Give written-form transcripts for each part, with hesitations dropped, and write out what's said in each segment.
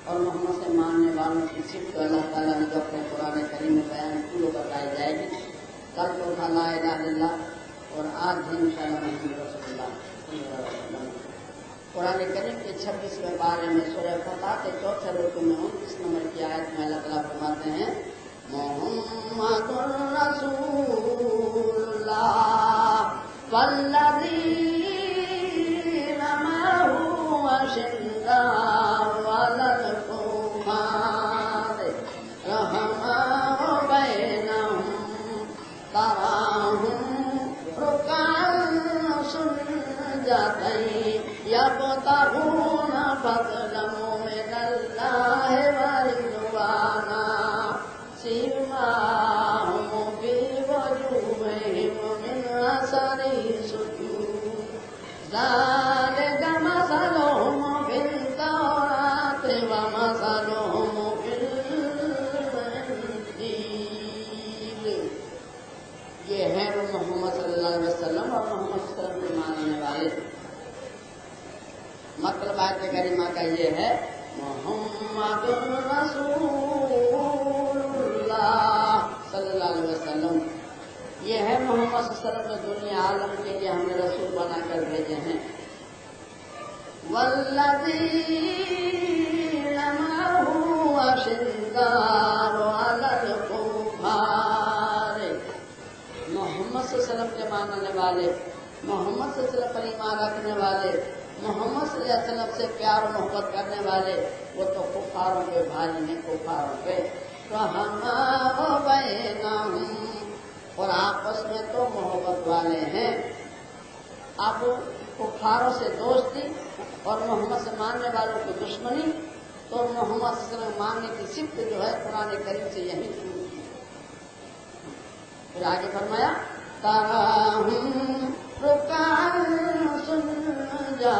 اور محمد سے ماننے والوں کی صفت اللہ تعالیٰ نے جو اپنے کریم کے 26ویں پارے میں سورہ فتح کے 4 رکوع میں 29 نمبر کی آیت میں اللہ تعالیٰ فرماتے ہیں محمد رسول اللہ والذین معہ اشداء علی الکفار رحماء بینہم تراہم رکعا سجدا یبتغون فضلا من اللہ ورضوانا سیماہم فی وجوہہم من اثر السجود ذالک مثلہم فی التوراۃ ومثلہم فی الانجیل۔ یہ ہے وہ محمد صلی اللہ علیہ وسلم اور محمد صلی اللہ علیہ وسلم کے ماننے والے۔ مطلب آیت کریمہ کا یہ ہے محمد رسول اللہ صلی اللہ علیہ وسلم، یہ ہے محمد صلی اللہ علیہ وسلم جو دنیا عالم کے لیے ہم نے رسول بنا کر بھیجے ہیں۔ والذین معہ اشداء علی الکفار، محمد صلی اللہ علیہ وسلم کے ماننے والے، محمد صلی اللہ علیہ وسلم پر ایمان رکھنے والے، محمد صلی اللہ علیہ وسلم سے پیار و محبت کرنے والے، وہ تو کفاروں کے بھائی ہیں، کفاروں کے رحماء بینہم، اور آپس میں تو محبت والے ہیں۔ اب کفاروں سے دوستی اور محمد سے ماننے والوں کی دشمنی، تو محمد صلی اللہ علیہ وسلم ماننے کی صفت جو ہے قرآن کریم سے یہی شروع کی۔ پھر آگے فرمایا تراہم رکعا سجدا،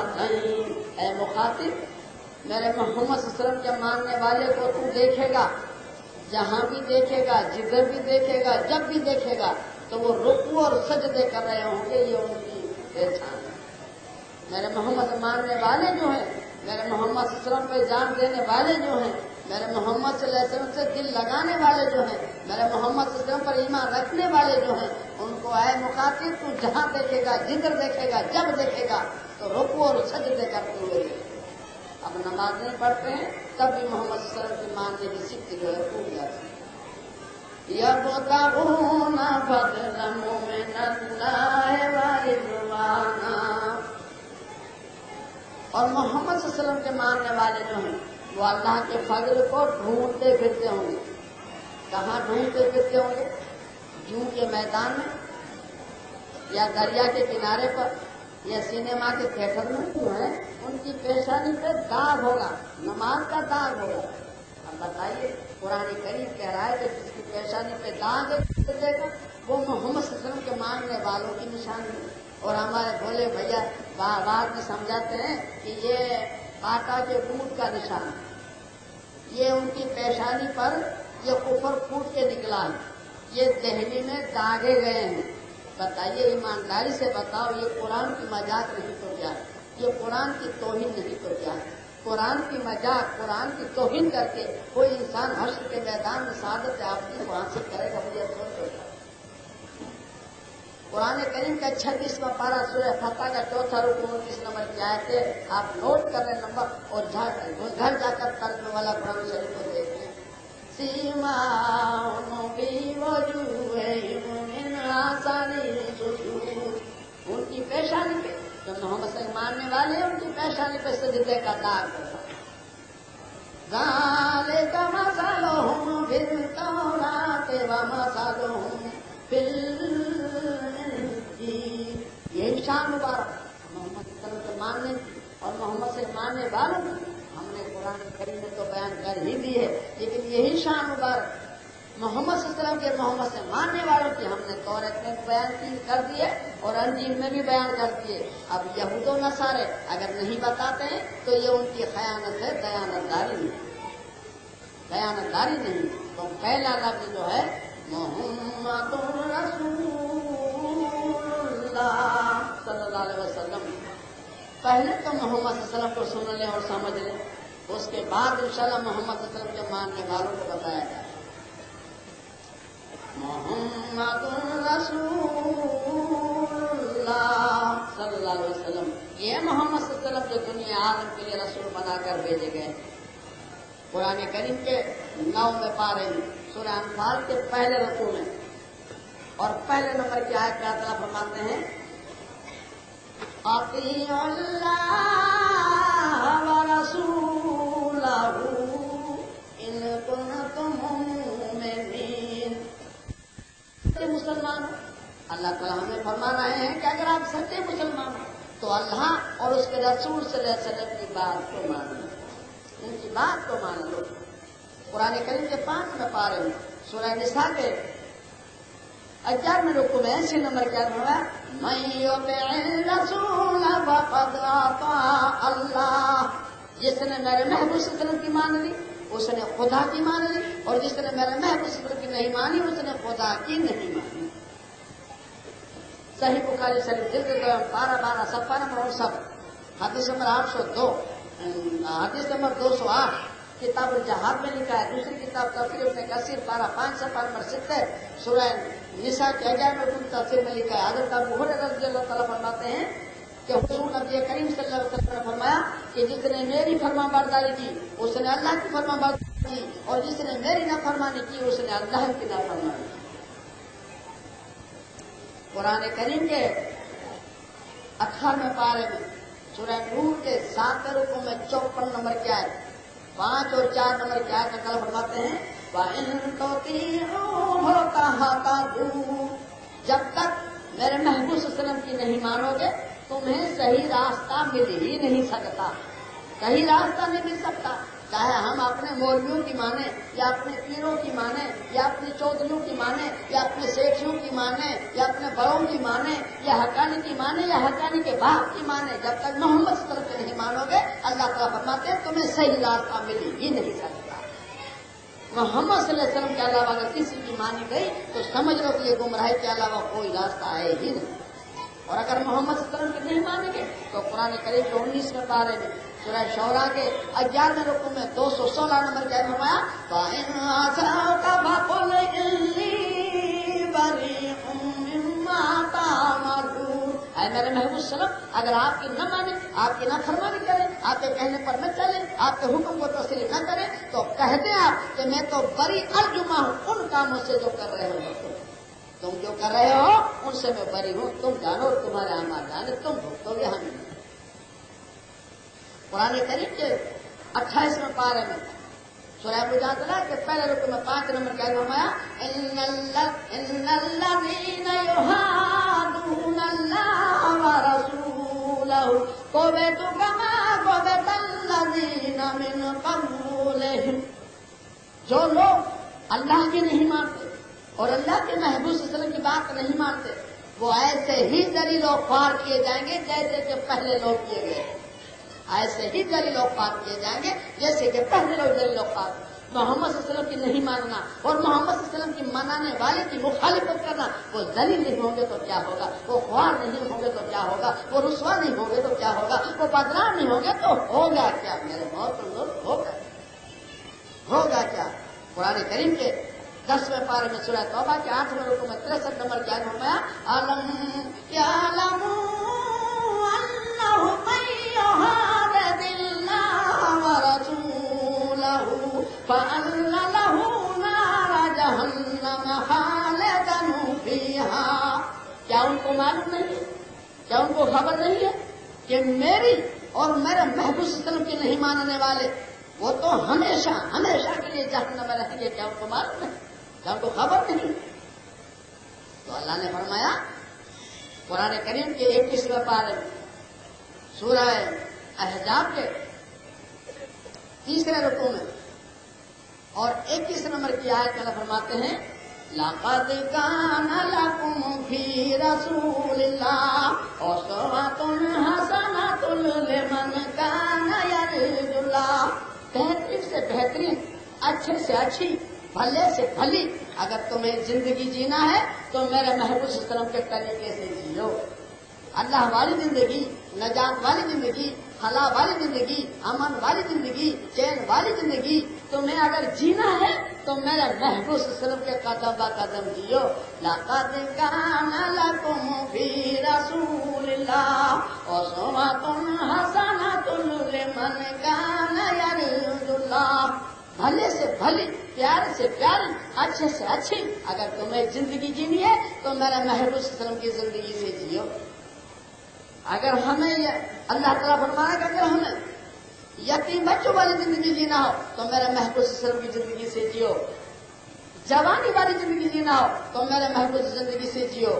اے مخاطب میرے محمد صلی اللہ علیہ وسلم کے ماننے والے کو تو دیکھے گا، جہاں بھی دیکھے گا، جدھر بھی دیکھے گا، جب بھی دیکھے گا تو وہ رکوع اور سجدے کر رہے ہوں گے، یہ ان کی پہچان ہے۔ میرے محمد ماننے والے جو ہیں، میرے محمد صلی اللہ علیہ وسلم پہ جان دینے والے جو ہیں، میرے محمد صلی اللہ علیہ وسلم سے دل لگانے والے جو ہیں، میرے محمد صلی اللہ علیہ وسلم پر ایمان رکھنے والے جو ہیں، ان کو اے مخاطب تو جہاں دیکھے گا، جدھر دیکھے گا، جب دیکھے گا تو رکوع اور سجدے کرتے ہوئے دیکھے۔ اب نماز نہیں پڑھتے ہیں تب بھی محمد صلی اللہ علیہ وسلم کی ماننے کی صفت جو ہے پوری جاتی ہے۔ یبتغون فضلا من اللہ ورضوانا، اور محمد صلی اللہ علیہ وسلم کے ماننے والے جو ہیں وہ اللہ کے فضل کو ڈھونڈتے پھرتے ہوں گے۔ کہاں ڈھونڈتے پھرتے ہوں گے؟ جوں کے میدان میں، یا دریا کے کنارے پر، یا سینما کے تھیٹر میں جو ہے ان کی پیشانی پہ داغ ہوگا، نماز کا داغ ہوگا۔ اب بتائیے قرآن کریم کہہ رہا ہے کہ جس کی پیشانی پہ داغ دے گا وہ محمد صلی اللہ علیہ وسلم کے ماننے والوں کی نشانی ہے۔ اور ہمارے بھولے بھیا بعد میں سمجھاتے ہیں کہ یہ آٹا کے دودھ کا نشان ہے، یہ ان کی پیشانی پر یہ کفر پھوٹ کے نکلا ہے، یہ دہلی میں داغے گئے ہیں۔ بتائیے ایمانداری سے بتاؤ، یہ قرآن کی مذاق نہیں تو کیا ہے؟ یہ قرآن کی توہین نہیں تو کیا ہے؟ قرآن کی مذاق، قرآن کی توہین کر کے کوئی انسان حشر کے میدان میں سعادت آفریدی کو حاصل کرے گا؟ مجھے افسوس ہوتا ہے۔ قرآن کریم کا 26واں پارہ سورہ فتح کا 4 رکوع 29 نمبر کی آیت ہے، آپ نوٹ کر رہے نمبر اور گھر جا کر ترجمہ والا قرآن شریف کو دیکھیں۔ سیماہم فی وجوہہم من اثر السجود، ان کی پیشانی پہ جو محمد صلی اللہ علیہ وسلم ماننے والے ہیں ان کی پیشانی پہ سجدے کا داغ ہوگا۔ ذالک مثلہم فی التوراۃ ومثلہم فی الانجیل، یہی شان مبارک محمد صلی اللہ علیہ وسلم کے ماننے کی اور محمد سے ماننے والوں کی ہم نے قرآن کریم میں تو بیان کر ہی دی ہے، لیکن یہی شان مبارک محمد صلی اللہ علیہ وسلم کے محمد سے ماننے والوں کی ہم نے تورات میں بیان کر دی ہے اور انجیل میں بھی بیان کر دی ہے۔ اب یہود و نصارے اگر نہیں بتاتے ہیں تو یہ ان کی خیانت ہے، دیانتداری نہیں، دیانتداری نہیں۔ تو پہلا لفظ جو ہے محمد رسول اللہ صلی اللہ علیہ وسلم، پہلے تو محمد صلی اللہ علیہ وسلم کو سن لیں اور سمجھ لیں، اس کے بعد انشاءاللہ محمد صلی اللہ علیہ وسلم کے ماننے والوں کو بتایا جائے۔ محمد رسول اللہ صلی اللہ علیہ وسلم، یہ محمد صلی اللہ علیہ وسلم جو دنیا عالم کے لیے رسول بنا کر بھیجے گئے. قرآن کریم کے 9 پارے میں سورہ انفال کے پہلے رکوع میں اور پہلے نمبر کی آیت میں اللہ تعالیٰ فرماتے ہیں اطیعوا اللہ ورسولہ ان کنتم مؤمنین. مسلمان اللہ تعالیٰ ہمیں فرما رہے ہیں کہ اگر آپ سچے مسلمان ہیں تو اللہ اور اس کے رسول صلی اللہ علیہ وسلم کی بات کو مان لو، ان کی بات کو مان لو. قرآن کریم کے 5 پارے میں سورہ نساء کے 11 رکوع میں 80 نمبر کیا ہوا من یطع الرسول فقد اطاع اللہ. جس نے میرے محبوب صلی اللہ علیہ وسلم کی مان لی اس نے خدا کی مان لی، اور جس نے میرے محبوب صلی اللہ علیہ وسلم کی نہیں مانی اس نے خدا کی نہیں مانی. صحیح بخاری شریف جلد 12 صفحہ نمبر 59، حدیث نمبر 802، حدیث نمبر 208 کتاب الجہاد میں لکھا ہے. دوسری کتاب تفسیر ابن کثیر پارہ 5 صفحہ نمبر 70 سورہ نساء کے 11 رکوع تفسیر میں لکھا ہے. حضرت ابو ہریرہ رضی اللہ تعالیٰ فرماتے ہیں کہ حضور نبی کریم صلی اللہ علیہ وسلم نے فرمایا کہ جس نے میری فرما برداری کی اس نے اللہ کی فرما برداری کی، اور جس نے میری نافرمانی کی اس نے اللہ کی نافرمانی کی. قرآن کریم کے 18 پارے میں سورہ نور کے 7 رکوع میں 54 نمبر کی آیت، 5 اور 4 نمبر کی آیت میں اللہ فرماتے ہیں وَإِن تُطِيعُوهُ تَهْتَدُوا. جب تک میرے محبوب صلی اللہ علیہ وسلم کی نہیں مانو گے تمہیں صحیح راستہ مل ہی نہیں سکتا. صحیح راستہ نہیں مل سکتا. چاہے ہم اپنے مولویوں کی مانیں یا اپنے پیروں کی مانیں یا اپنے چودھریوں کی مانیں یا اپنے سیٹھیوں کی مانیں یا اپنے بڑوں کی مانیں یا حقانی کی مانیں یا حقانی کے باپ کی مانیں، جب تک محمد صلی اللہ علیہ وسلم نہیں مانو گے اللہ تعالیٰ فرماتے ہیں تمہیں صحیح راستہ مل ہی نہیں سکتا. محمد صلی اللہ علیہ وسلم کے علاوہ اگر کسی کی مانی گئی تو سمجھ لو کہ یہ گمراہی کے علاوہ کوئی راستہ ہے ہی نہیں. اور اگر محمد صلی اللہ علیہ وسلم کی نہیں مانیں گے تو قرآن کریم کے 19 پارے میں سورہ شعراء کے 11 رکوع میں 216 نمبر کا فرمایا فَإِنْ عَصَوْكَ فَقُلْ إِنِّي بَرِيءٌ مِّمَّا تَعْمَلُونَ. اے میرے محبوب صلی اللہ علیہ وسلم اگر آپ کی نہ مانے، آپ کی نافرمانی کریں، آپ کے کہنے پر نہ چلیں، آپ کے حکم کو تسلیم نہ کریں تو کہہ دیں آپ کہ میں تو بری الجمہ ہوں ان کاموں سے جو کر رہے ہو. تم جو کر رہے ہو ان سے میں بری ہوں، تم جانو تمہارے اعمال جانے، تم بھگتو گے ہم. قرآن کریم کے 28 پارے میں سورہ مجادلہ کے پہلے رکوع میں 5 نمبر کا فرمایا ان الذین یحادون اللہ ورسولہ قبتوا کما قبت الذین من قبلہم. جو لوگ اللہ کی نہیں مانتے اور اللہ کے محبوب صلی اللہ علیہ وسلم کی بات نہیں مانتے وہ ایسے ہی ذلیل و خوار کیے جائیں گے جیسے کہ پہلے لوگ کیے گئے. ایسے ہی ذلیل و خوار کیے جائیں گے جیسے کہ پہلے لوگ ذلیل و خوار. محمد صلی اللہ علیہ وسلم کی نہیں ماننا اور محمد صلی اللہ علیہ وسلم کی منانے والے کی مخالفت کرنا، وہ ذلیل نہیں ہوں گے تو کیا ہوگا، وہ خوار نہیں ہوں گے تو کیا ہوگا، وہ رسوا نہیں ہوں گے تو کیا ہوگا، وہ بدنام نہیں ہوں گے تو ہوگا کیا میرے موت ہوگا کیا. قرآن کریم کے 10 پارے میں سورہ توبہ کے 8 رکوع میں 63 نمبر کیا فرمایا أَلَمْ يَعْلَمُوا أَنَّهُ مَن يُحَادِدِ اللَّهَ وَرَسُولَهُ فَأَنَّ لَهُ نَارَ جَهَنَّمَ خَالِدًا فِيهَا. کیا ان کو معلوم نہیں ہے، کیا ان کو خبر نہیں ہے کہ میری اور میرے محبوب صلی اللہ علیہ وسلم کی نہیں ماننے والے وہ تو ہمیشہ ہمیشہ کے لیے جہنم میں رہیں گے. کیا ان کو معلوم نہیں، کیا ان کو خبر نہیں؟ تو اللہ نے فرمایا قرآن کریم کے 21 پارے میں سورہ احزاب کے 3 رکوع میں اور 21 نمبر کی آیت میں فرماتے ہیں لَقَدْ كَانَ لَكُمْ فِي رَسُولِ اللَّهِ أُسْوَةٌ حَسَنَةٌ لِمَنْ كَانَ يَرْجُو اللَّهَ. بہترین سے بہترین، اچھے سے اچھی، بھلے سے بھلی اگر تمہیں زندگی جینا ہے تو میرے محبوب صلی اللہ علیہ وسلم کے طریقے سے جیو. اللہ والی زندگی، نجات والی زندگی، فلاح والی زندگی، امن والی زندگی، چین والی زندگی تمہیں اگر جینا ہے تو میرے محبوب صلی اللہ علیہ وسلم کے قدم با قدم جیو. لقد کان لکم فی رسول اللہ اسوۃ حسنۃ لمن کان یرجو اللہ. بھلے سے بھلی، پیارے سے پیاری، اچھے سے اچھی اگر تمہیں زندگی جینی ہے تو میرے محبوب صلی اللہ علیہ وسلم کی زندگی سے جیو. اگر ہمیں اللہ تعالیٰ فرمایا کہ اگر ہمیں یتیم بچوں والی زندگی جینا ہو تو میرے محبوب صلی اللہ علیہ وسلم کی زندگی سے جیو. جوانی والی زندگی جینا ہو تو میرے محبوب زندگی سے جیو.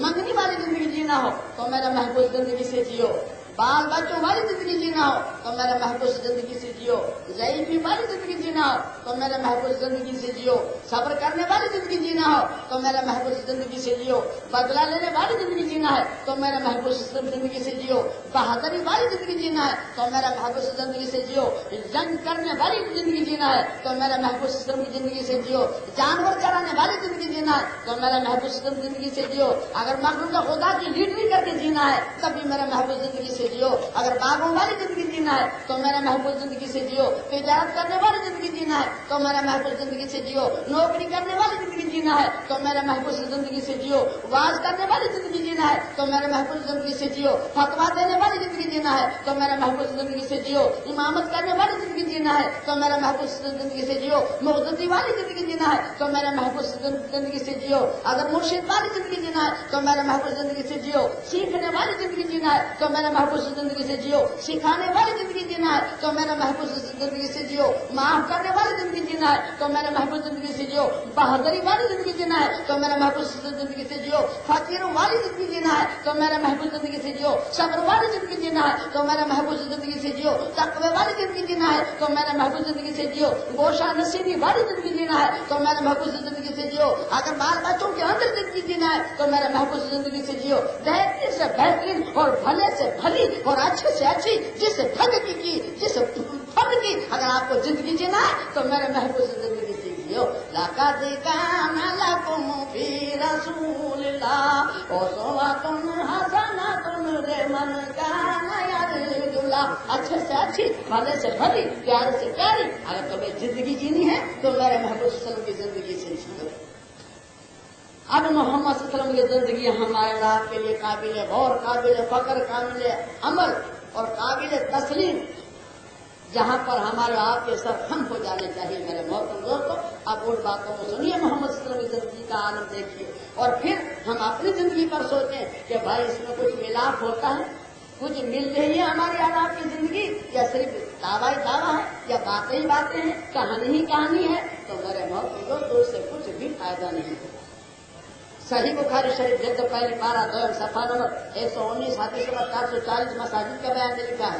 منگنی والی زندگی جینا ہو تو میرے محبوب زندگی سے جیو. بال بچوں والی زندگی جینا ہو تو میرے محبوب زندگی سے جیو. ضعیفی والی زندگی جینا ہو تو میرے محبوب زندگی سے جیو. صبر کرنے والی زندگی جینا ہو تو میرے محبوب زندگی سے جیو. بدلہ لینے والی زندگی جینا ہے تو میرے محبوب زندگی سے جیو. بہادری والی زندگی جینا ہے تو میرے محبوب زندگی سے جیو. جنگ کرنے والی زندگی جینا ہے تو میرے محبوب زندگی سے جیو. جانور چرانے والی زندگی جینا ہے تو میرے محبوب زندگی سے جیو. اگر مخلوق خدا کی لیڈری کر کے جینا ہے تب بھی میرے محبوب زندگی سے جیو. اگر باغوں والی زندگی جینا ہے تو میرے محبوب زندگی سے جیو. تجارت کرنے والی زندگی جینا ہے تو میرے محبوب زندگی سے جیو. نوکری کرنے والی زندگی جینا ہے تو میرے محبوب زندگی سے جیو. واز کرنے والی زندگی جینا ہے تو میرے محبوب زندگی سے جیو. فتوا دینے والی زندگی جینا ہے تو میرے محبوب زندگی سے جیو. امامت کرنے والی زندگی جینا ہے تو میرے محبوب زندگی سے جیو. مقتدی والی زندگی جینا ہے تو میرے محبوب زندگی سے جیو. اگر مرشد والی زندگی جینا ہے تو میرے محبوب زندگی سے جیو. سیکھنے والی زندگی جینا ہے تو میرے محبوب زندگی سے جیو. سکھانے والی زندگی جینا ہے تو میرے محبوب زندگی سے جیو. معاف کرنے والی زندگی جینا ہے تو میرے محبوب زندگی سے جیو. بہادری والی زندگی جینا ہے تو میرے محبوب زندگی سے جیو. فقیروں والی زندگی جینا ہے تو میرے محبوب زندگی سے جیو. صبر والی زندگی جینا ہے تو میرے محبوب زندگی سے جیو. تقوی والی زندگی جینا ہے تو میرے محبوب زندگی سے جیو. گوشہ نصیبی والی زندگی جینا ہے تو میرے محبوب زندگی سے جیو. اگر بال بچوں کے اندر زندگی جینا ہے تو میرے محبوب زندگی سے جیو. بہترین سے بہترین اور بھلے سے بھلی اور اچھے سے اچھی جس فرد کی جس فرد کی اگر آپ کو زندگی جینا ہے تو میرے محبوب سے زندگی سے جیو. لقد کان لکم فی رسول اللہ اسوۃ حسنۃ لمن کان یرجو اللہ. اچھے سے اچھی، بھلے سے بھلی، پیارے سے پیاری اگر تمہیں زندگی جینی ہے تو میرے محبوب صلی اللہ علیہ وسلم کی زندگی سے جیو. اب محمد صلی اللہ علیہ وسلم کی زندگی ہمارے آپ کے لیے قابل غور، قابل فخر، قابل عمل اور قابل تسلیم، جہاں پر ہمارے آپ کے سر خم ہو جانے چاہیے. میرے محترم دوستو، اب ان باتوں کو سنیے، محمد صلی اللہ علیہ وسلم کی زندگی کا عالم دیکھیے اور پھر ہم اپنی زندگی پر سوچیں کہ بھائی اس میں کچھ ملاپ ہوتا ہے، کچھ مل رہی ہے ہماری آپ کی زندگی، یا صرف دعوی دعویٰ ہے، یا باتیں ہی باتیں ہیں، کہانی ہی کہانی ہے. تو میرے محترم دوستو، اس سے کچھ بھی فائدہ نہیں ہے. صحیح بخاری شریف جلد پہلی پارہ دوم صفحہ نمبر 119 حدیث نمبر 440 مساجد کا بیان میں لکھا ہے.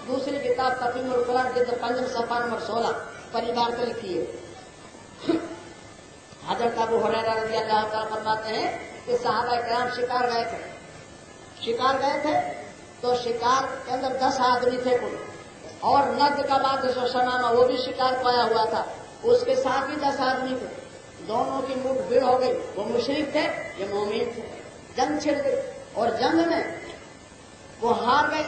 دوسری کتاب تفہیم القرآن جلد پنجم صفحہ نمبر 16 پریوار کو لکھی ہے. حضرت ابو ہریرہ رضی اللہ تعالیٰ فرماتے ہیں کہ صحابہ کرام شکار گئے تھے تو شکار کے اندر 10 آدمی تھے کل، اور نجد کا بادشاہ شمامہ وہ بھی شکار کو آیا ہوا تھا، اس کے ساتھ بھی 10 آدمی تھے. دونوں کی مٹ بھیڑ ہو گئی، وہ مشرک تھے، یہ مومن تھے. جنگ چھڑ گئی اور جنگ میں وہ ہار گئے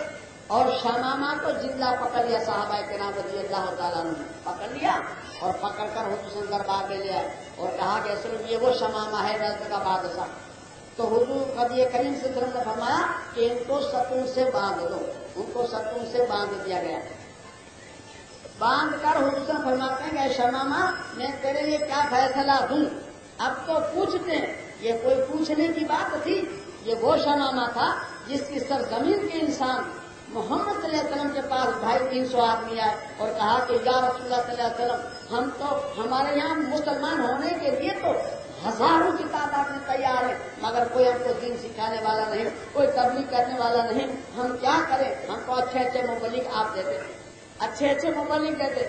اور شمامہ کو زندہ پکڑ لیا. صحابہ کرام رضی اللہ تعالیٰ عنہ پکڑ لیا اور پکڑ کر حضور دربار میں لے آئے اور کہا کہ اصل یہ وہ شمامہ ہے نجد کا بادشاہ. تو حضور نبی کریم صلی اللہ علیہ وسلم نے فرمایا کہ ان کو ستون سے باندھ دو. ان کو ستون سے باندھ دیا گیا. باندھ کر حضور فرماتے ہیں کہ شمامہ میں تیرے لیے کیا فیصلہ دوں. اب تو پوچھتے ہیں، یہ کوئی پوچھنے کی بات تھی؟ یہ وہ شمامہ تھا جس کی سرزمین کے انسان محمد صلی اللہ علیہ وسلم کے پاس 250-300 آدمی آئے اور کہا کہ یا رسول اللہ صلی اللہ علیہ وسلم، ہم تو ہمارے یہاں مسلمان ہونے کے لیے تو ہزاروں کی تعداد میں تیار ہے، مگر کوئی ہم کو دین سکھانے والا نہیں، کوئی تبلیغ کرنے والا نہیں، ہم کیا کریں؟ ہم کو اچھے مبلغ آپ دیتے، اچھے مبلغ دیتے.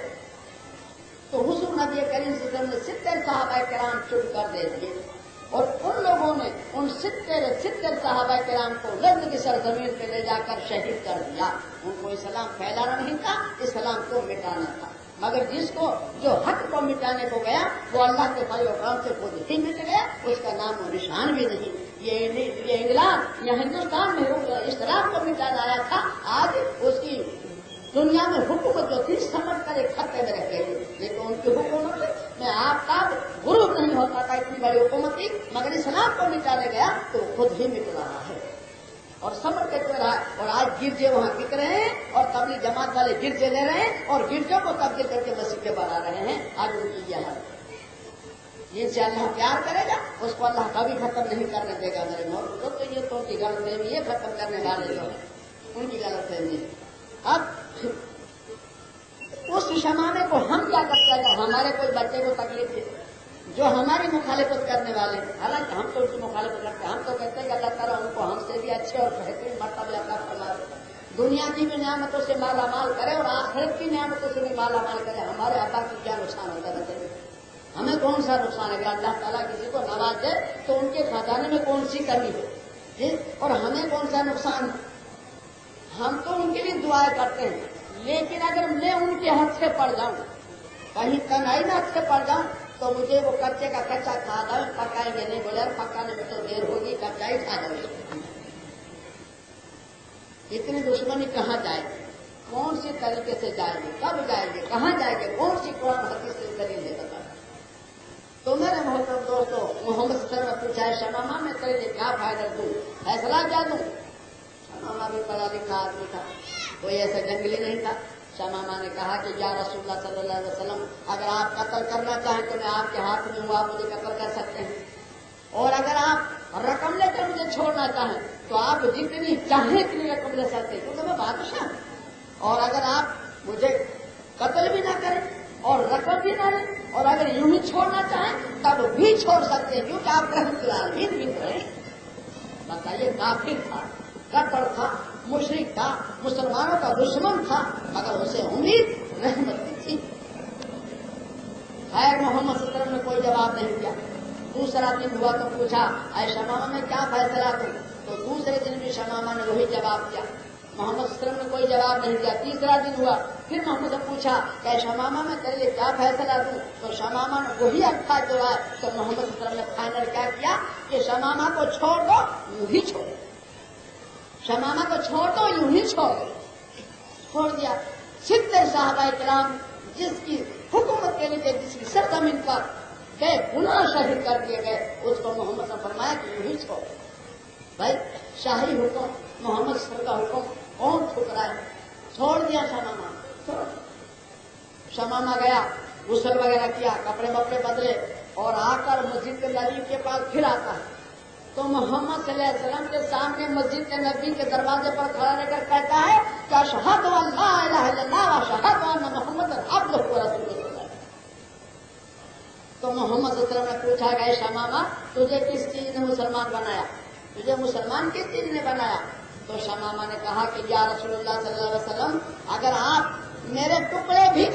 تو حضور نبی کریم صلی اللہ علیہ وسلم نے 70 صحابہ کرام چن کر دے دیے اور ان لوگوں نے ان 70 صحابہ کرام کو نجد کی سرزمین پہ لے جا کر شہید کر دیا. ان کو اسلام پھیلانا نہیں تھا، اسلام کو مٹانا تھا. مگر جس کو جو حق کو مٹانے کو گیا وہ اللہ کے فضل و کرم سے خود ہی مٹ گیا، اس کا نام و نشان بھی نہیں. یہ انگلینڈ یا ہندوستان میں اسلام کو مٹانا آیا تھا، آج اس کی دنیا میں حکومت جو تھی سمجھ کر ایک خطے میں رکھ گئی، لیکن ان کی حکومت میں آپ کا غرور نہیں ہوتا تھا، اتنی بڑی حکومت تھی، مگر اسلام کو مٹانے گیا تو خود ہی مٹ رہا ہے اور سمجھ کے چل رہا ہے۔ اور آج گرجے وہاں بک رہے ہیں اور تبلیغ جماعت والے گرجے لے رہے ہیں اور گرجوں کو تبدیل کر کے مسجدیں بنا رہے ہیں۔ آج ان کی یہ حال، جن سے اللہ پیار کرے گا اس کو اللہ کبھی ختم نہیں کرنے دے گا۔ میرے محبوب تو یہ تو ان کی غلط فہمی ہے، ختم کرنے والے جو ہیں ان کی غلط فہمی ہے۔ اب اس زمانے کو ہم کیا کرتے ہیں؟ ہمارے کوئی بچے کو تکلیف ہے جو ہماری مخالفت کرنے والے ہیں، حالانکہ ہم تو اس کی مخالفت کرتے ہیں، ہم تو کہتے ہیں کہ اللہ تعالیٰ ان کو ہم سے بھی اچھے اور بہترین مرتبہ عطا فرمائے، دنیا کی بھی نعمتوں سے مالا مال کرے اور آخرت کی نعمتوں سے بھی مالا مال کرے۔ ہمارے آبا کی کیا نقصان ہوتا ہے؟ ہمیں کون سا نقصان ہے؟ کہ اللہ تعالیٰ کسی کو نواز دے تو ان کے خزانے میں کون سی کمی ہے اور ہمیں کون سا نقصان ہے؟ ہم تو ان کے لیے دعائیں کرتے ہیں، لیکن اگر میں ان کے ہاتھ سے پڑ جاؤں، کہیں تنہائی میں ہاتھ سے پڑ جاؤں تو مجھے وہ کچے کا کچا کھا جاؤ، پکائیں گے نہیں، بولے پکانے میں تو دیر ہوگی، کچا ہی کھا جاؤ۔ اتنی دشمنی کہاں جائے گی؟ کون سی طریقے سے جائیں گے؟ کب جائیں گے؟ کہاں جائیں گے؟ کون سی قرآن حدیث سے دلیل دے گا؟ تو میرے محترم دوستو، محمد صلی اللہ علیہ وسلم نے پوچھا ہے شمامہ میں تیرے لیے کیا فائدہ دوں، فیصلہ کیا دوں؟ شمامہ بھی پڑھا لکھا آدمی تھا، کوئی ایسا جنگلی نہیں تھا۔ شمامہ نے کہا کہ یا رسول اللہ صلی اللہ علیہ وسلم، اگر آپ قتل کرنا چاہیں تو میں آپ کے ہاتھ میں ہوں، آپ مجھے قتل کر سکتے ہیں، اور اگر آپ رقم لے کر مجھے چھوڑنا چاہیں تو آپ جتنی چاہیں اتنی رقم لے سکتے ہیں، کیونکہ میں بادشاہ ہوں، اور اگر آپ مجھے قتل بھی نہ کریں اور رقم بھی نہ لیں اور اگر یوں ہی چھوڑنا چاہیں تب بھی چھوڑ سکتے ہیں، کیونکہ آپ رحمت العالمین بھی کریں۔ بتائیے، کافر تھا، کفر تھا، مشرک تھا، مسلمانوں کا دشمن تھا، مگر اسے امید رحمت کی تھی۔ خیر محمد صلی اللہ علیہ وسلم نے کوئی جواب نہیں دیا۔ دوسرا دن ہوا تو پوچھا اے شمامہ میں کیا فیصلہ دوں؟ تو دوسرے دن بھی شمامہ نے وہی جواب دیا، محمد صلی اللہ علیہ وسلم نے کوئی جواب نہیں دیا۔ تیسرا دن ہوا، پھر محمد سے پوچھا کہ شمامہ میں تیرے لیے کیا فیصلہ دوں؟ تو شمامہ نے وہی الفاظ جو ہے، تو محمد صلی اللہ علیہ وسلم نے فائنل کیا کیا کہ شمامہ کو چھوڑ دو، یوں ہی چھوڑ دو، شمامہ کو چھوڑ دو، یوں ہی چھوڑ دیا۔ 70 صحابہ کرام جس کی حکومت کے لیے جس کی سرزمین پر بے گناہ شہید کر دیے گئے، اس کو محمد نے فرمایا کہ یوں ہی چھوڑ دو۔ بھائی شاہی حکم، محمد صلی اللہ کا حکم کون ٹھکرا ہے؟ چھوڑ دیا شمامہ، چھوڑ دیا۔ شمامہ گیا، غسل وغیرہ کیا، کپڑے بپڑے بدلے اور آ کر مسجد نبی کے پاس پھر آتا ہے تو محمد صلی اللہ علیہ وسلم کے سامنے مسجد نبی کے دروازے پر کھڑا رہ کر کہتا ہے کہ اشہد ان لا الہ الا اللہ و اشہد ان محمد عبدہ و رسولہ۔ تو محمد صلی اللہ علیہ وسلم نے پوچھا کہ شمامہ تجھے کس چیز نے مسلمان بنایا؟ تجھے مسلمان کس چیز نے بنایا؟ تو شمامہ نے کہا کہ یا رسول اللہ صلی اللہ علیہ وسلم، اگر آپ میرے ٹکڑے بھی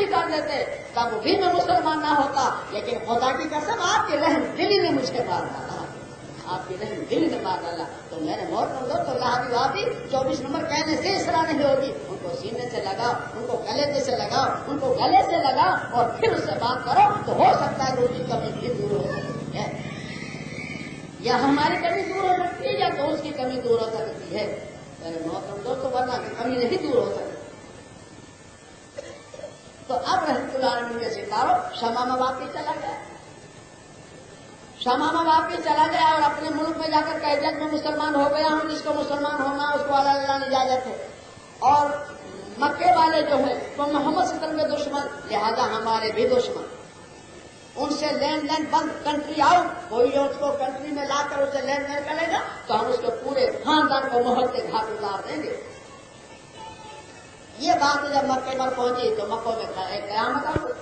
کر دیتے تب بھی میں مسلمان نہ ہوتا، لیکن خدا کی قسم آپ کی رحم دلی نے مجھے مار ڈالا، آپ کی رحم دلی نے مار ڈالا۔ تو میرے محترم دوستو، لہٰذا واپی 24 نمبر کہنے سے اصرار نہیں ہوگی، ان کو سینے سے لگاؤ، ان کو گلے سے لگاؤ، ان کو گلے سے لگاؤ اور پھر اس سے بات کرو، تو ہو سکتا ہے کہ اس کی کمی بھی دور ہو سکتی ہے، یا ہماری کمی دور ہو سکتی ہے یا تو اس کی کمی دور ہو سکتی ہے۔ میرے محترم دوستو، ورنہ کی کمی نہیں دور ہو سکتی۔ تو اب رحمت اللہ علیہ کے ستاروں شمامہ واپس چلا گیا، شمامہ واپس چلا گیا اور اپنے ملک میں جا کر کہہ دیا میں مسلمان ہو گیا ہوں، جس کو مسلمان ہونا اس کو اللہ نے اجازت ہے۔ اور مکے والے جو ہیں وہ محمد صلی اللہ علیہ وسلم کے دشمن، لہذا ہمارے بھی دشمن، ان سے لین دین بند، کنٹری آؤٹ، کوئی اس کو کنٹری میں لا کر اسے لین دین کرے گا تو ہم اس کے پورے خاندان کو مہر کے گھاٹ اتار دیں گے۔ یہ بات جب مکے پر پہنچی تو مکوں میں قیامت آ گئی،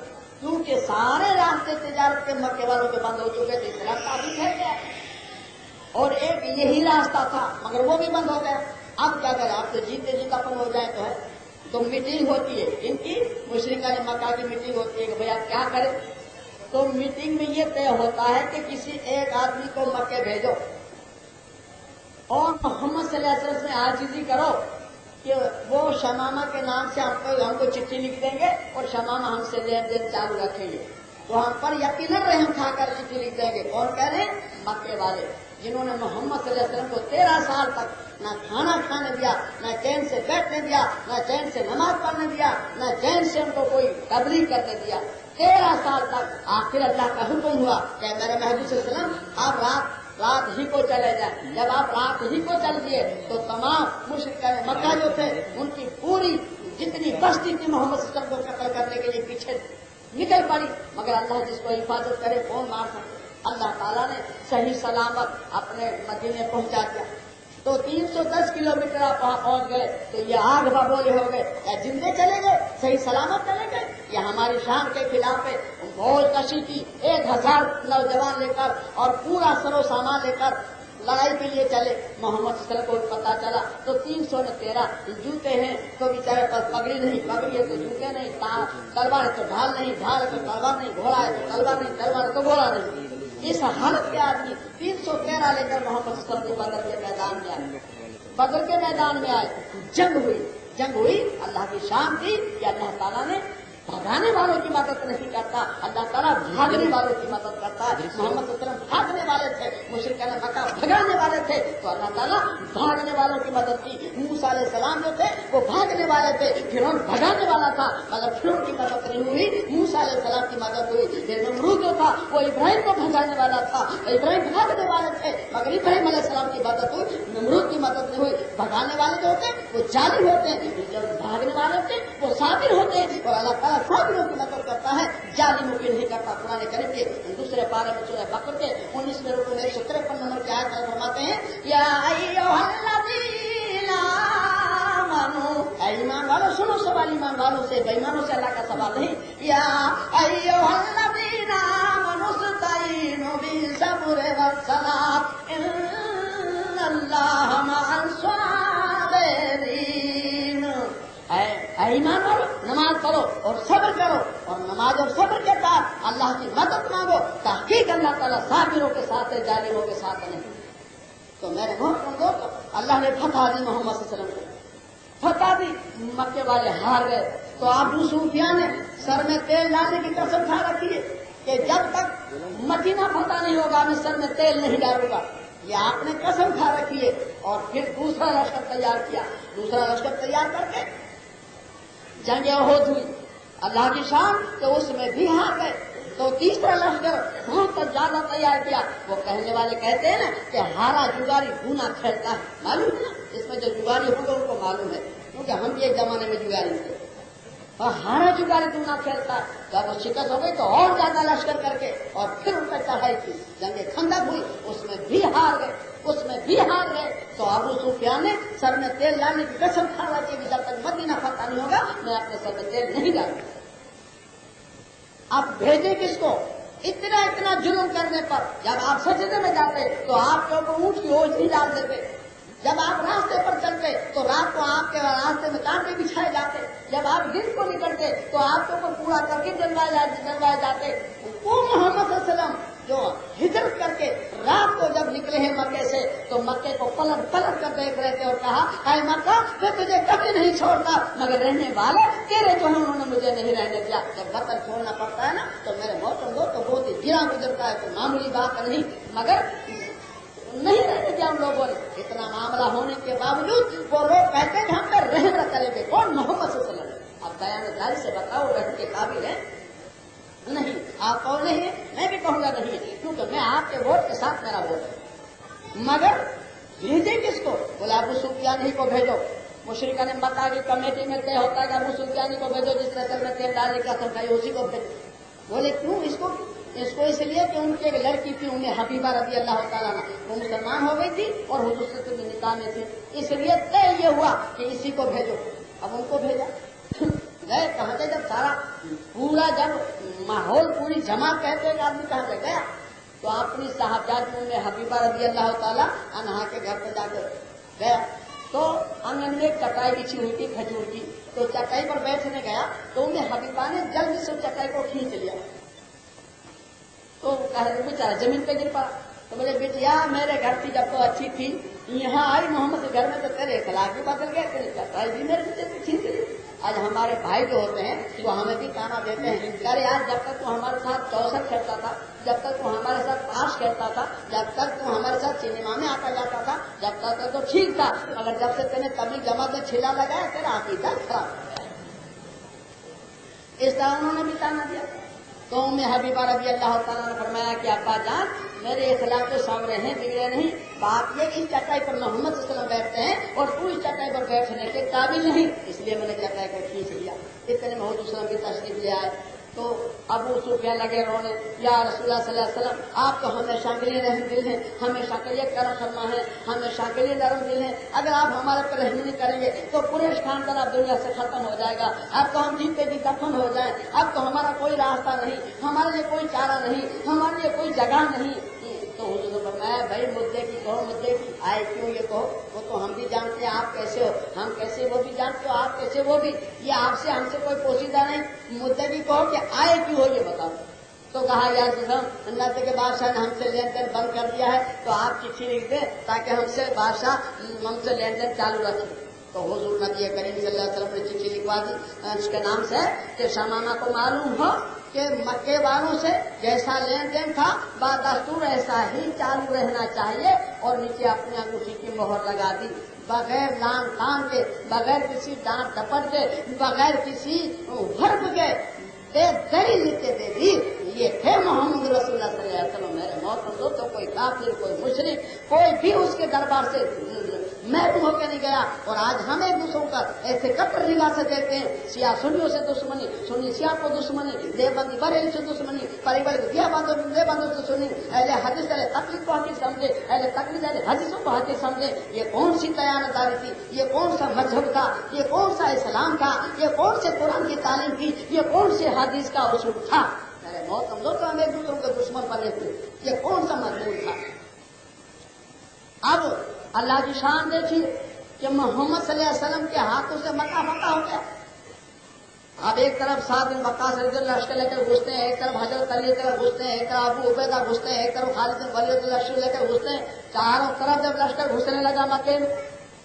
کیونکہ سارے راستے تجارت کے مکے والوں کے بند ہو چکے تھے، اسلام کافی پھیل گیا اور ایک یہی راستہ تھا مگر وہ بھی بند ہو گیا۔ اب کیا کریں؟ آپ تو جیتے جیتا پن ہو جائے تو ہے، تو میٹنگ ہوتی ہے ان کی، مشرکان مکہ کی میٹنگ ہوتی ہے کہ بھئی آپ کیا کریں؟ تو میٹنگ میں یہ طے ہوتا ہے کہ کسی ایک آدمی کو مکے بھیجو اور محمد صلی اللہ علیہ وسلم سے عاجزی کرو کہ وہ شمامہ کے نام سے ہم کو چٹھی لکھ دیں گے اور شمامہ ہم سے لین دین چالو رکھیں گے، تو ہم پر یقیناً رحم کھا کر چٹھی لکھ دیں گے۔ کون کہہ رہے ہیں؟ مکے والے۔ جنہوں نے محمد صلی اللہ علیہ وسلم کو 13 سال تک نہ کھانا کھانے دیا، نہ چین سے بیٹھنے دیا، نہ چین سے نماز پڑھنے دیا، نہ چین سے ان کو کوئی تبلیغ کرنے دیا، 13 سال تک۔ آخر اللہ کا حکم ہوا کہ میرے محبوب صلی اللہ علیہ وسلم آپ رات ہی کو چلے جائیں۔ جب آپ رات ہی کو چل دیے تو تمام مشرکین مکہ جو تھے ان کی پوری جتنی بستی تھی محمد صلی اللہ علیہ وسلم کو قتل کرنے کے لیے پیچھے نکل پڑی، مگر اللہ جس کو حفاظت کرے کون مار سکے؟ اللہ تعالیٰ نے صحیح سلامت اپنے مدینے پہنچا دیا۔ تو 310 کلومیٹر آپ وہاں پہنچ گئے تو یہ آگ ببولے ہو گئے، یا زندے چلے گئے، صحیح سلامت چلے گئے، یا ہماری شان کے خلاف ہے۔ فوج کشی کی 1000 نوجوان لے کر اور پورا سر و سامان لے کر لڑائی کے لیے چلے۔ محمد صلی اللہ علیہ وسلم کو پتا چلا تو 313 جوتے ہیں تو بیچارے پاس پگڑی نہیں، پگڑی ہے تو جوتے نہیں، تلوار ہے تو ڈھال نہیں، ڈھال ہے تو تلوار نہیں، گھوڑا ہے تو تلوار نہیں، تلوار ہے تو گھوڑا نہیں۔ اس حالت کے آدمی 313 لے کر محمد صلی اللہ علیہ وسلم بدر کے میدان میں آئے، بدر کے میدان میں آئے، جنگ ہوئی۔ اللہ کی شان تھی کہ اللہ تعالیٰ نے بھگانے والوں کی مدد نہیں کرتا، اللہ تعالیٰ بھاگنے والوں کی مدد کرتا ہے۔ محمد صلی اللہ علیہ وسلم بھاگنے والے تھے، مشرکین مکہ بھگانے والے تھے، تو اللہ تعالیٰ بھاگنے والوں کی مدد کی۔ موسیٰ علیہ السلام جو تھے وہ بھاگنے والے تھے، فرعون بھگانے والا تھا مگر فرعون کی مدد نہیں ہوئی، موسیٰ علیہ السلام کی مدد ہوئی۔ پھر نمرود جو تھا وہ ابراہیم کو بھگانے والا تھا، ابراہیم بھاگنے والے تھے مگر ابراہیم علیہ السلام کی مدد ہوئی، نمرود کی مدد نہیں ہوئی۔ بھگانے والے جو ہوتے وہ ظالم ہوتے ہیں، جو بھاگنے والے ہوتے وہ صابر ہوتے ہیں، اور اللہ تعالیٰ صابروں کی مدد کرتا ہے، ظالموں کی نہیں کرتا۔ قرآن کریم کے دوسرے پارے میں سورہ بقرہ کے 19 رکوع میں 153 نمبر کی آیت میں فرماتے ہیں، یا ایھا الذین آمنوا، اے ایمان والوں سنو سوال ایمان والوں سے، بے ایمانوں سے اللہ کا سوال نہیں۔ یا ایھا الذین آمنوا استعینوا بالصبر والصلاۃ ان اللہ مع الصابرین۔ اے ایمان والو نماز پڑھو اور صبر کرو، اور نماز اور صبر کے ساتھ اللہ کی مدد مانگو، تحقیق اللہ تعالیٰ صابروں کے ساتھ ہے، ظالموں کے ساتھ نہیں۔ تو میرے محترم دوستو، اللہ نے فتح دی محمد صلی اللہ علیہ وسلم کو، فتح دی، مکے والے ہار گئے۔ تو ابو سفیان نے سر میں تیل ڈالنے کی قسم کھا رکھی ہے کہ جب تک مدینہ فتح نہیں ہوگا میں سر میں تیل نہیں ڈالوں گا، یہ آپ نے قسم کھا رکھی ہے۔ اور پھر دوسرا لشکر تیار کیا، دوسرا لشکر تیار کر کے جنگ احد ہوئی، اللہ کی شان تو اس میں بھی ہار گئے۔ تو تیسرا لشکر بہت زیادہ تیار کیا۔ وہ کہنے والے کہتے ہیں نا کہ ہارا جگاری گونا کھیلتا ہے، معلوم ہے نا، اس میں جو جگاری ہوگا ان کو معلوم ہے، کیونکہ ہم بھی ایک زمانے میں جگاری تھے، اور ہارا جگاری گونا کھیلتا ہے۔ جب وہ شکست ہو گئی تو اور زیادہ لشکر کر کے اور پھر ان پر چڑھائی کی، جنگ خندق ہوئی، اس میں بھی ہار گئے، تو ابو سفیان نے سر میں تیل ڈالنے کی قسم کھا رکھی کہ جب تک مدینہ فتح نہیں ہوگا میں اپنے سر میں تیل نہیں ڈالوں گا۔ اب بھیجے کس کو؟ اتنا جرم کرنے پر جب آپ سجدے میں جاتے تو آپ کے اوپر اونٹ کی اوجھ نہیں ڈال دیتے، جب آپ راستے پر چلتے تو رات کو آپ کے راستے میں کانٹے بچھائے جاتے، جب آپ دن کو نکلتے تو آپ کے اوپر پورا کر کے جلوائے جاتے۔ وہ محمد صلی اللہ علیہ وسلم جو ہجرت کر کے رات کو جب نکلے ہیں مکے سے تو مکے کو پلٹ کر دیکھ رہے تھے اور کہا، اے مکہ میں تجھے کبھی نہیں چھوڑتا مگر رہنے والے تیرے جو ہیں انہوں نے مجھے نہیں رہنے دیا۔ جب وطن چھوڑنا پڑتا ہے نا تو میرے محترم دوست تو بہت ہی گرا گزرتا ہے، کوئی معمولی بات نہیں، مگر نہیں رہنے دیا ہم لوگوں نے۔ اتنا معاملہ ہونے کے باوجود وہ لوگ کہتے ہیں کہ ہم پہ رحم نہ کرے گے، کون؟ محمد صلی اللہ علیہ وسلم۔ اب بیان جاری سے بتاؤ رحم کے قابل ہے؟ نہیں، آپ کہو نہیں ہے، میں بھی کہوں گا نہیں ہے، کیونکہ میں آپ کے ووٹ کے ساتھ میرا ووٹ ہے۔ مگر بھیجے کس کو؟ بولا ابو سفیان ہی کو بھیجو۔ مشرکین مکہ کی کمیٹی میں طے ہوتا ہے کہ ابو سفیان ہی کو بھیجو، جس نے سر میں تیل ڈالنے کا قسم کھائی اسی کو بھیجو۔ بولے کیوں؟ اس کو اس لیے کہ ان کی ایک لڑکی تھی ام حبیبہ رضی اللہ تعالیٰ عنہ، وہ مسلمان ہو گئی تھی اور حضور صلی اللہ علیہ وسلم کے نکاح میں تھی، اس لیے طے یہ ہوا کہ اسی کو بھیجو۔ اب ان کو بھیجا، گئے کہاں سے؟ جب سارا پورا جب ماحول پوری جماعت کہتے ہیں کہ آدمی کہاں سے گیا تو اپنی صاحبزاد ام حبیبہ رضی اللہ تعالیٰ عنہ کے گھر پہ جا کر گیا تو آنگن میں چٹائی بچھی ہوئی تھی کھجور کی، تو چٹائی پر بیٹھنے گیا تو ام حبیبہ نے جلدی سے چٹائی کو کھینچ لیا، تو بیچارہ زمین پہ گر پڑا۔ تو بولے بیٹیا میرے گھر کی جب تو اچھی تھی، یہاں آئی محمد کے گھر میں تو تیرے اخلاق بھی بدل گئے، تیرے چٹائی بھی میرے پیچھے سے کھینچ لی۔ آج ہمارے بھائی جو ہوتے ہیں وہ ہمیں بھی تانا دیتے ہیں کہ ارے آج جب تک تو ہمارے ساتھ 64 کھیلتا تھا، جب تک وہ ہمارے ساتھ تاش کھیلتا تھا، جب تک تو ہمارے ساتھ سنیما میں آتا جاتا تھا، جب تک تو ٹھیک تھا، مگر جب سے تینے تبلیغ جماعت میں چھلا لگایا تیرا عقیدہ خراب ہو گیا۔ اس طرح انہوں نے بھی تانا دیا۔ تو ام حبیبہ رضی اللہ تعالیٰ نے فرمایا کہ ابا جان میرے اخلاق تو سامنے ہیں، بگڑے نہیں، بات یہ کہ اس چٹائی پر محمد صلی اللہ علیہ وسلم بیٹھتے ہیں اور تو اس چٹائی پر بیٹھنے کے قابل نہیں، اس لیے میں نے چٹائی کو کھینچ لیا۔ اتنے محمد صلی اللہ علیہ وسلم کی تشریف لے آئے تو ابو سفیان لگے رونے، یا رسول اللہ صلی اللہ علیہ وسلم آپ تو ہمیشہ کے لیے رحم دل ہیں، ہمیشہ کے لیے کرم فرما ہے، ہمیشہ کے لیے نرم دل ہیں، اگر آپ ہمارے پر رحم نہیں کریں گے تو قریش خاندان اب دنیا سے ختم ہو جائے گا، اب تو ہم جیتے جی دفن ہو جائیں، اب تو ہمارا کوئی راستہ نہیں، ہمارے لیے کوئی چارہ نہیں، ہمارے لیے کوئی جگہ نہیں۔ تو حضور نے فرمایا بھائی مدعے کی کہو، مدعے کی آئے کیوں یہ کہو، وہ تو ہم بھی جانتے ہیں آپ کیسے ہو، ہم کیسے وہ بھی جانتے ہو آپ کیسے وہ بھی، یہ آپ سے ہم سے کوئی پوشیدہ نہیں، مدعے کی کہو کہ آئے کیوں ہو یہ بتاؤ۔ تو کہا یا اللہ کے بادشاہ نے ہم سے لین دین بند کر دیا ہے تو آپ چٹھی لکھ دیں تاکہ ہم سے بادشاہ ہم سے لین دین چالو رکھے۔ تو حضور نبی کریم صلی اللہ علیہ وسلم نے چٹھی لکھوا دی اس کے نام سے کہ شمامہ کو معلوم ہو کہ مکے والوں سے جیسا لین دین تھا بدستور ایسا ہی چالو رہنا چاہیے، اور نیچے اپنی انگوٹھی کی مہر لگا دی، بغیر لان تان کے، بغیر کسی ڈانٹ ڈپٹ کے، بغیر کسی حرف کے بے دری لکھ دے دی۔ یہ تھے محمد رسول اللہ صلی اللہ علیہ وسلم۔ میرے محترم دوستوں کوئی کافر، کوئی مشرک، کوئی بھی اس کے دربار سے محروم ہو کے نہیں گیا۔ اور آج ہم ایک دوسروں کا ایسے کٹر نگاہ سے دیکھتے ہیں، سیاہ سنیوں سے دشمنی، سنی سیاہ کو دشمنی، دیوبندی بریلی سے دشمنی، پریوار دیوبندوں سے سنی، اہل حدیث اہل تقلید کو حقیق سمجھے، اہل تقلید اہل حدیثوں کو حقیق سمجھے۔ یہ کون سی دیانتداری تھی، یہ کون سا مذہب تھا، یہ کون سا اسلام تھا، یہ کون سے قرآن کی تعلیم تھی، یہ کون سے حدیث کا اصول تھا؟ میرے موت ہم دوستوں ہم ایک دوسروں کے دشمن بنے تھے، یہ کون سا مضمون تھا؟ اب اللہ کی شان دیکھیے کہ محمد صلی اللہ علیہ وسلم کے ہاتھوں سے مکہ فتح ہو گیا۔ اب ایک طرف سعد بن وقاص رضی اللہ لشکر لے کر گھستے ہیں، ایک طرف حضرت علی لے کر گھستے ہیں، ایک طرف ابو عبیدہ گھستے ہیں، ایک طرف خالد بن ولید لشکر لے کر گھستے ہیں۔ چاروں طرف جب لشکر گھسنے لگا مکے میں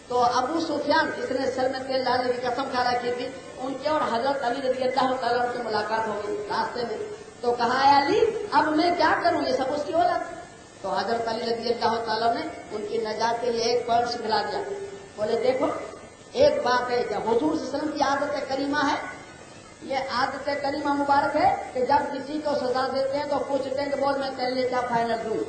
تو ابو سفیان جس نے سر میں تیل ڈالنے کی قسم کھا رکھی تھی، ان کے اور حضرت علی رضی اللہ تعالیٰ سے ملاقات ہو گئی راستے میں۔ تو کہا اے علی اب میں کیا کروں، یہ سب اس کی اولاد۔ تو حضرت علی رضی اللہ تعالیٰ نے ان کی نجات کے لیے ایک پوائنٹ سکھلا دیا، بولے دیکھو ایک بات ہے، جب حضور صلی اللہ علیہ وسلم کی عادت کریمہ ہے، یہ عادت کریمہ مبارک ہے کہ جب کسی کو سزا دیتے ہیں تو پوچھتے ہیں کہ بول میں تیرے لیے کیا فائنل دوں۔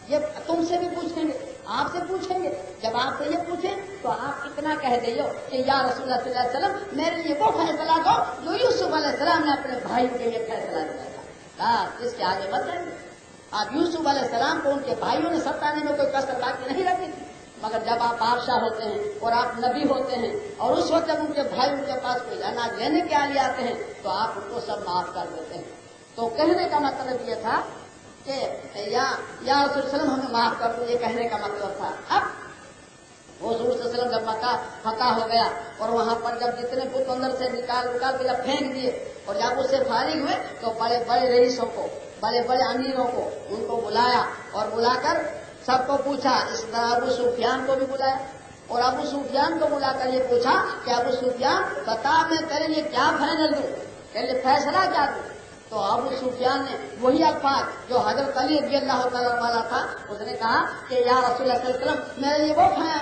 یہ تم سے بھی پوچھیں گے، آپ سے پوچھیں گے، جب آپ سے یہ پوچھیں تو آپ اتنا کہہ دئیے کہ یا رسول اللہ صلی اللہ علیہ وسلم میرے لیے وہ فیصلہ دو جو یوسف علیہ السلام نے اپنے بھائیوں کے لیے فیصلہ دیا تھا، اس کے آگے بڑھ جائیں گے۔ آپ یوسف علیہ السلام کو ان کے بھائیوں نے ستانے میں کوئی کسر باقی نہیں رکھی تھی، مگر جب آپ بادشاہ ہوتے ہیں اور آپ نبی ہوتے ہیں اور اس وقت جب ان کے بھائی ان کے پاس کوئی اناج لینے کے لیے آتے ہیں تو آپ ان کو سب معاف کر دیتے ہیں۔ تو کہنے کا مطلب یہ تھا کہ یا رسول اللہ علیہ وسلم ہمیں معاف کر دو، یہ کہنے کا مطلب تھا۔ اب حضور صلی اللہ علیہ وسلم جب مکہ فتح ہو گیا اور وہاں پر جب جتنے بت اندر سے نکال کے جب پھینک دیے اور جب اس سے فارغ ہوئے تو بڑے بڑے رئیسوں کو، بڑے بڑے امیروں کو ان کو بلایا اور بلا کر سب کو پوچھا، اس طرح ابو سفیان کو بھی بلایا اور ابو سفیان کو بلا کر یہ پوچھا کہ ابو سفیان بتا میں تیرے لیے کیا فائنل دوں، تیرے لیے فیصلہ کیا دوں؟ تو ابو سفیان نے وہی الفاظ جو حضرت علی رضی اللہ تعالیٰ والا تھا، اس نے کہا کہ یا رسول اللہ صلی اللہ علیہ وسلم میرے لیے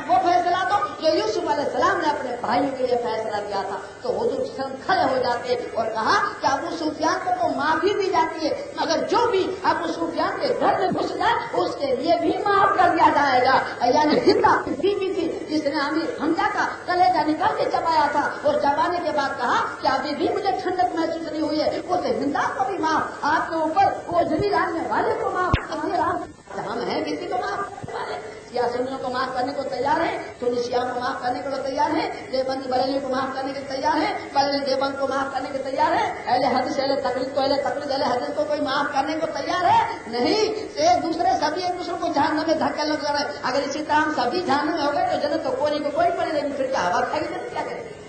وہ فیصلہ دو جو یوسف علیہ السلام نے اپنے بھائیوں کے لیے فیصلہ دیا تھا۔ تو حضور صلی اللہ علیہ وسلم کھڑے ہو جاتے اور کہا کہ ابو سفیان کو تو معافی دی جاتی ہے، مگر جو بھی ابو سفیان کے گھر میں گھس جائے اس کے لیے بھی معاف کر دیا جائے گا۔ یعنی ہندا بیوی تھی جس نے امیر حمزہ کا کلیجہ نکال کے چبایا تھا اور چبانے کے بعد کہا کہ ابھی بھی مجھے ٹھنڈک محسوس نہیں ہوئی ہے، اسے ہندا کو بھی معاف، آپ کے اوپر وہ جبھی راننے والے کو معاف، ہم ہیں کسی کو معاف کرنے والے، سیاہ سنیوں کو معاف کرنے کو تیار ہے، سنی سیاہ کو معاف کرنے کو تیار ہے، دیوبندی بریلی کو معاف کرنے کے تیار ہے، بریلی دیوبند کو معاف کرنے کے تیار ہے، اہل حدیث اہل تقلید اہل حدیث کو کوئی معاف کرنے کو تیار ہے نہیں۔ ایک دوسرے سبھی ایک دوسرے کو جہنم میں دھکے لگ رہے ہیں، اگر اسی طرح ہم سبھی جہنم میں ہو گئے تو جنت تو کوئی کو کوئی پڑے نہیں، پھر کیا ہوا کھائے گی، کیا کریں گے؟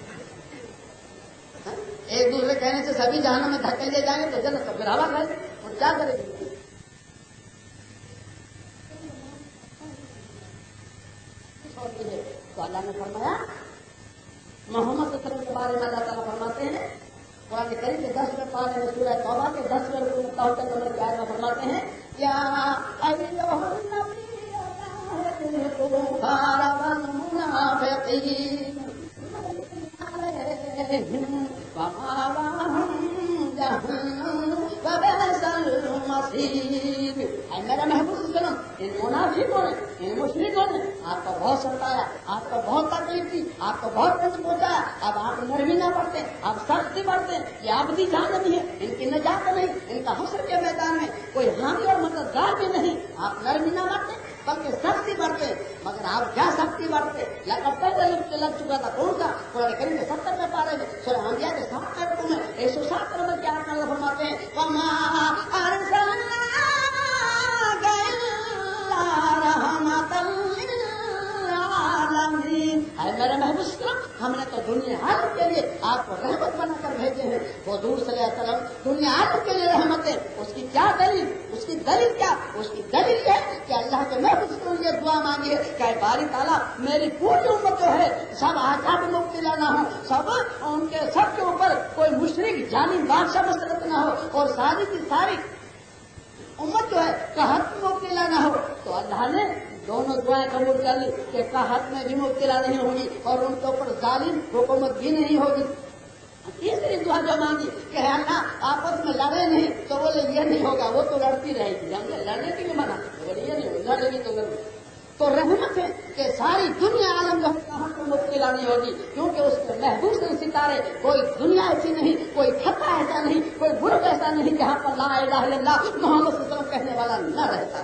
ایک دوسرے کہنے سے سبھی جہنم میں دھکے لے جائیں گے تو جنت تو پھر ہوا کھائے گی، اور کیا کرے گی؟ تو اللہ نے فرمایا محمد صلی اللہ علیہ وسلم کے بارے میں اللہ تعالیٰ فرمایا फरमाते हैं कुरान करीम के 10वें पारे में सूरह तौबा के 10वें नंबर की आयत में फरमाते हैं या अय्युहन मेरा महबूब सल्लम इन मुनाफिकों ने इन मुशरिकों ने आपको बहुत सताया, आपको बहुत तकलीफ दी, आपको बहुत कुछ पहुंचाया। अब आप नरमी ना बढ़ते, आप सख्ती बढ़ते, ये आपकी जान नहीं है, इनकी नजात नहीं, इनका हश्र के मैदान में कोई हामी और मददगार भी नहीं। आप नरमी ना बढ़ते बल्कि सख्ती बढ़ते। मगर आप क्या सख्ती बढ़ते? लग चुका था कौन सा? कुरान करीम के 70 में पारे में सूरह अंबिया के 7 में 107 नंबर की आयत में फरमाते हैं मेरे महबूब सल्लम हमने तो दुनिया आलम के लिए आपको रहमत बनाकर भेजे हैं। हुजूर सल्लल्लाहु अलैहि वसल्लम दुनिया आलम के लिए रहमत है। उसकी क्या दलील? उसकी दलील क्या? उसकी दलील है कि अल्लाह के महबूब सल्लम ये दुआ मांगी है कि बारी ताला मेरी पूरी उम्मत जो है सब आजाद मुब्तला ना हो, सब उनके सब के ऊपर कोई मुशरिक जालिम बादशाह मसलत ना हो और सारी की सारी उम्मत जो है कहत मुब्तला ना हो। तो अल्लाह ने दोनों दुआएं कबूल कर ली कि कहत में भी मुब्तला नहीं होगी और उनके ऊपर जालिम हुकूमत भी नहीं होगी। तीसरी दुआ जो मांगी कि अल्लाह आपस में लड़े नहीं, तो बोले ये नहीं होगा, वो तो लड़ती रहेगी, हमने लड़ने के लिए मना, बोले ये नहीं लड़ेगी तो लड़ेगी। तो रहमत है कि सारी दुनिया आलम जो कहाँ को मुब्तला नहीं होगी, क्योंकि उसके महबूब से सितारे कोई दुनिया ऐसी नहीं, कोई खत्ता ऐसा नहीं, कोई बुर्ग ऐसा नहीं जहाँ पर ला इलाहा इल्लल्लाह मोहम्मद सल्लल्लाहु अलैहि वसल्लम कहने वाला न रहता।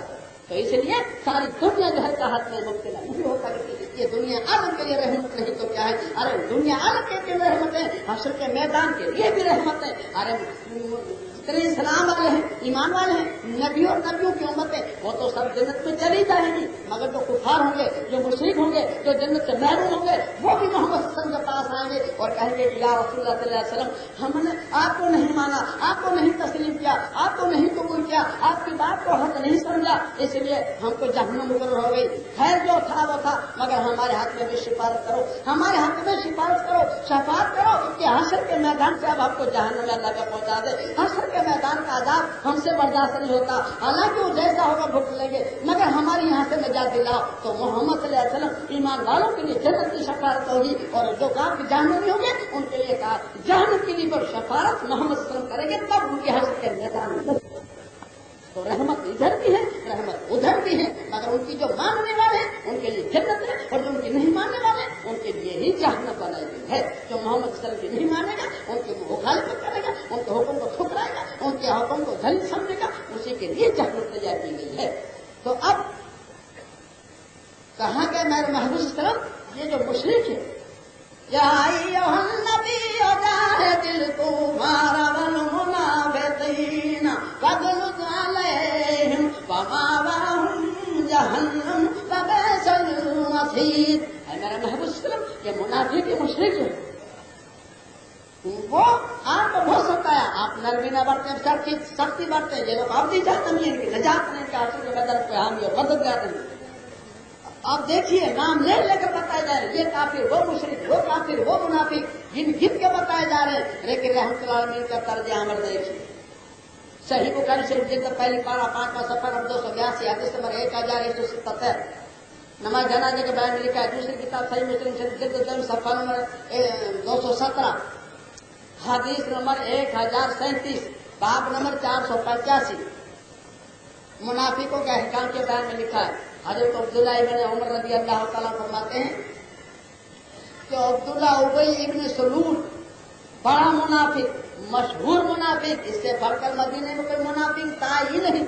तो इसलिए सारी दुनिया जो है कहत में मुब्तला नहीं हो सकती। ये दुनिया आलम के लिए रहमत नहीं तो क्या है? अरे दुनिया आलम के लिए रहमत है, हश्र के मैदान के लिए भी रहमत है। अरे जितने इस्लाम वाले हैं, ईमान वाले हैं, नबी और नबियों की उम्मत है, वो तो सब जन्नत में चली जाएंगी। मगर जो कुफार होंगे, जो मुशरिक होंगे, जो जन्नत से महरूम होंगे, वो भी मोहम्मद सल्लल्लाहु अलैहि वसल्लम के पास आएंगे और कहेंगे या रसूलुल्लाह सल्लल्लाहु अलैहि वसल्लम हमने आपको नहीं माना, आपको नहीं तस्लीम किया, आपको नहीं कबूल किया, आपकी बात को हक नहीं समझा, इसलिए हमको जहन्नम मुकर्रर हो गई। खैर जो था वो था, मगर हमारे हाथ में भी सिफारिश करो, हमारे हाथ में सिफारिश करो, शफाअत करो कि हश्र के मैदान से अब आपको जहन्नम में अल्लाह का पहुंचा दे। हश्र के मैदान का आजाब हमसे बर्दाश्त नहीं होता, हालांकि वो जैसा होगा भुगत लेंगे, मगर हमारे यहाँ से निजात दिलाओ। तो मोहम्मद सल्लल्लाहु अलैहि वसल्लम ईमान वालों के लिए जन्नत की शफाअत होगी और जो काफिर जहन्नमी होंगे उनके लिए कहा जहन्नम के लिए पर शफाअत मोहम्मद सल्लल्लाहु अलैहि वसल्लम करेंगे, तब उनके हश्र के मैदान में। तो रहमत इधर भी है, रहमत उधर भी है, मगर उनकी जो मानने वाले हैं उनके लिए जन्नत है और जो उनकी नहीं मानने वाले उनके लिए ही जहन्नम बनाई गई है। जो मोहम्मद सल्लल्लाहु अलैहि वसल्लम की नहीं मानेगा, उनकी मुखालिफत करेगा, उनके हुक्म को ठुकराएगा, उनके हुक्म को धलिल समझेगा, उसी के लिए जहन्नम तैयार की गई है। तो अब कहा गया मेरे महबूब सल्लल्लाहु अलैहि वसल्लम ये जो मुशरिक है या नबी दिल तुम्हारा मेरा महबूब सल्लम ये मुनाफिक के मुशरिक है, वो आपको बहुत सताया, आप नरमी न बढ़ते, सख्ती बढ़ते, ये लोग आप नहीं चाहते नहीं, इनकी नजात नहीं, हश्र के मैदान पे हामी और मददगार नहीं। आप देखिए नाम ले लेकर बताए जा रहे, ये काफिर, वो मुशरिक, वो काफिर, वो मुनाफिक, गिन गिन के बताए जा रहे हैं। लेकिन रहमतुल्लाह अलैहि का तर्ज अमल देखिए, सही बुखारी शरीफ जिल्द पहली पारा 5वां सफर 282 हदीस नंबर 1177 नमाज जनाजे के बयान में लिखा है। दूसरी किताब सही मुस्लिम शरीफ जिल्द सफर नंबर 217 हदीस नंबर 1037 बाब नंबर 485 मुनाफिकों के अहकाम के बयान में लिखा है। हजरत अब्दुल्लाह इब्न उमर रज़ी अल्लाह तआला फरमाते हैं कि अब्दुल्लाह उबई इब्न सलूल बड़ा मुनाफिक, मशहूर मुनाफिक, इससे बढ़कर मदीने में कोई मुनाफिक था ही नहीं।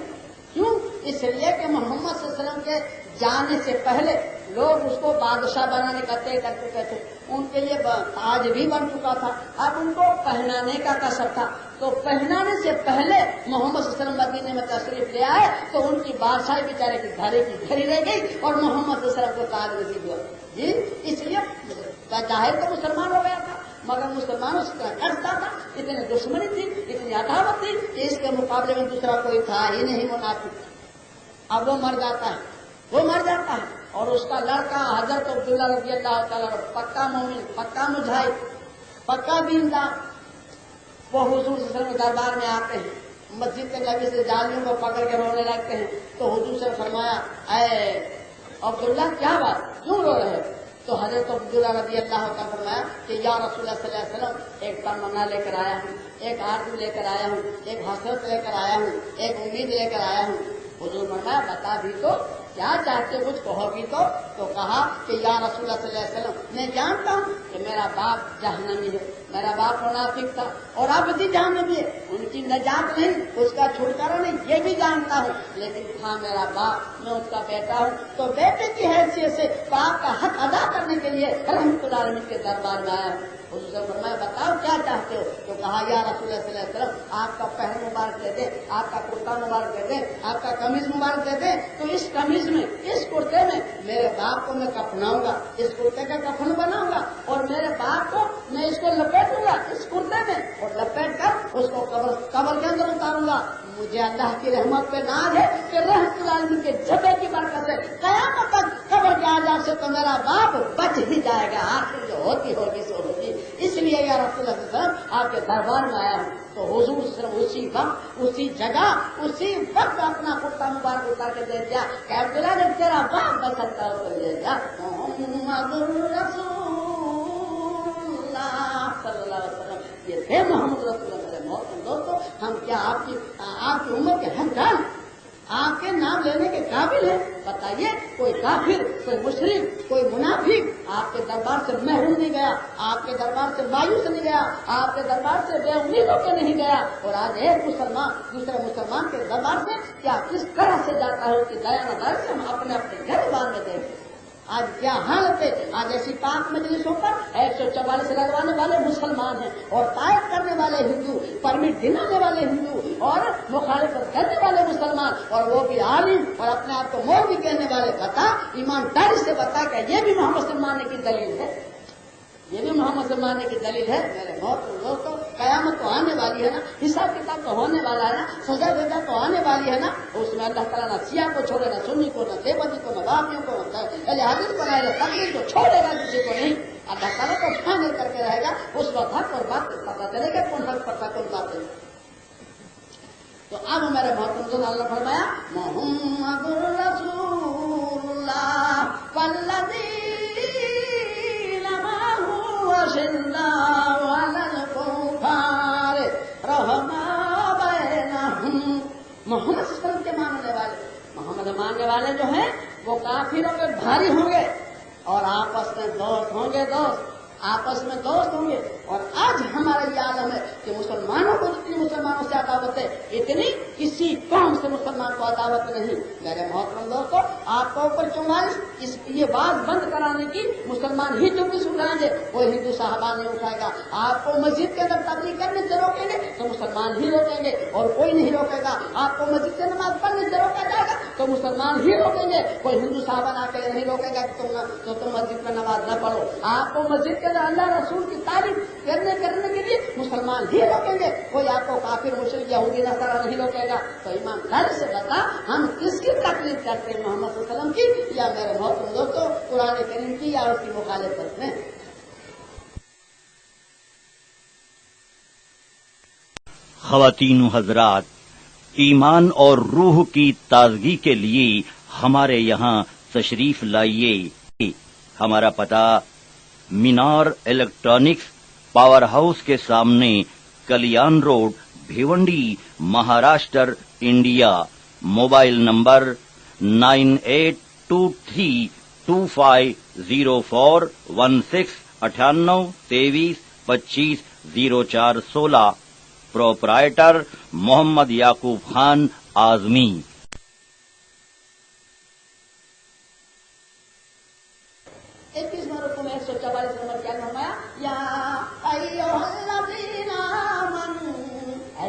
क्यों? इसलिए कि मोहम्मद सल्लल्लाहु अलैहि वसल्लम के जाने से पहले लोग उसको बादशाह बनाने का तय कर चुके थे, उनके लिए ताज भी बन चुका था, अब उनको पहनाने का कसर था। तो पहनाने से पहले मोहम्मद सल्लल्लाहु अलैहि वसल्लम मदीने में तशरीफ ले आए तो उनकी बादशाही बेचारे की घरे की घरी रह गई और मोहम्मद सल्लल्लाहु अलैहि वसल्लम को ताज नसीब हुआ जी। इसलिए जाहिर तो मुसलमान हो गया था, मगर मुसलमानों से करता था, इतनी दुश्मनी थी, इतनी अदावत थी कि इसके मुकाबले में दूसरा कोई था ही नहीं मुनाफिक। अब वो मर जाता है, वो मर जाता है और उसका लड़का हजरत अब्दुल्लाह रज़ी अल्लाह तआला पक्का मोमिन, पक्का मुजाहिद, पक्का दीनदार, वो हुजूर सल्लल्लाहु अलैहि वसल्लम के दरबार में आते हैं, मस्जिद के नबी से जालियों को पकड़ के रोने लगते हैं। तो हुजूर से फरमाया, ऐ अब्दुल्ला क्या बात, क्यों रो रहे हो? तो हजरत अब्दुल्ला रज़ी अल्लाह का फरमाया कि या रसूलुल्लाह सल्लल्लाहु अलैहि वसल्लम, एक तमन्ना लेकर आया हूँ, एक आरज़ू लेकर आया हूँ, एक हसरत लेकर आया हूँ, एक उम्मीद लेकर आया हूँ। हुजूर फरमाया, बता भी तो क्या चाहते हो, कुछ कहोगी तो कहा कि या रसूलुल्लाह सल्लल्लाहु अलैहि वसल्लम, मैं जानता हूँ कि मेरा बाप जहन्नमी है, मेरा बाप मुनाफिक था और अब भी जहन्नमी है, उनकी नजात नहीं, उसका छुटकारा नहीं, ये भी जानता हूँ। लेकिन था मेरा बाप, मैं उसका बेटा हूँ, तो बेटे की हैसियत से बाप का हक अदा करने के लिए रहमतुल्लाह अलैहि के दरबार में आया हूँ। उसने फरमाया, बताओ क्या चाहते हो? तो कहा, या रसूलुल्लाह सल्लल्लाहु अलैहि वसल्लम, आपका पहन मुबारक दे दे, आपका कुर्ता मुबारक दे दे, आपका कमीज मुबारक दे दे, तो इस कमीज में, इस कुर्ते में मेरे बाप को मैं कफनाऊंगा, इस कुर्ते का कफन बनाऊंगा और मेरे बाप को मैं इसको लपेटूंगा इस कुर्ते में और लपेट कर उसको कब्र के अंदर उतारूंगा। मुझे अल्लाह की रहमत पे नाज है कि रहमतुल्लाह अलैहि के जबे की बरकत से कयामत तक कब्र के आजाब से तो मेरा बाप बच ही जाएगा, आखिर जो होती होगी सो होगी। इसलिए या रसूलुल्लाह सल्लल्लाहु अलैहि वसल्लम आपके दरबार में आया हूँ। तो हुजूर सिर्फ उसी वक्त, उसी जगह, उसी वक्त अपना कुर्ता मुबारक उतार के दे दिया कि अब्दुल्ला जब तेरा बाप बच सकता हो तो ले जा। मोहम्मदुर रसूलुल्लाह सल्लल्लाहु अलैहि वसल्लम, ये थे मोहम्मद रसूलुल्लाह। दोस्तों, हम क्या आपकी उम्र के हकदार, आपके नाम लेने के काबिल है? बताइए, कोई काफिर, कोई मुशरिक, कोई मुनाफिक आपके दरबार से महरूम नहीं गया, आपके दरबार से मायूस नहीं गया, आपके दरबार से बेउम्मीद होकर नहीं गया। और आज एक मुसलमान दूसरे मुसलमान के दरबार से क्या किस तरह से जाता है, उसकी दया नदारी से हम अपने अपने गरीबान में देखें। आज क्या हालत है? आज ऐसी पाक मजलिसों पर 144 लगवाने वाले मुसलमान हैं और तायद करने वाले हिंदू, परमिट दिलाने वाले हिंदू और मुखालिफत करने वाले मुसलमान, और वो भी आलिम और अपने आप को मौलवी कहने वाले। बता, ईमानदारी से बता कि ये भी मोहम्मद से मानने की दलील है? ये भी मोहम्मद से मानने की दलील है? मेरे दोस्तों, कयामत तो आने वाली है ना, हिसाब किताब तो होने वाला है ना, सजा सजा तो आने वाली है ना। उसमें अल्लाह ताला ना सिया को छोड़े, ना सुन्नी को, ना देवबंदी को, ना बापियों को, पहले हाजिर बनाए, ना तकलीफ को छोड़ेगा किसी को नहीं। अल्लाह ताला तो फाइनल करके रहेगा। उस वक्त हक और बात पता चलेगा कौन हक पता कौन बात है। तो अब मेरे मोहतरम अल्लाह फरमाया, मोहम्मदुर रसूलुल्लाह वल्लज़ीना माअहु अशिद्दाउ अलल कुफ़ार रहमा बैनहुम। मोहम्मद सल्लल्लाहु अलैहि वसल्लम के मानने वाले, मोहम्मद मानने वाले जो हैं वो काफिरों पे भारी होंगे और आपस में दोस्त होंगे, आपस में दोस्त होंगे। और आज हमारा ये आलम है कि मुसलमानों को जितनी मुसलमानों से अदावत है, इतनी किसी कौम से मुसलमान को अदावत नहीं। मेरे मोहतरम दोस्तों, आपको ऊपर 44 ये बात बंद कराने की मुसलमान ही जुम्बिश उठाएंगे, कोई हिंदू साहबा नहीं उठाएगा। आपको मस्जिद के अंदर तबलीग करने से रोकेंगे तो मुसलमान ही रोकेंगे और कोई नहीं रोकेगा। आपको मस्जिद से नमाज पढ़ने से रोका जाएगा तो मुसलमान ही रोकेंगे, कोई हिंदू साहबा ना कहे नहीं रोकेगा तो तुम मस्जिद में नमाज न पढ़ो। आपको मस्जिद के अंदर अल्लाह रसूल की तारीफ करने के लिए मुसलमान ही रोकेंगे, कोई आपको काफिर मुशरिक यहूदी नसारा नहीं रोकेगा। तो ईमानदारी से बता, हम किसकी तकलीफ करते हैं, मोहम्मद सल्लल्लाहु अलैहि वसल्लम की या मेरे मोहतरम दोस्तों कुरान करीम की या उसकी मुखालिफत में? ख़वातीन हज़रात, ईमान और रूह की ताजगी के लिए हमारे यहाँ तशरीफ लाइए। हमारा पता मीनार इलेक्ट्रॉनिक्स पावर हाउस के सामने, Kalyan road, Bhiwandi, Maharashtra, India. Mobile number 9823250416 98 23 25 0416। Proprietor Mohammed Yakub Khan Azmi.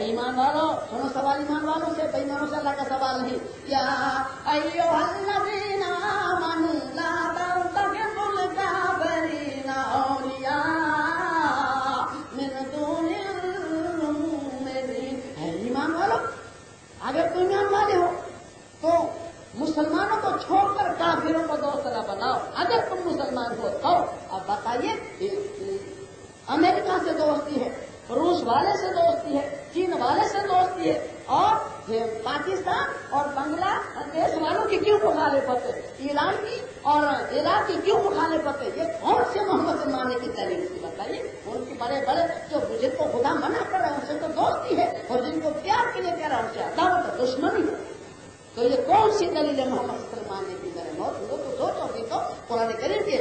ईमान वालों सुनो, सवाल ईमान वालों से, बेईमानों से अल्लाह का सवाल नहीं। या अय्युहल्लज़ीना आमनू ला तत्तखिज़ुल काफ़िरीना औलिया मिन दूनिल मुमिनीन। ईमान वालों, अगर तुम ईमान वाले हो तो मुसलमानों को छोड़कर काफिरों को दोस्त न बनाओ। अगर तुम मुसलमान हो तो अब बताइए, अमेरिका से दोस्ती है, रूस रूस वाले से दोस्ती है, चीन वाले से दोस्ती है, और पाकिस्तान और बांग्लादेश वालों की क्यों मुखालिफत है, ईरान की और इराक की क्यों मुखालिफत है? ये कौन से मोहम्मद से मानने की दलील थी बताइए? उनकी बड़े बड़े जो जिनको खुदा मना कर रहे हैं उनसे तो दोस्ती है, और जिनको प्यार के लिए कह रहा है उनसे अदावत दुश्मनी है। तो ये कौन सी दलील है मोहम्मद से मानने की दलील? और लोग तो सोचोगे तो कुरान करीम के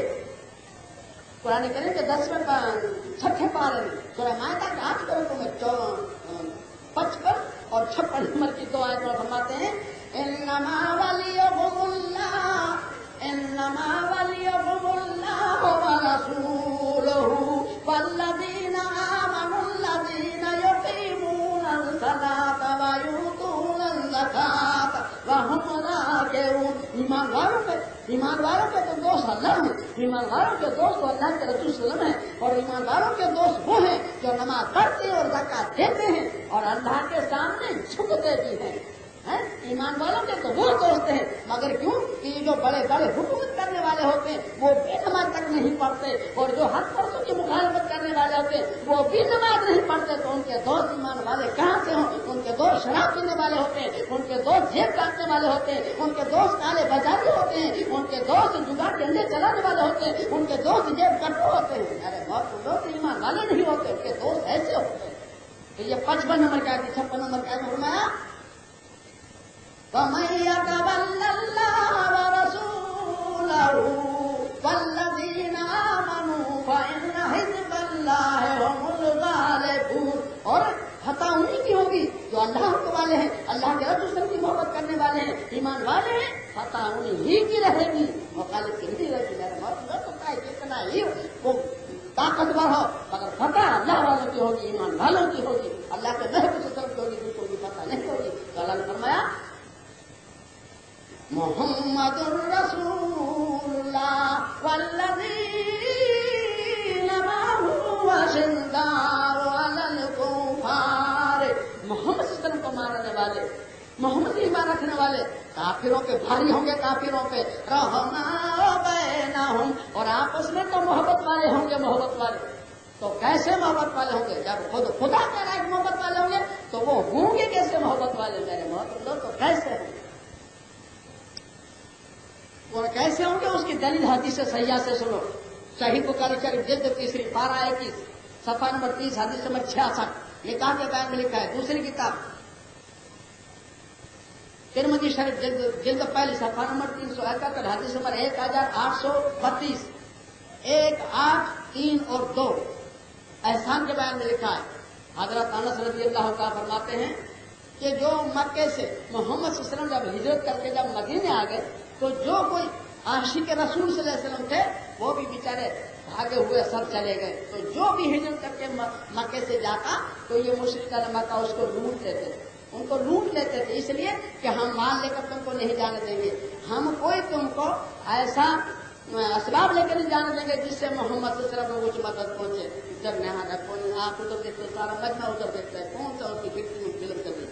10वें 6ठे पारे में सूरह माइदा के 8 करोड़ में 55 और 56 नंबर की 2 आयत में फरमाते हैं, इन्नमा वलियुहुमुल्लाहु व रसूलुहु वल्लज़ीना आमनुल्लज़ीना युक़ीमूनस सलाता व यूतूनज़ ज़काता व हुम राकिऊन। ईमान वालों के तो दोस्त अल्लाह है, ईमान वालों के दोस्त तो अल्लाह के रसूल सल्लल्लाहु अलैहि वसल्लम है, और ईमान वालों के दोस्त वो हैं जो नमाज पढ़ते और ज़कात देते हैं और अल्लाह के सामने झुकते भी हैं। ईमान वालों के तो वो दोस्त हैं, मगर क्यों कि जो बड़े बड़े हुकूमत करने वाले होते हैं वो भी नमाज तक नहीं पढ़ते, और जो हद फर्जों की मुखालफत करने वाले होते हैं वो भी नमाज नहीं पढ़ते, तो उनके दोस्त ईमान वाले कहाँ से हों? उनके दोस्त शराब पीने वाले होते हैं, उनके दोस्त जेब काटने वाले होते हैं, उनके दोस्त काले बाजारी होते हैं, उनके दोस्त जुगाड़ के अंडे चलाने वाले होते हैं, उनके दोस्त जेब कट्टू होते हैं। अरे बहुत लोग ईमान वाले नहीं होते, उनके दोस्त ऐसे होते हैं। तो ये 55 नंबर का 56 नंबर का फरमाया, وَمَن يَتَوَلَّ اللَّهَ وَرَسُولَهُ وَالَّذِينَ آمَنُوا فَإِنَّ حِزْبَ اللَّهِ هُمُ الْغَالِبُونَ। और फतह उन्हीं की होगी जो अल्लाह के वाले हैं, अल्लाह के रसूल की मोहब्बत करने वाले हैं, ईमान वाले हैं, फतह उन्हीं ही की रहेगी, मुखालिफ की नहीं रहेगी। मेरा मतलब तो है कितना ही वो ताकतवर हो, मगर फतह अल्लाह वालों की होगी, ईमान वालों की होगी, अल्लाह के महबूब की होगी, दूसरों की फतह नहीं होगी। तो अल्लाह ने फरमाया, मुहम्मदुर रसूलुल्लाह वल्लज़ीना माअहु अशिद्दाउ अलल कुफ़ार। मोहम्मद सल्लल्लाहु अलैहि वसल्लम को मानने वाले, मोहम्मद ईमान रखने वाले काफिरों के भारी होंगे, काफिरों पे रहमाउ बैनहुम, और आपस में तो मोहब्बत वाले होंगे, मोहब्बत वाले। तो कैसे मोहब्बत वाले होंगे? जब खुद खुदा कह रहा है मोहब्बत वाले होंगे तो वो होंगे कैसे मोहब्बत वाले? मेरे मोहब्बत लोग तो कैसे होंगे, और कैसे होंगे? उसकी दलील हदीस सहिया से सुनो। सहीह बुखारी शरीफ जिल्द 3 पारा 21 सफा नंबर 30 हदीस नंबर 66 निकाह के बयान में लिखा है। दूसरी किताब तिरमिज़ी शरीफ जिल्द 1 सफा नंबर 371 हदीस नंबर 1832 1, 8, 3 और 2 एहसान के बयान में लिखा है। हजरत अनस रज़ी अल्लाह तआला फरमाते हैं कि जो मक्के से मोहम्मद सल्लल्लाहु अलैहि वसल्लम जब हिजरत करके जब मदीने आ गए तो जो कोई आशिक रसूल सल्लल्लाहु अलैहि वसल्लम थे वो भी बेचारे भागे हुए सब चले गए। तो जो भी हिजरत करके मक्के से जाता तो ये मुशरिक मक्का उसको लूट लेते थे, उनको लूट लेते थे, इसलिए कि हम माल लेकर तुमको नहीं जाने देंगे, हम कोई तुमको ऐसा असबाब लेकर नहीं जाने देंगे जिससे मोहम्मद सल्लल्लाहु अलैहि वसल्लम को कुछ मदद पहुंचे। जब यहाँ आप उधर देखते सारा मजमा उधर देखता है, कौन सा उसकी फिक्र फिल्म चली।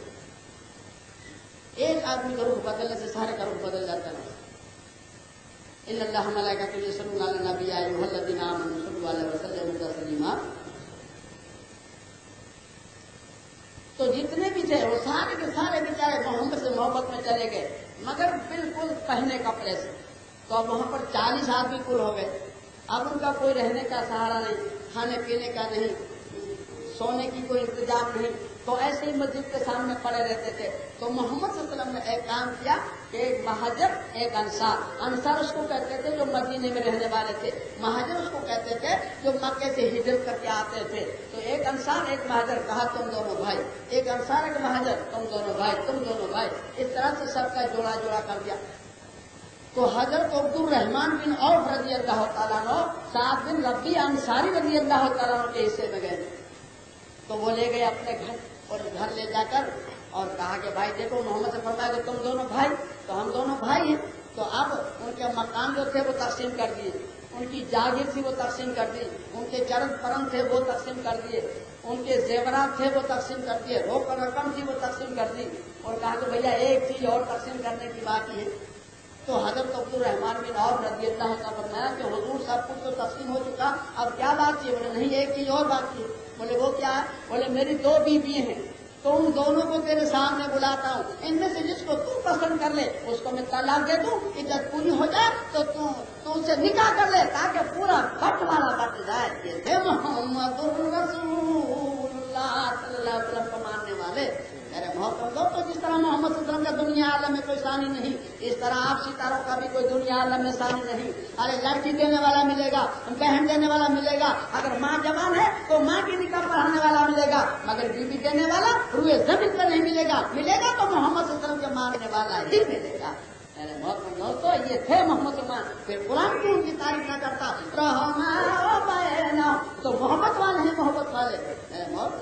एक आदमी का रुख बदलने से सारे का रुख बदल जाता है। इन्नल्लाह मलाइकतुहु युसल्लूना अलन नबी या अय्युहल्लज़ीना आमनू सल्लु अलैहि वसल्लिमू तस्लीमा। तो जितने भी थे वो सारे के सारे बेचारे मोहम्मद से मोहब्बत में चले गए, मगर बिल्कुल पहने कपड़े से। तो अब वहां पर 40 आदमी कुल हो गए। अब उनका कोई रहने का सहारा नहीं, खाने पीने का नहीं, सोने की कोई इंतजाम नहीं, तो ऐसे ही मस्जिद के सामने पड़े रहते थे। तो मोहम्मद सल्लल्लाहु अलैहि वसल्लम ने एक काम किया कि एक महाजर एक अंसार उसको कहते थे जो मदीने में रहने वाले थे, महाजर उसको कहते थे जो मक्के से हिजरत करके आते थे। तो एक अंसार एक महाजर, कहा तुम दोनों भाई, एक अंसार एक महाजर, तुम दोनों भाई, तुम दोनों भाई, इस तरह से सबका जोड़ा जोड़ा कर दिया। तो हजरत अब्दुल रहमान बिन औफ रज़ी अल्लाह तआला अन्हु 7 दिन रब्बी अंसारी रज़ी अल्लाह तआला अन्हु के हिस्से में गए। तो वो ले गए अपने घर, और घर ले जाकर और कहा कि भाई देखो मोहम्मद से फरमाया कि तुम दोनों भाई, तो हम दोनों भाई हैं। तो अब उनके मकान जो थे वो तकसीम कर दिए, उनकी जागीर थी वो तकसीम कर दी, उनके चरण परम थे वो तकसीम कर दिए, उनके जेवरात थे वो तकसीम कर दिए, रोकड़ रकम थी वो तकसीम कर दी, और कहा कि भैया एक चीज और तकसीम करने की बाकी है। तो हजरत अब्दुल रहमान बिन औफ रज़ी अल्लाह तआला फरमाया कि हुजूर सब कुछ तो तकसीम हो चुका, अब क्या बात है? बोले नहीं, एक चीज और बाकी है। بولے وہ کیا ہے؟ بولے میری 2 بیوی ہیں، تو ان دونوں کو تیرے سامنے بلاتا ہوں، ان میں سے جس کو تو پسند کر لے اس کو میں طلاق دے دوں، عدت پوری ہو جائے تو اس سے نکاح کر لے تاکہ پورا بٹوارا بٹ جائے۔ یہ تھے محمد الرسول اللہ صلی اللہ علیہ وسلم کو ماننے والے۔ میرے محترم دوستو، جس طرح محمد صلی اللہ علیہ وسلم کا دنیا عالم میں کوئی ثانی نہیں، اس طرح آپ ستاروں کا بھی کوئی دنیا عالم میں ثانی نہیں۔ ارے لڑکی دینے والا ملے گا، بہن دینے والا ملے گا، اگر ماں جوان ہے تو ماں کی نکاح پڑھانے والا ملے گا، مگر بیوی دینے والا روئے زمین پر نہیں ملے گا، ملے گا تو محمد صلی اللہ علیہ وسلم کے ماننے والا ہی ملے گا۔ میرے محترم دوستو، یہ تھے محمد ایمان۔ پھر قرآن کیوں ان کی تعریف نہ کرتا؟ تو محبت والے ہیں، محبت والے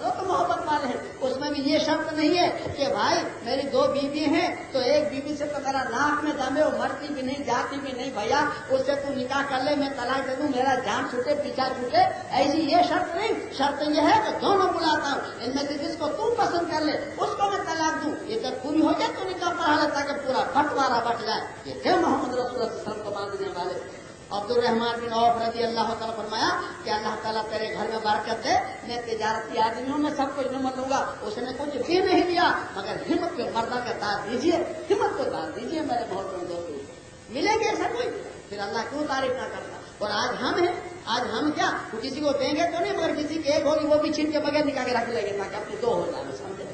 تو محبت والے ہیں۔ اس میں بھی یہ شرط نہیں ہے کہ بھائی میری 2 بیوی ہیں تو ایک بیوی سے تو میرا ناک میں دم ہے، وہ مرتی بھی نہیں جاتی بھی نہیں، بھیا اس سے تو نکاح کر لے، میں طلاق دے دوں، میرا جان چھوٹے پیچھا چھوٹے، ایسی یہ شرط نہیں۔ شرط یہ ہے کہ دونوں بلاتا ہوں، ان میں سے جس کو تو پسند کر لے اس کو میں طلاق دوں، یہ جب پوری ہو جائے تو نکاح پڑھا لے تاکہ پورا بٹوارا بٹ جائے۔ یہ تھے محمد رسول اللہ صلی اللہ علیہ وسلم کو ماننے والے۔ عبد الرحمان بن عوف رضی اللہ تعالیٰ فرمایا کہ اللہ تعالیٰ تیرے گھر میں برکت دے، میں تجارتی آدمی ہوں، میں سب کچھ نمٹ لوں گا۔ اس نے کچھ بھی نہیں دیا مگر ہمت کو مردہ کا داد دیجیے، ہمت کو داد دیجیے۔ میرے محترم دوستو، ملے گے ایسا کوئی؟ پھر اللہ کیوں تعریف نہ کرتا؟ اور آج ہم ہیں، آج ہم کیا کسی کو دیں گے تو نہیں، مگر کسی کی ایک ہوگی وہ بھی چھین کے بغیر نکاح کے رکھ لیں گے تاکہ اپنی 2 ہو جائے، سمجھے؟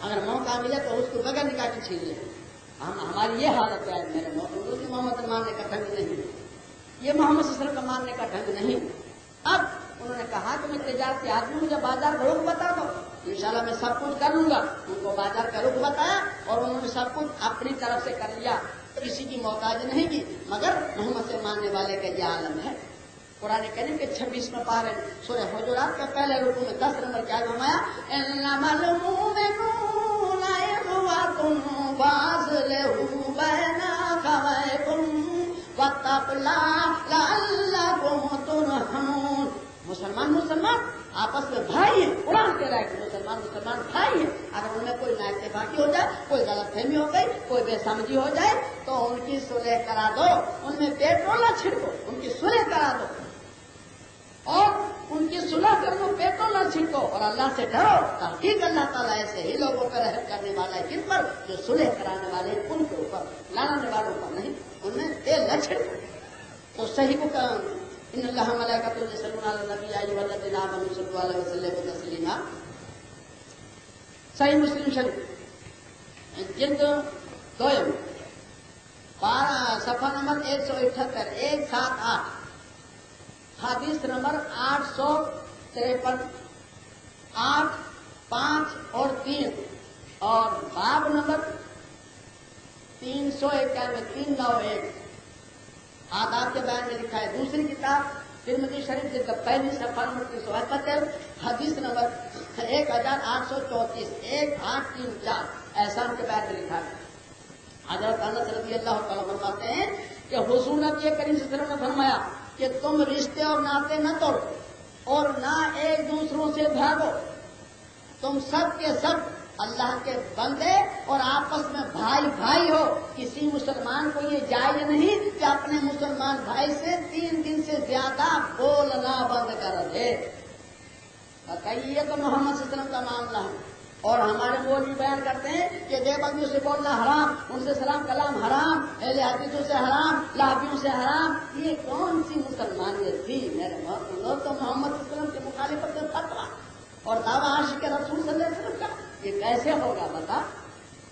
اگر موقع ملے تو اس کو بغیر نکاح کی چھین لیں۔ ہماری یہ حالت ہے میرے محمد محمد ماننے کا ڈھنگ نہیں، یہ محمد صلی اللہ علیہ وسلم کا ماننے کا ڈھنگ نہیں۔ اب انہوں نے کہا کہ میں تجارتی آدمی ہوں، مجھے بازار کا رخ بتا دو، انشاءاللہ میں سب کچھ کر لوں گا۔ ان کو بازار کا رخ بتایا اور انہوں نے سب کچھ اپنی طرف سے کر لیا، کسی کی محتاج نہیں کی، مگر محمد سے ماننے والے کا یہ عالم ہے۔ قرآن کریم کے 26 میں پارے سورہ حجرات کا پہلے رکوع میں 10 نمبر کیا فرمایا؟ انما المؤمنون اخوة فاصلحوا بین اخویکم واتقوا اللہ لعلکم ترحمون۔ مسلمان آپس میں بھائی ہیں، قرآن کہہ رہا ہے کہ مسلمان بھائی ہیں۔ اگر ان میں کوئی نااتفاقی ہو جائے، کوئی غلط فہمی ہو گئی، کوئی بے سمجھی ہو جائے تو ان کی صلح کرا دو، ان میں پیٹرول نہ چھڑکو، ان کی صلح کرا دو، اور ان کی صلح کر دو، پیٹرول نہ چھڑکو، اور اللہ سے ڈرو۔ تحقیق اللہ تعالیٰ ایسے ہی لوگوں پر رحم کرنے والا ہے، کن پر؟ جو صلح کرانے والے ان کے اوپر، لڑانے والوں پر نہیں، ان میں تیل نہ چھڑکو۔ تو صحیح کو ان اللہ ملائکۃہ یصلون علی النبی یا ایھا الذین آمنوا صلوا علیہ وسلم تسلیما۔ صحیح مسلم شریف جلد 2 صفحہ نمبر 178 178 حدیث نمبر 853 8 5 اور 3 اور باب نمبر 391 391 آداب کے بیان میں لکھا ہے۔ دوسری کتاب ترمذی شریف جلد 1 صفحہ نمبر 371 حدیث نمبر 1834 1834 احسان کے بیان میں لکھا ہے۔ حضرت انس رضی اللہ تعالیٰ فرماتے ہیں کہ حضور نبی کریم صلی اللہ علیہ وسلم نے فرمایا کہ تم رشتے اور ناطے نہ توڑو اور نہ ایک دوسروں سے بھاگو، تم سب کے سب اللہ کے بندے اور آپس میں بھائی ہو۔ کسی مسلمان کو یہ جائز نہیں کہ اپنے مسلمان بھائی سے 3 دن سے زیادہ بولنا بند کر دے۔ بتائیے تو محمد صلی اللہ علیہ وسلم کا معاملہ ہے، اور ہمارے مولوی بیان کرتے ہیں کہ دیوبندیوں سے بولنا حرام، ان سے سلام کلام حرام، اہل حدیثوں سے حرام، لہبیوں سے حرام۔ یہ کون سی مسلمانیت تھی میرے محمد؟ تو محمد صلی اللہ علیہ وسلم کی مخالفت میں فتویٰ اور دعویٰ عاشق رسول صلی اللہ علیہ وسلم کا، یہ کیسے ہوگا بتا؟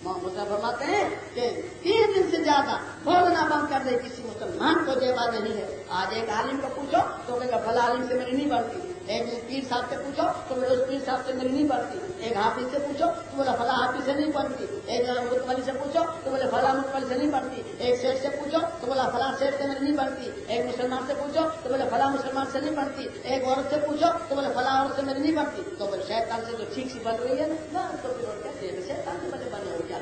محمد فرماتے ہیں کہ 3 دن سے زیادہ بولنا بند کر دے، کسی مسلمان کو دیوا نہیں ہے۔ آج ایک عالم کو پوچھو تو کہے گا فلاں عالم سے میری نہیں بڑھتی، ایک پیر صاحب سے پوچھو تو بولے اس پیر صاحب سے میری نہیں بڑھتی، ایک حافظ سے پوچھو تو بولے فلاں حافظ سے نہیں بڑھتی، ایک متولی سے پوچھو تو بولے فلاں متولی سے نہیں بڑھتی، ایک سیٹ سے پوچھو تو بولا فلاں سیٹ سے میری نہیں بڑھتی، ایک مسلمان سے پوچھو تو بولے فلاں مسلمان سے نہیں بڑھتی، ایک عورت سے پوچھو تو بولے فلاں عورت سے میری نہیں بڑھتی۔ تو بولے شیطان سے تو ٹھیک سی بن رہی ہے نا، تو پھر اور کیا شیطان سے بنے ہو کیا؟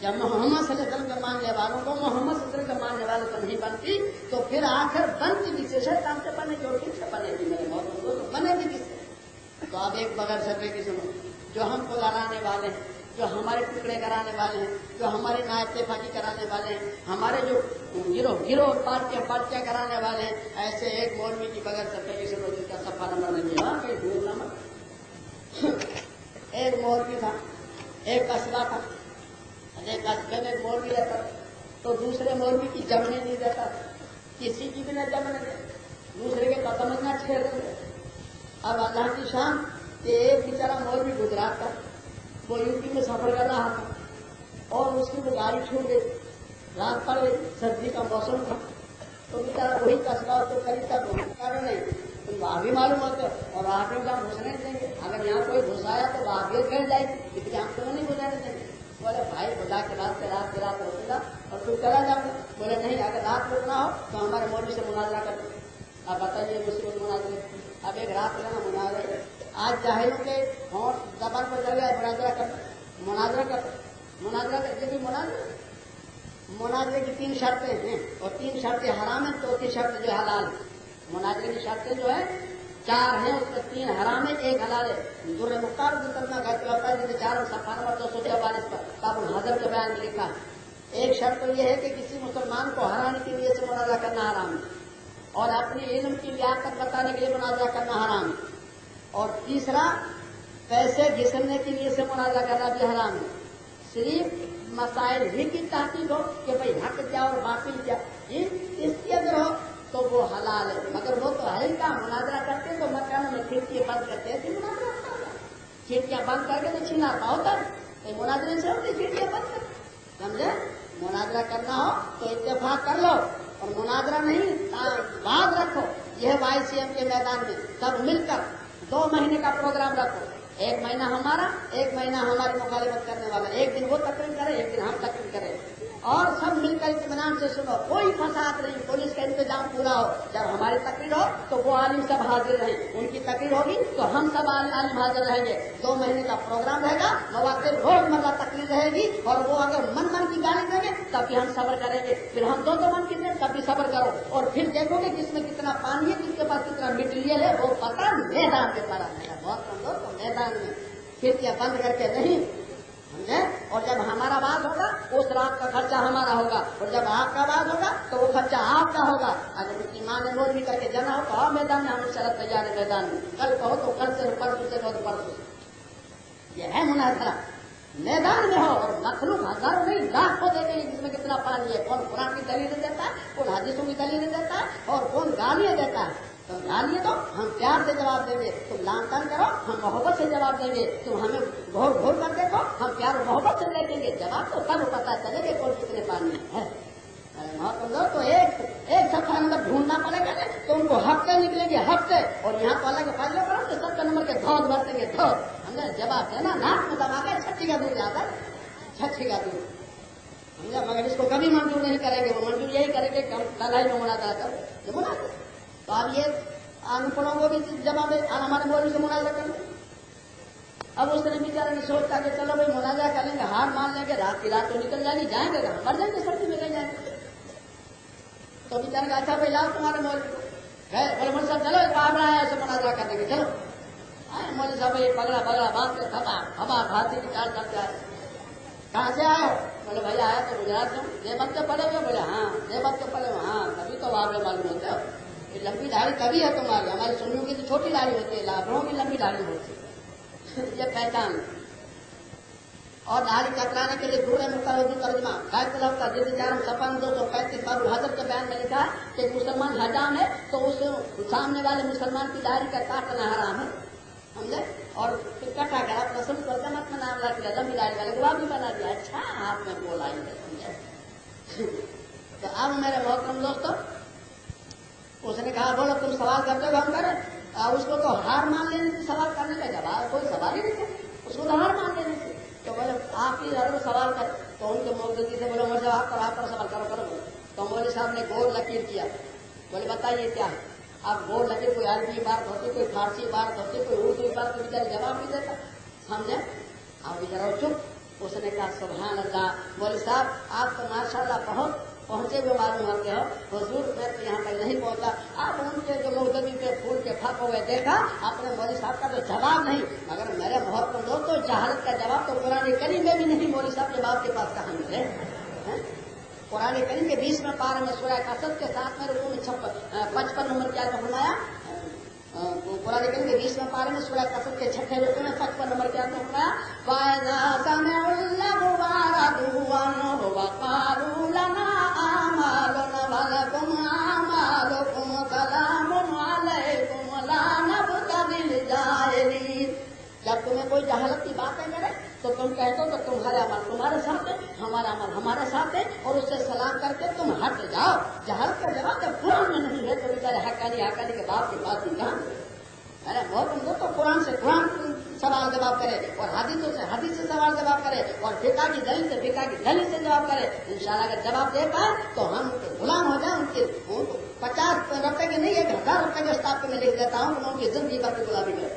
جب محمد صلی اللہ علیہ وسلم کے ماننے والوں کو محمد صلی اللہ علیہ وسلم کے ماننے والوں کو نہیں بنتی تو پھر آخر بنتی کس سے؟ شیطان سے بنے گی، اور کس سے بنے گی میرے محمد؟ بنے گی کس سے؟ تو اب ایک بغیر شرے کی سنو، جو ہم کو لڑانے والے ہیں جو ہمارے ٹکڑے کرانے والے ہیں، جو ہمارے نائتفاقی کرانے والے ہیں، ہمارے جو گروہ پارٹیاں کرانے والے ہیں، ایسے ایک مولوی کی بغیر سرکاری سے روز کا صفحہ نمبر نہیں ہے، کہیں ڈھونڈنا مت۔ ایک مولوی تھا، ایک قصبہ تھا، ایک قصبے میں ایک مولوی رہتا تو دوسرے مولوی کی جمنے نہیں دیتا، کسی کی بھی نہ جمنے دے، دوسرے کے قدم نہ چھیڑ دے۔ اب اللہ کی شان کہ ایک بیچارہ مولوی گجرات کا، وہ یو پی میں سفر کر رہا تھا اور اس کی وہ گاڑی چھوٹ گئی، رات پڑ گئی، سردی کا موسم تھا، تو بیچارہ وہی قصبہ اس کو قریب تھا، کرو نہیں تم وہاں بھی معلوم ہوتے اور وہاں پہ ہم گھسنے دیں گے، اگر یہاں کوئی گھسایا تو وہاں بھی کھیل جائے گی، اس لیے ہم کو نہیں گزارنے دیں گے۔ بولے بھائی خدا کے رات کے رات روکے گا اور تو چلا جاؤ گا۔ بولے نہیں، اگر رات روکنا ہو تو ہمارے مولوی سے مناظرہ کر دو۔ اب بتائیے مصیبت مناظرے، اب ایک رات رہنا مناظرے، آج جاہلوں کے ہونٹ زبان پر چل گیا، مناظرہ کر کے بھی مناظرے کی 3 شرطیں ہیں اور 3 شرطیں حرام ہیں، چوتھی شرط جو ہے حلال ہے۔ مناظرے کی شرطیں جو ہے 4 ہیں، اس میں 3 حرام ہے، 1 حلال ہے۔ در مختار کی طرف گھر کے ہوتا ہے جسے 4 صفحہ نمبر 244 پر کتاب الحضر کے بیان میں لکھا ہے۔ ایک شرط تو یہ ہے کہ کسی مسلمان کو ہرانے کے لیے سے مناظرہ کرنا حرام ہے اور اپنے علم کی لیاقت بتانے کے لیے مناظرہ کرنا حرام ہے، اور تیسرا پیسے گھسنے کے لیے سے مناظرہ کرنا بھی حرام ہے۔ صرف مسائل ہی کی تحقیق ہو کہ بھئی حق کیا اور باطل کیا، اس کی اگر ہو تو وہ حلال ہے، مگر وہ تو ہے کا مناظرہ کرتے ہیں تو مکانوں میں کھڑکیاں بند کرتے ہیں، مناظرہ ہوتا ہے، کھڑکیاں بند کر کے تو چھینارتا ہوتا ہے، مناظرے سے ہوتی کھڑکیاں بند کر، سمجھے؟ مناظرہ کرنا ہو تو اتفاق کر لو، اور مناظرہ نہیں بات رکھو۔ یہ وائی سی ایم کے میدان میں سب مل کر 2 مہینے کا پروگرام رکھو، 1 مہینہ ہمارا، 1 مہینہ ہماری مخالفت کرنے والا، ایک دن وہ تقریر کرے، ایک دن ہم تقریر کریں، اور سب مل کر اطمینان سے سنو، کوئی فساد نہیں، پولیس کا انتظام پورا ہو، جب ہماری تقریر ہو تو وہ عالم سب حاضر رہیں، ان کی تقریر ہوگی تو ہم سب عالم حاضر رہیں گے۔ 2 مہینے کا پروگرام رہے گا، مواقع روزمرہ تقریر رہے گی، اور وہ اگر من کی گالی دیں گے تب بھی ہم صبر کریں گے، پھر ہم 2 من کی دیں تب بھی صبر کرو، اور پھر دیکھو گے کس میں کتنا پانی ہے، کس کے پاس کتنا مٹیریل ہے، وہ پتہ میدان پہ پڑا ہے، بہت کم دوست میدان میں کھڑکیاں بند کر کے نہیں، سمجھے؟ اور جب ہمارا بات ہوگا اس رات کا خرچہ ہمارا ہوگا، اور جب آپ کا بات ہوگا تو وہ خرچہ آپ کا ہوگا۔ اگر اس کی ماں نے مولوی کر کے جانا ہو تو آؤ میدان میں، ہم شرط تیار ہے میدان میں، کل کہو تو کل سے، پرسوں سے کہو تو پرسوں سے۔ یہ ہے مناظرہ، میدان میں ہو، اور مخلوق ہزاروں نہیں لاکھوں دیتے ہیں جس میں کتنا پانی ہے، کون قرآن کی دلیلیں دیتا ہے، کون حدیثوں کی دلیلیں دیتا ہے، اور کون گالیاں دیتا ہے۔ تو گالیاں تو ہم پیار سے جواب دیں گے، تم لان تان کرو ہم محبت سے جواب دیں گے، تم ہمیں گھور گھور کر دیکھو ہم پیار و محبت سے دیکھیں گے، جواب تو تب پتا چلے گا کون کتنے پانی ہے۔ تو ایک صفحہ نمبر ڈھونڈنا پڑے گا تو ان کو ہفتے نکلیں گے، ہفتے، اور یہاں تو اللہ کے فائدے کرو تو 70 نمبر کے دھوت بھرتے گے، دھوت ہمیں جواب دینا، ناک میں دبا کے چھٹی کا دودھ جاتا ہے، چھٹی کا دودھ سمجھا، مگر اس کو کبھی منظور نہیں کریں گے، وہ منظور یہی کریں گے کہ ہم لڑائی میں مناظرہ کریں، مناظرہ تو اب یہ ان پڑھوں کو بھی جواب دے، ہمارے مولوی سے مناظرہ کر لیں۔ اب اس نے بیچارے نے سوچا کہ چلو بھائی مناظرہ کر لیں گے، ہار مان لیں گے، رات کی رات تو نکل جائے گی، جائیں گے کہاں، مر جائیں گے، سردی میں کہیں جائیں گے۔ تو بیچارے کا اچھا بھائی لاؤ تمہارے مولوی کو، بولے مولوی صاحب چلو ایک آ رہا ہے ایسے مناظرہ کر لیں گے، چلو مولوی صاحب یہ پگڑا باندھ کے ہوا بھارتی کی چال چلتے آئے، کہاں سے آئے؟ بولے بھائی آیا تو گجرات سے، دیوبند کے پڑے ہوئے؟ بولے ہاں دیوبند کے پڑے ہوئے، ہاں تبھی تو وہاں معلوم ہوتا ہے، یہ لمبی داڑھی کبھی ہے تمہاری، ہماری سنیوں کی تو چھوٹی داڑھی ہوتی ہے، لابروں کی لمبی داڑھی ہوتی ہے، یہ پہچان۔ اور داڑھی کترانے کے لیے دور مختلف ترجمہ کا جیسے 4 صفحہ 235 باب الحضر کے بیان میں لکھا ہے کہ مسلمان حجام ہے تو اس سامنے والے مسلمان کی داڑھی کا کاٹنا حرام ہے، سمجھے، اور پھر کٹا کر اپنا سب کو جمت میں نام رکھ لیا، لمبی داڑھی والے کو بھی بنا دیا، اچھا آپ میں بول آئی ہے، سمجھے۔ تو اب میرے محترم دوستوں، اس نے کہا بولو تم سوال کرتے ہو ہم کریں، اس کو تو ہار مان لینے سے سوال کرنے کا جواب کوئی سوال ہی نہیں ہے، اس کو تو ہار مان لینے سے، تو بولے آپ کی حضرت سوال کر، تو ان کے موجودگی سے بولے مجھے آپ پر سوال کرو، تو مولوی صاحب نے گول لکیر کیا، بولے بتائیے کیا ہے؟ اب گول لکیر کوئی عربی بات ہوتی، کوئی فارسی بات ہوتی، کوئی اردو بات، کوئی بیچارے جواب نہیں دیتا، سمجھے، اب بیچارہ چپ۔ اس نے کہا سبحان اللہ، مولوی صاحب آپ تو ماشاء اللہ بہت पहुंचे हुए मालूम होते हो, हुजूर पे तो यहाँ पर नहीं पहुंचा। आप उनके जो मौजूदी पे फूल के फक हो गए, देखा आपने मौलवी साहब का तो जवाब नहीं। मगर मेरे मोहतरम दोस्तों, जहालत का जवाब तो कुरान करीम में भी नहीं। मौलवी साहब के बाप के पास कहाँ मिले? कुरान करीम के 20वें पारे में सूरह कसस के साथ में रुकू में 55 नंबर क्या फरमाया? कुरान करीम के 20वें पारे में सूरह कसस के 6ठे रुकू में 55 नंबर क्या फरमाया? जब तुम्हें कोई जहालत की बातें करे तो तुम कहते हो तो तुम्हारे अमल तुम्हारे साथ है, हमारा अमल हमारे साथ है, और उससे सलाम करके तुम हट जाओ। जहालत का जवाब जब कुरान में नहीं है तो बेचारे हकानी के बाप के पास ही कहाँ? अरे बहुत तो कुरान से कुरान सवाल जवाब करे, और हदीसों से हदीस से सवाल जवाब करे, और फिका की दलील से फिका की दलील से जवाब करे। इंशाल्लाह अगर जवाब दे पाए तो हम गुलाम हो जाए उनके। 50 रुपए के नहीं, 1000 रुपए के स्टाफ में लिख देता हूँ, उनकी जिंदगी भर की गुलामी करे,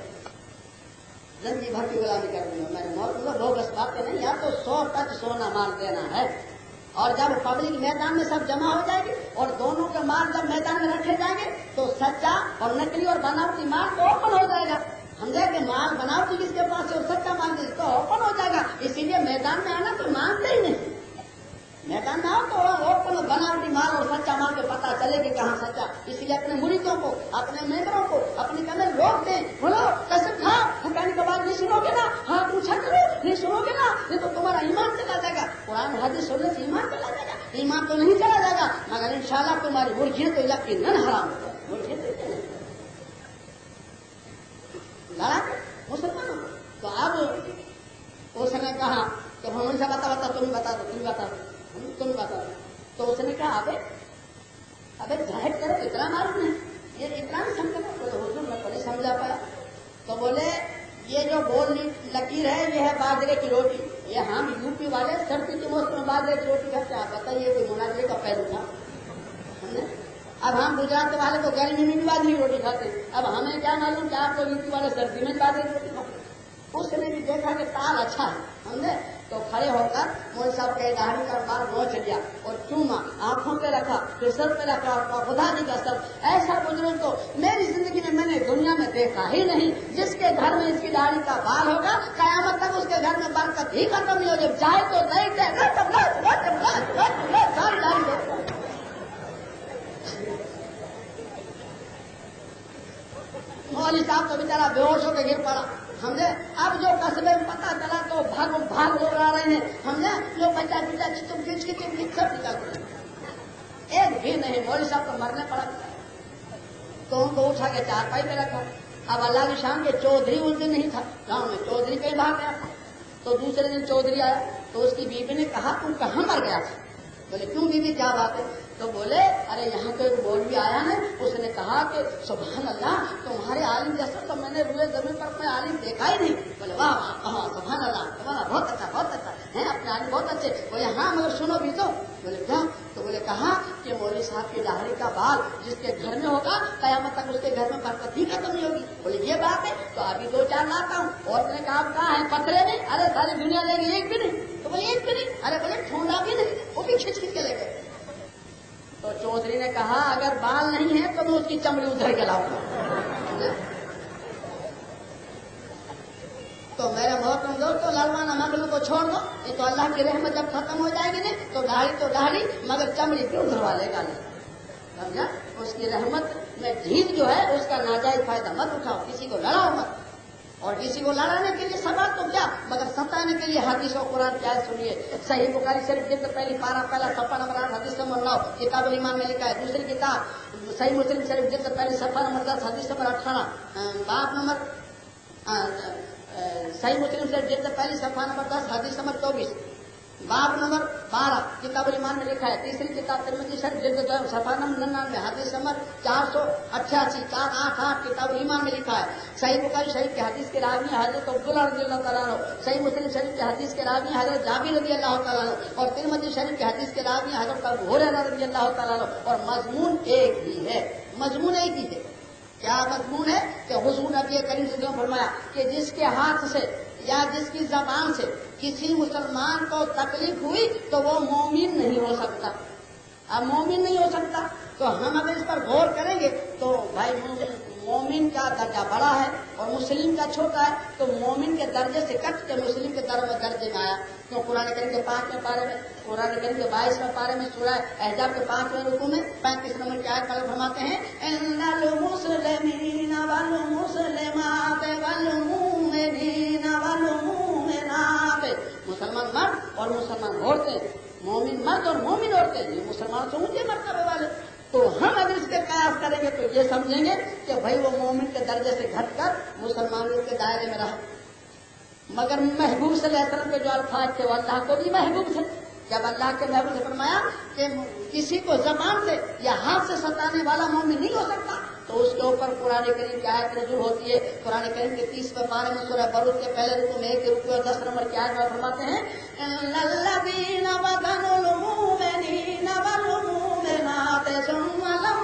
जिंदगी भर की गुलामी कर दी। मैंने बोगस बातें नहीं, या तो 100 टच सोना माल देना है। और जब पब्लिक मैदान में सब जमा हो जाएगी और दोनों के माल जब मैदान में रखे जाएंगे तो सच्चा और नकली और बनावटी माल तो ओपन हो जाएगा। समझे कि माल बनावटी किसके पास है और सच्चा माल तो ओपन हो जाएगा। इसीलिए मैदान में आना तो मानते ही नहीं। मैदान में आओ तो ओपन बनावटी माल और सच्चा माल के पता चले कि कहाँ सच्चा। इसलिए अपने मुरीदों को, अपने मेंबरों को अपनी कमर रोक दें, बोलो कसम खाओ, हकानी का बात नहीं सुनोगे ना, हाथ ऊंचा करो, नहीं सुनोगे ना, नहीं तो तुम्हारा ईमान चला जाएगा। कुरान हदीस सुनने से ईमान चला जाएगा? ईमान तो नहीं चला जाएगा, मगर इंशाल्लाह तुम्हारी मुर्गियां तो यकीनन हराम होगा। लड़ा मुसलमानों तो अब उसने कहा कि हम उनसे बता तुम बता दो, तुम बता दो। तो उसने कहा अबे जाहिर करो, इतना मालूम है, ये इतना नहीं समझा। तो हुजूर मैं तो नहीं समझा पाया। तो बोले ये जो गोल लकीर है ये है बाजरे की रोटी। ये हम यूपी वाले सर्दी के मौसम में बाजरे की रोटी खाते हैं। बताइए कोई मुनाजरे का पहलू था? अब हम गुजरात वाले तो गर्मी में भी बाजरे की रोटी खाते हैं। अब हमें क्या मालूम कि आप लोग यूपी वाले सर्दी में बाजरे की रोटी खाते हैं। उसने भी देखा कि ताल अच्छा है, समझे, तो खड़े होकर मौलवी साहब के दाढ़ी का बाल नोच लिया और चूमा, आंखों पे रखा, फिर सर पे रखा, और खुदा जी का सब ऐसा बुजुर्ग तो मेरी जिंदगी में मैंने दुनिया में देखा ही नहीं। जिसके घर में इसकी दाढ़ी का बाल होगा कयामत तक उसके घर में बरकत ही खत्म नहीं हो। जब चाहे तो नहीं सारी दाढ़ी मौलवी साहब तो बेचारा बेहोश होकर गिर पड़ा, समझे। अब जो कस्बे में पता चला तो भाग लोग आ रहे हैं, समझे। जो बच्चा तुम खींच सब निकल गए, एक भी नहीं। मौलवी साहब को मरने पड़ा तो उनको उठा के चारपाई पे रखा। अब अल्लाह की शान के चौधरी उस दिन नहीं था गाँव में, चौधरी कहीं भाग गया था। तो दूसरे दिन चौधरी आया तो उसकी बीवी ने कहा तुम कहाँ मर गया था? बोले क्यों बीवी क्या बात है? तो बोले अरे यहाँ तो एक मौलवी आया है, उसने कहा कि सुभान अल्लाह तुम्हारे आलिम जैसा तो मैंने रुए जमीन पर कोई आलिम देखा ही नहीं। बोले वाह वाह सुभान अल्लाह तुम्हारा बहुत अच्छा है, अपने आलिम बहुत अच्छे। बोले हाँ मगर सुनो भी तो। बोले क्या? तो बोले कहा कि मौलवी साहब की दाढ़ी का बाल जिसके घर में होगा कयामत तक उसके घर में बरकत ही खत्म नहीं होगी। बोले ये बात है तो अभी 2-4 लाता हूँ। और उसने कहा कहाँ है? पत्थरे नहीं? अरे सारी दुनिया लेगी, एक भी नहीं। तो बोले एक भी नहीं? अरे बोले ठूंढा भी नहीं, वो भी खिंच के ले गए। तो चौधरी ने कहा अगर बाल नहीं है तो मैं उसकी चमड़ी उधर के लाऊंगा। तो मेरे मोहतरम दोस्तों लड़वाना मगलू को छोड़ दो, ये तो अल्लाह की रहमत जब खत्म हो जाएगी ना तो दाढ़ी मगर चमड़ी क्यों उधरवा लेगा नहीं, समझा। उसकी रहमत में ढील जो है उसका नाजायज फायदा मत उठाओ, किसी को लड़ाओ मत। और किसी को लड़ाने के लिए सवाल तो क्या मगर सताने के लिए हदीस और कुरान की आयत सुनिए। सही बुखारी शरीफ जिल्द पहली पारा पहला सफा नंबर 8 हदीस नंबर 9 किताब ईमान में लिखा है। दूसरी किताब सही मुस्लिम शरीफ जिल्द पहली सफा नंबर 10 हदीस नंबर 18 बाब नंबर सही मुस्लिम शरीफ जिल्द पहली सफा नंबर 10 हदीस नंबर 24 बाब नंबर 12 किताब ईमान में लिखा है। तीसरी किताब तिरमिज़ी शरीफ जिल्द सफा नंबर 99 हदीस नंबर 488 488 किताब ईमान में लिखा है। सही बुखारी शरीफ के हदीस के रावी हजरत अब्दुल्लाह रज़ियल्लाहु तआला अन्हु, सही मुस्लिम शरीफ के हदीस के रावी हजरत जाबिर रज़ियल्लाहु तआला अन्हु और तिरमिज़ी शरीफ के हदीस के रावी हजरत अबू हुरैरा रज़ियल्लाहु तआला अन्हु। और मजमून एक ही है, मजमून एक ही है। क्या मजमून है कि हुजूर नबी करीम सल्लल्लाहु अलैहि वसल्लम फरमाया कि जिसके हाथ से या जिसकी जबान से किसी मुसलमान को तकलीफ हुई तो वो मोमिन नहीं हो सकता। अब मोमिन नहीं हो सकता। तो हम अगर इस पर गौर करेंगे तो भाई मोमिन का दर्जा बड़ा है और मुस्लिम का छोटा है, तो मोमिन के दर्जे से कट के मुस्लिम के दर्जे में आया। तो कुरान करीम के 5वें पारे में, कुरान करीम के 22वें पारे में सूरह अहज़ाब के 5वें रुकू में 35 नंबर की आयत पर फरमाते हैं, इन्नल मुस्लिमीना वल मुस्लिमात वल मुमिनीना वल मुमिनात, मुसलमान मर्द और मुसलमान औरतें, मोमिन मर्द और मोमिन औरतें, ये मुसलमान से ऊंचे मर्तबे वाले। तो हम अगर इसके कयास करेंगे तो ये समझेंगे कि भाई वो मोमिन के दर्जे से घटकर मुसलमानों के दायरे में रहा। मगर महबूब सल्लल्लाहु अलैहि वसल्लम के जो अल्फाज थे वो अल्लाह को भी महबूब थे। जब अल्लाह के महबूब ने फरमाया कि किसी को जबान से या हाथ से सताने वाला मोमिन नहीं हो सकता, तो उसके ऊपर कुरान करीम की आयत नज़ूल होती है। कुरान करीम के 30वें पारे में सूरह बरूज के पहले रुकू में 1 रुकू और 10 नंबर की आयत में फरमाते हैं, लल्लज़ीना बदनुल मुमिनीना वल मुमिनात सुम्मा लम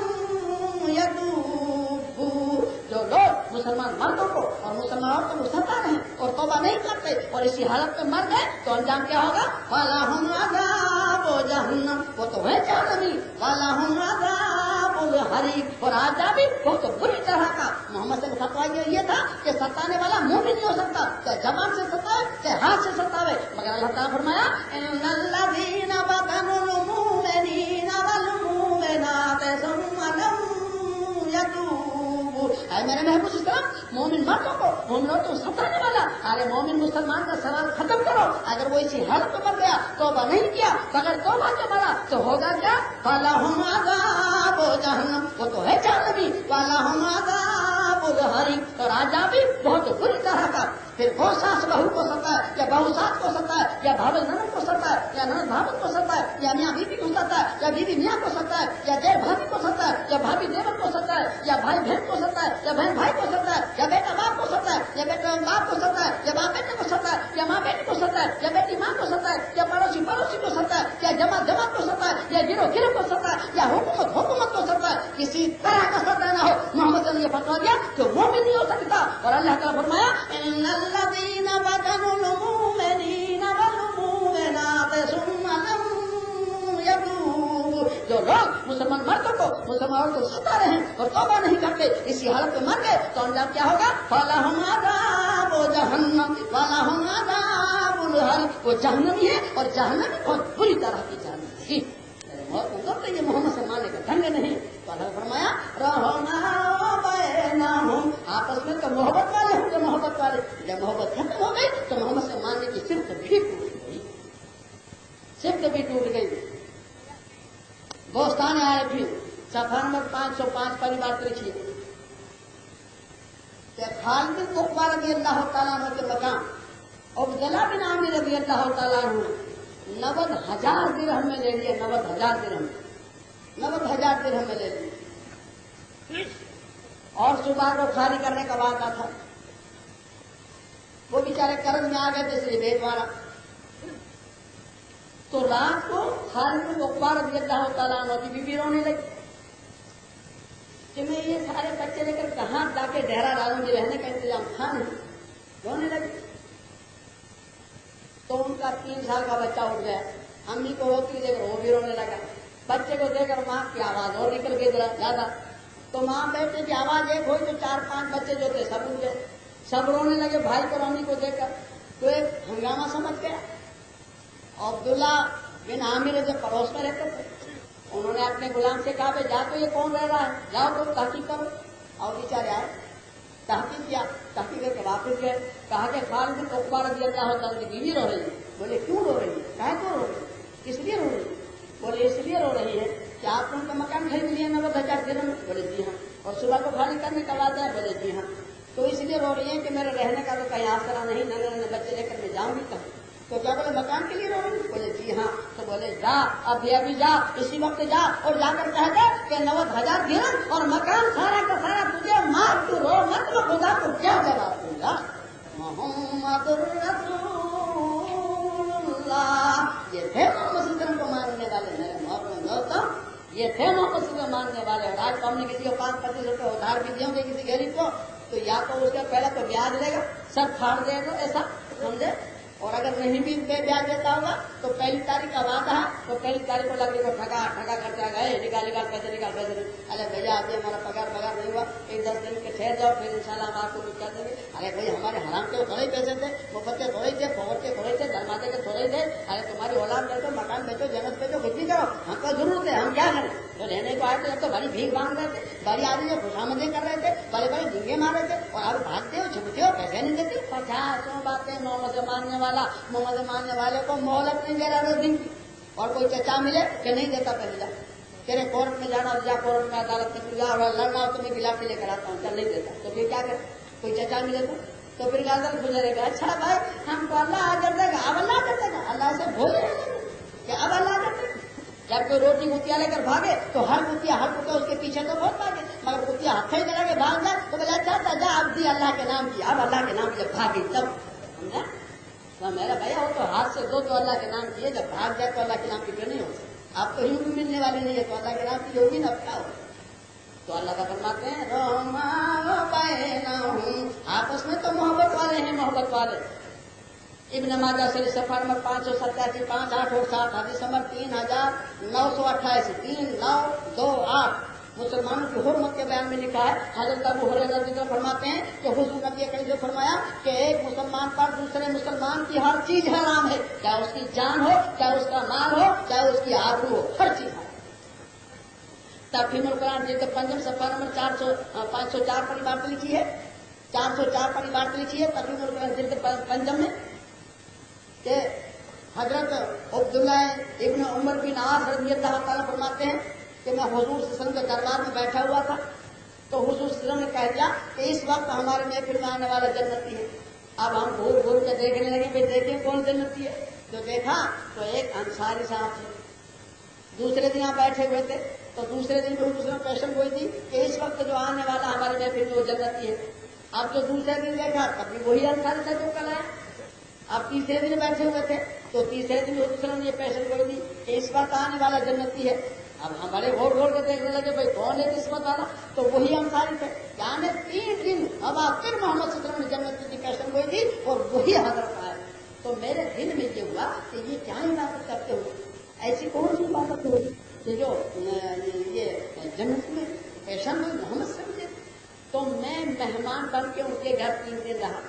यतूबू, जो लोग मुसलमान मर्दों को और मुसलमान औरतों को सता रहे हैं और तौबा नहीं करते और इसी हालत में मर गए, तो अंजाम क्या होगा? वलहुम अज़ाबु जहन्नम, वो तो है जहन्नमी, वलहुम अज़ाबुल हरीक, और आज़ाब भी बहुत बुरी तरह का। मोहम्मद से फतवा ये था कि सताने वाला मोमिन नहीं हो सकता, चाहे जबान से सतावे चाहे हाथ से सतावे। मगर अल्लाह ताला फरमाया, इन्नल्लज़ीना बदनुल मुमिनीना वल मुमिनात सुम्मा लम यतूबू, ऐ मेरे महबूब सल्लल्लाहु अलैहि वसल्लम, मोमिन मर्दों को मोमिन औरतों को सताने वाला, अरे मोमिन मुसलमान का सवाल खत्म करो। अगर वो इसी हालत में मर गया, तौबा नहीं किया, अगर तौबा के मरा तो होगा क्या? फलहुम अज़ाबु जहन्नम, वो तो है जहन्नमी, वलहुम अज़ाबुल हरीक, और आज़ाब भी बहुत बुरी तरह का। फिर वो सास बहू को सताए या बहू सास को सताए या भाभी ननद को सताए या ननद भाभी को सताए या मियाँ बीवी को सताए या बीवी मियाँ को सताए या देव भाभी को सताए या भाभी देवर को सताए या भाई बहन को सताए या बहन भाई को सताए या बेटा बाप को सताए या बेटा बाप को सताए या बाप बेटे को सताए या माँ बेटी को सताए या बेटी माँ को सताए या पड़ोसी पड़ोसी को सताए या जमात जमात को सताए या गिरोह गिरोह को सताए या हुकूमत हुकूमत को सताए, किसी तरह का सताना हो, मोहम्मद ने फतवा दिया कि वो भी नहीं हो सकता। और अल्लाह ताला फरमाया, इन्नल्लज़ीना बदनुल मुमिनीना वल मुमिनात सुम्मा लम यतूबू, जो लोग मुसलमान मर्दों को मुसलमानों को सता रहे हैं और तौबा नहीं करते, इसी हालत में मर गए, तो अंजाम क्या होगा? फलहुम अज़ाबु जहन्नम वलहुम अज़ाबुल हरीक, वो जहन्नमी है और जहन्नम बहुत बुरी तरह की जहन्नम है। तो ये मोहम्मद से मानने का ढंग नहीं। तो अल्लाह ने फरमाया, रहमा बैनहुम, आपस में तो मोहब्बत वाले होंगे, मोहब्बत वाले। जब मोहब्बत खत्म हो गई तो मोहम्मद से मानने की सिर्फ भी टूट गई, सिर्फ भी टूट गई। दोस्तान आए फिर सफा नंबर 505 पहली बात लिखिए, खालिद उक़बा रज़ी अल्लाह तआला अन्हु के मकान अब्दुल्लाह बिन आमिर रज़ी अल्लाह तआला अन्हु 90,000 दिरहम में ले लिए, 90,000 दिरहम, 90,000 दिरहम में ले लिए। और सुबह को खाली करने का वादा था, वो बेचारे कर्ज में आ गए थे इसलिए बेच मारा। तो रात को खालिद उक़बा रज़ी अल्लाह तआला अन्हु की बीवी रोने लगी कि मैं ये सारे बच्चे लेकर कहाँ जाके डेरा डालूंगी, रहने का इंतजाम था नहीं, रोने लगी। तो उनका 3 साल का बच्चा उठ गया, अम्मी को रोती देखकर वो भी रोने लगा, बच्चे को देखकर माँ की आवाज और निकल गई ज्यादा। तो माँ बेटे की आवाज एक हुई तो 4-5 बच्चे जो थे सब उठ गए, सब रोने लगे भाई को अम्मी को देखकर। तो एक हंगामा समझ गया। अब्दुल्ला बिन आमिर जो पड़ोस में रहते थे, उन्होंने अपने गुलाम से कहा, जा तो ये कौन रह रहा है, जाओ तो तहकीक करो। और बेचारे आए, तहकीक किया, तहकीक करके वापस गए, कहा कि खालिद उक़बा रज़ी अल्लाह तआला की बीवी रो रही है। बोले क्यों रो रही है, काहे को रो रही है, किस लिए रो रही है? बोले इसलिए रो रही है कि आपने उनका मकान खरीद लिया 90,000 दिरहम। बोले जी हाँ। और सुबह को खाली करने का वादा है। बोले जी हाँ। तो इसलिए रो रही है कि मेरे रहने का तो कहीं आसरा नहीं, नन्हे बच्चे लेकर मैं जाऊंगी कहीं। तो क्या बोले मकान के लिए रो रही? बोले जी हाँ। तो बोले जा, अभी जा, इसी वक्त जा और जाकर कह दे कि 90,000 दिरहम और मकान सारा का सारा तुझे मार, तू रो मत, मैं खुदा को क्या जवाब दूंगा। मोहम्मदुर रसूलुल्लाह, ये थे मोहम्मद को मानने वाले मेरे मोहम्मद दोस्तों, ये थे मोहम्मद को मानने वाले। और आज तो हमने किसी को 5-25 रुपये उधार भी दिए किसी गरीब को, तो या तो उसका पहले तो ब्याज लेगा, सब फाड़ देगा ऐसा समझे, और अगर नहीं भी ब्याज देता होगा तो 1 तारीख का वादा है, तो 1 तारीख को लगे को ठगा करते गए, निकाल पैसे। अरे भैया अभी हमारा पगार नहीं हुआ, 10 दिन के ठहर जाओ, फिर इंशाल्लाह हम आपको कुछ कर देंगे। अरे भाई हमारे हराम के थोड़े ही पैसे थे, मुफ्त के थोड़े थे, फोकट के थोड़े थे, धर्माते के थोड़े थे। अरे तुम्हारी औलाद बेचो, मकान बेचो, जन्नत बेचो, कुछ भी करो, हमको जरूरत है, हम क्या करें? तो लेने को आए थे तो बड़ी भीख मांग रहे थे, बड़ी आदमी जो खुशामदी कर रहे थे, बड़े झींगे मार रहे थे, और आप भागते हो, छुपते हो, पैसे नहीं देते। 50 बातें मोहम्मद मानने वाले को मोहलत नहीं दे रहा रोज दिन की। और कोई चचा मिले कि नहीं देता, पहले जा तेरे कोर्ट में जाना, जा कोर्ट में अदालत में जा, और लड़ना हो तो मैं गिलाफी लेकर आता हूँ, चल नहीं देता। तो फिर क्या करे? कोई चचा मिले तो फिर गाजर गुजरेगा, अच्छा भाई हमको अल्लाह कर देगा, अब अल्लाह कर देगा, अल्लाह से भूल कि अब अल्लाह कर देगा। जब कोई रोटी कुतिया लेकर भागे तो हर कुतिया उसके पीछे तो बहुत भागे, मगर कुतिया हथे चला के भाग जाए तो बोला अच्छा जा अब दी अल्लाह के नाम की, अब अल्लाह के नाम की, जब भागी तब समझा। तो मेरा भैया वो तो हाथ से दो तो अल्लाह के नाम की है, जब भाग जाए तो अल्लाह के नाम की क्यों नहीं हो सकती? आप तो यूं भी मिलने वाले नहीं है, तो अल्लाह के नाम की होगी ना, क्या हो? तो अल्लाह का फरमाते हैं आपस में तो मोहब्बत वाले हैं, मोहब्बत वाले। इब्न माजा से सफर नंबर 587, 5, 8 और 7, हदीस नंबर 3928, 3928 मुसलमानों की हुर्मत के बयान में लिखा है। हजरत अबू हुरैरा रज़ी अल्लाह फरमाते हैं कि हुजूर नबी करीम ने फरमाया कि एक मुसलमान पर दूसरे मुसलमान की हर चीज हराम है, चाहे उसकी जान हो, चाहे उसका माल हो, चाहे उसकी आबरू हो, हर चीज है। तफहीमुल कुरान जिल्द 5 सफा नंबर 504 पर बात लिखी है, 404 पर बात लिखी है तफहीमुल कुरान जिल्द 5 में कि हजरत अब्दुल्ला इब्न उमर बिन आस रज़ी अल्लाह तआला फरमाते हैं कि मैं हुजूर सल्लल्लाहु अलैहि वसल्लम के दरबार में बैठा हुआ था, तो हुजूर सल्लल्लाहु अलैहि वसल्लम ने कह दिया कि इस वक्त हमारे महफिल में आने वाला जन्नती है। अब हम घूर घूर के देखने लगे, भाई देखें कौन जन्नती है। तो देखा तो एक अंसारी साहब थे, दूसरे दिन यहाँ बैठे हुए थे, तो दूसरे दिन भी उसने पेशन हुई थी कि इस वक्त जो आने वाला हमारे महफिल में वो जन्नती है। अब जो दूसरे दिन देखा तब भी वही अंसारी था जो कल आया। अब तीसरे दिन बैठे हुए थे, तो तीसरे दिन उसने ये पेशन हुई थी कि इस वक्त आने वाला जन्नती है। अब हम बड़े घोर घोर के देखने लगे, भाई कौन है किस्मत वाला? तो वही अंसारी थे। यानी 3 दिन अब फिर मोहम्मद सल्लल्लाहु अलैहि वसल्लम ने जन्नत की पेशन हुई थी और वही हजरत आए। तो मेरे दिल में ये हुआ कि ये क्या इबादत करते हुए, ऐसी कौन सी इबादत होगी कि जो ये जन्नत में पेशन हुई मोहम्मद समझे। तो मैं मेहमान बन के उनके घर 3 दिन रहा,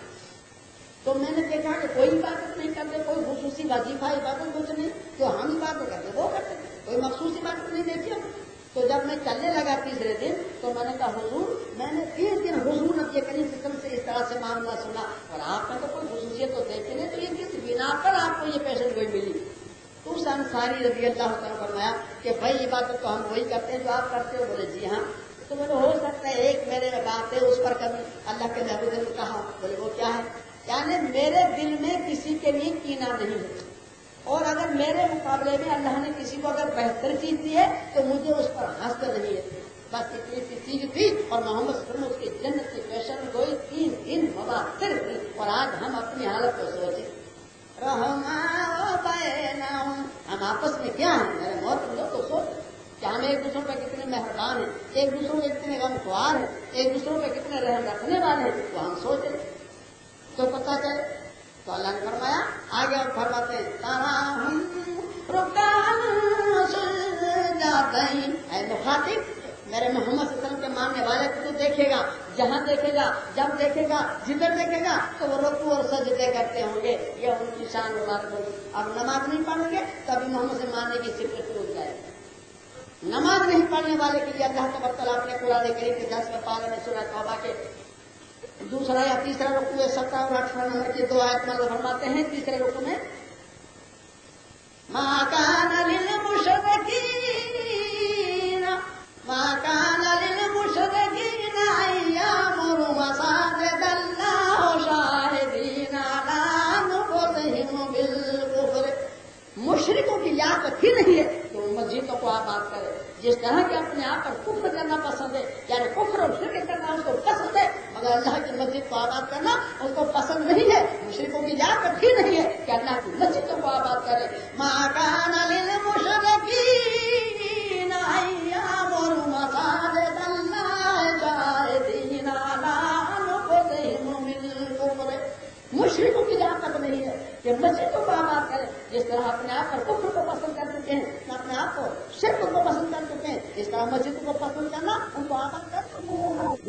तो मैंने देखा कि कोई इबादत नहीं करते, कोई खुसूसी वजीफा इबादत कुछ नहीं, जो हम इबादत करते वो करते, कोई मखसूस इबादत नहीं देखी। तो जब मैं चलने लगा तीसरे दिन, तो मैंने कहा हुजूर, मैंने 3 दिन हुजूर नबी करीम सल्लल्लाहु अलैहि वसल्लम से इस तरह से मामला सुना और आपने तो कोई खुसूसियत तो देखी नहीं, तो ये किस बिना पर आपको ये पेशन कोई मिली? तो उस अंसारी रज़ी अल्लाह तआला फरमाया कि भाई इबादत तो हम वही करते हैं जो आप करते हो। बोले जी हाँ। तो बोले हो सकता है एक मेरे बात है उस पर कभी अल्लाह के महबूब ने कहा। बोले वो क्या है? यानी मेरे दिल में किसी के लिए कीना नहीं है, और अगर मेरे मुकाबले में अल्लाह ने किसी को अगर बेहतर चीज दी है तो मुझे उस पर हंसद नहीं है। बस इतनी सी चीज थी और मोहम्मद सल्लल्लाहु अलैहि वसल्लम उसकी जन्नत की पेशन गोई 3 दिन मुबारक थी। और आज हम अपनी हालत को सोचे, हम आपस में क्या है मेरे मौत लोग तो सोच कि हम एक दूसरों पे कितने मेहरबान हैं, एक दूसरों के कितने गमख्वार हैं, एक दूसरों पे कितने रहम रखने वाले हैं, तो हम सोच रहे तो पता चले। तो अल्लाह ने फरमाया आगे और फरमाते हैं तारा हम रुकान मुखातिब मेरे मोहम्मद सल्लल्लाहु अलैहि वसल्लम के मानने वाले को तो देखेगा, जहाँ देखेगा, जब देखेगा, जिधर देखेगा तो वो रुकू और सजदे करते होंगे। ये उनकी शान और बात होगी। अब नमाज नहीं पढ़ेंगे तभी मोहम्मद से मानने की सिफत टूट जाएगी। नमाज नहीं पढ़ने वाले के लिए अल्लाह तबारक व तआला अपने कुरान करीम के 10वें पारे में सूरह तौबा के 2रा या 3रा रुकू 17 और 18 नंबर की 2 आयत में फरमाते हैं। तीसरे रुकू में मा काना लिल मुशरिकीन अय्यामुरु मसाजिदल्लाह शाहिदीन अला अनुफुसिहिम बिल कुफ्र। मुशरिकों की याद ही नहीं है तो मस्जिदों को आबाद करे। जिस तरह के अपने आप पर कुफ्र करना पसंद है, यानी कुफ्र और शिर्क करना उसको पसंद है, मगर अल्लाह की मस्जिद को आबाद करना उसको पसंद नहीं है। मुशरिकों की याद ही नहीं है कि अल्लाह की मस्जिदों को आबाद करे। मा काना लिल मुशरिकीन अय्यामुरु मसाजिदल्लाह शाहिदीन अला अनुफुसिहिम बिल कुफ्र। मुशरिकों की याद तक नहीं है कि जिस तरह अपने आप पर कुफ्र को पसंद कर चुके हैं, अपने आप को शिर्क को पसंद कर चुके हैं, इस तरह मस्जिद को पसंद करना उनको आबाद कर चुके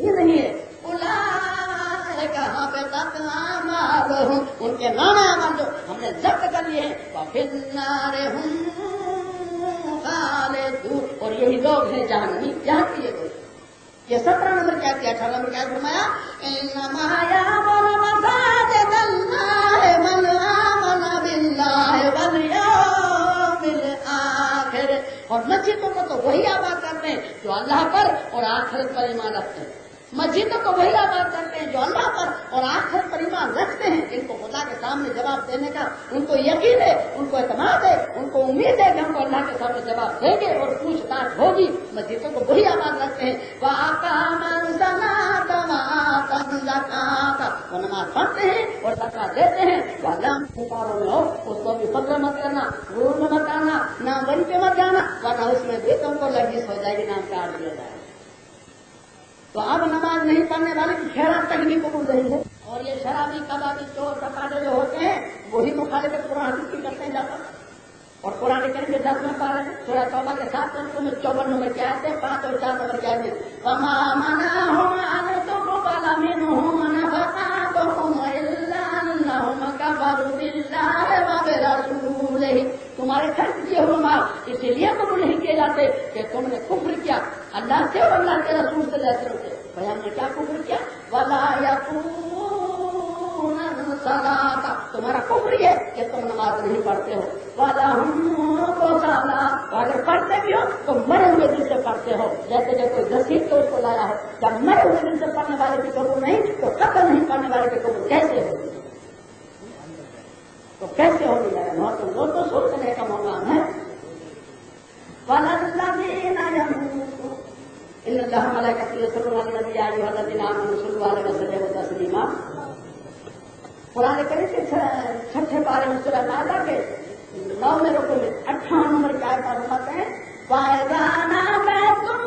ये नहीं है। कहाँ पे उनके नाम अमल जो हमने जब्त कर लिए हैं, फिर नारे और यही लोग हैं जहन्नमी, यहाँ के ये लोग। ये 17 नंबर क्या किया, 18 नंबर क्या फरमाया, और मस्जिदों को तो वही आबाद करते हैं जो अल्लाह पर और आखिरत पर ईमान रखते हैं। मस्जिदों को वही आबाद करते हैं जो अल्लाह पर और आखिरत पर ईमान रखते हैं, जिनको खुदा के सामने जवाब देने का उनको यकीन है, उनको एतमाद है, उनको उम्मीद है कि हमको अल्लाह के सामने जवाब देंगे और पूछताछ होगी। मस्जिदों को वही आबाद रखते हैं। वो नमाज पढ़ते हैं और ज़कात देते हैं। पुकारों में हो उसको भी फक्र मत करना, गुरूर में मत करना, नाम वही पे मत जाना, वरना उसमें भी तुमको लजीज हो जाएगी, नाम काट दिया जाएगा। तो अब नमाज नहीं पढ़ने वाले की खैरात तक भी कबूल नहीं है। और ये शराबी, कबाबी, चोर चपाटे जो होते हैं वही मुखालिफत कुरान की करते हैं जाकर। और कुरान करीम के 10 में पा रहे हैं, सूरह तौबा के 7 में 54 नंबर क्या आते हैं, 5 और 4 नंबर क्या आते हैं, तुम्हारे खर्च किए हुए माल इसीलिए कबूल नहीं किए जाते कि तुमने कुफ्र किया अल्लाह से और अल्लाह के रसूल से लेकर होते। भाई हमने क्या कुफ्र किया, वाला सलाता, तुम्हारा कुफ्र है कि तुम नमाज नहीं पढ़ते हो। वाला अगर पढ़ते भी हो तो मरे हुए दिल से पढ़ते हो, जैसे जब कोई घसीट तो उसको लाया हो। जब मरे हुए दिल से पढ़ने वाले की कबूल नहीं तो कत्ल नहीं पढ़ने वाले की कबूल कैसे होगी, तो कैसे होगी जाएगा। तो तो सोचने का मौका है। पुराने करीब के 6 पारे में सूरह माइदा के 9 में रुको में 58 नंबर की आयत फरमाते हैं, वायदाना में तुम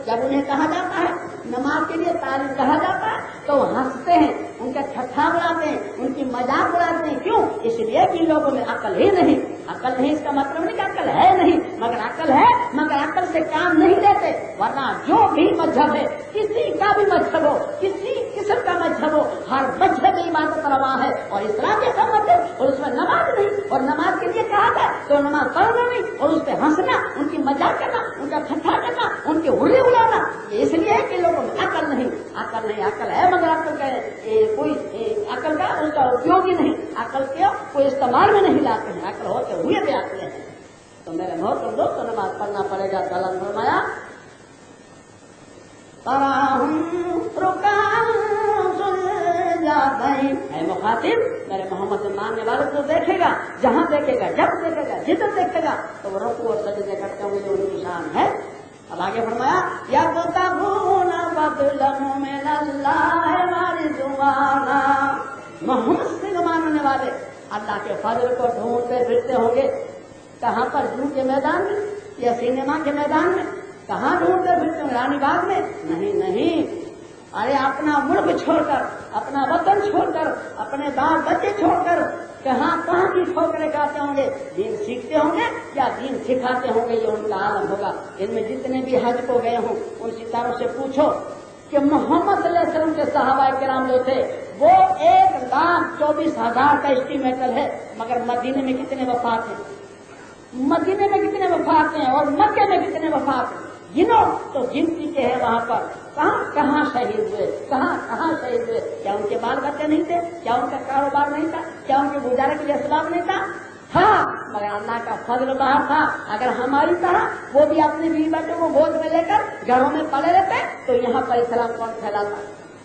जब उन्हें कहा जाता है, नमाज के लिए तारीफ कहा जाता है तो हंसते हैं, उनका ठट्ठा उड़ाते हैं, उनकी मजाक उड़ाते हैं। क्यों? इसलिए कि लोगों में अकल ही नहीं। अकल नहीं इसका मतलब नहीं कि अकल है नहीं, मगर अकल है, मगर अकल से काम नहीं लेते। वरना जो भी मजहब है, किसी का भी मजहब हो, किसी किस्म का मजहब हो, हर मजहब में इबादत रवा है और इस्लाम के सब मजहब, और उसमें नमाज नहीं। और नमाज के लिए कहा था तो नमाज पढ़ना नहीं और उस पर हंसना, उनकी मजाक करना, उनका ठट्ठा करना, उनके उड़े उड़ाना, ये इसलिए है कि लोगों में अकल नहीं। अकल नहीं, अकल है मगर अकल का कोई अकल का उसका उपयोग ही नहीं, अकल के कोई इस्तेमाल में नहीं लाते हैं, अकल होते हुए भी आते हैं। तो मेरे मोहतरम दोस्तों, नमाज पढ़ना पड़ेगा। गलत फरमाया मुखातिब, मेरे मोहम्मद से मानने वाले को देखेगा, जहाँ देखेगा, जब देखेगा, जिधर देखेगा तो वो रुकू और सजदे करते होंगे, जो उनकी शान है। अब आगे फरमाया या मोहम्मद से मानने वाले अल्लाह के फजल को ढूंढते फिरते होंगे। कहाँ पर? जू के मैदान में या सिनेमा के मैदान में? कहाँ ढूंढते फिरते होंगे? रानी बाग में? नहीं नहीं, अरे अपना मुल्क छोड़कर, अपना वतन छोड़कर, अपने बाल बच्चे छोड़कर कहाँ कहाँ की ठोकरें खाते होंगे। दीन सीखते होंगे या दीन सिखाते होंगे, ये उनका आलम होगा। इनमें जितने भी हज को गए हों उन सितारों से पूछो कि मोहम्मद सल्लल्लाहु अलैहि वसल्लम के सहाबा किराम जो थे वो 1,24,000 का एस्टिमेटल है, मगर मदीने में कितने वफात हैं? मदीने में कितने वफात हैं और मक्के में कितने वफात हैं? गिनो तो गिनती के है। वहां पर कहाँ कहाँ शहीद हुए, कहाँ कहाँ शहीद हुए। क्या उनके बाल बच्चे नहीं थे? क्या उनका कारोबार नहीं था? क्या उनके गुजारे के लिए असबाब नहीं था? हाँ, मगर अल्लाह का फजल बाहर था। अगर हमारी तरह वो भी अपने बीवी बच्चों को गोद में लेकर घरों में पड़े रहते तो यहाँ पर इस्लाम कौन फैलाता?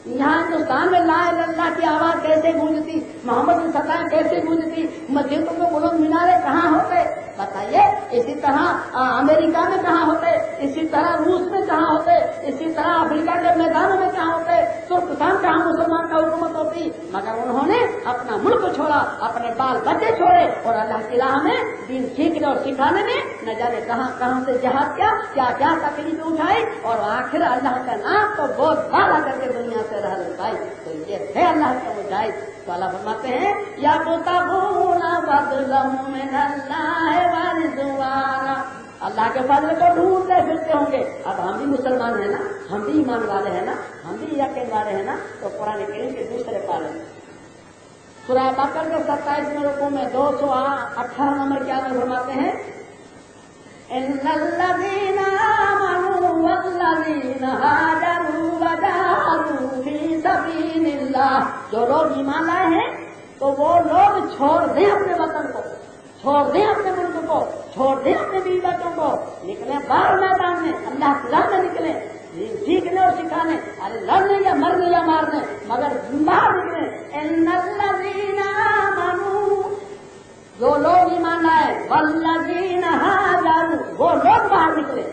यहाँ हिंदुस्तान में ला इलाहा इल्लल्लाह की आवाज कैसे गूंजती, मोहम्मद की सताएं कैसे गूंजती, मस्जिदों में बुलंद मीनारे कहाँ होते बताइए। इसी तरह अमेरिका में कहाँ होते, इसी तरह रूस में कहाँ होते, इसी तरह अफ्रीका के मैदानों में कहाँ होते, तुर्क हिंदुस्तान कहाँ मुसलमान का हुकूमत होती, मगर उन्होंने अपना मुल्क छोड़ा, अपने बाल बच्चे छोड़े और अल्लाह की राह में दीन सीखने और सिखाने में न जाने कहाँ कहाँ से जहाद क्या क्या तकलीफ उठाई और आखिर अल्लाह का नाम तो बहुत बाला करके दुनिया से रह पाई। तो ये है अल्लाह का मुजाहिद। तो अल्लाह फरमाते हैं या मुताबूना बदलम मिनल्लाहि व रिज़वाना, अल्लाह के फजल को ढूंढते फिरते होंगे। अब हम भी मुसलमान है ना, हम भी ईमान वाले हैं ना, हम भी यकीन वाले हैं ना। तो कुरान करीम के दूसरे पारे सूरह बकरा के 27वें रुकू में 218 नंबर क्या में फरमाते हैं इन्नल्लज़ीना आमनू वल्लज़ीना हाजरू वजाहदू फी सबीलिल्लाह, जो लोग ईमान लाए हैं तो वो लोग छोड़ दें अपने वतन को, छोड़ दें अपने मुल्क को, छोड़ दें अपने बीवी बच्चों को, निकले बाहर मैदान में, अल्लाह की राह में निकले सीखने और सिखाने, अरे लड़ने या मरने या मारने, मगर बाहर निकले। इन्नल्लज़ीना आमनू, जो लोग ईमान लाए, वल्लज़ीना हाजरू, वो लोग बाहर निकले,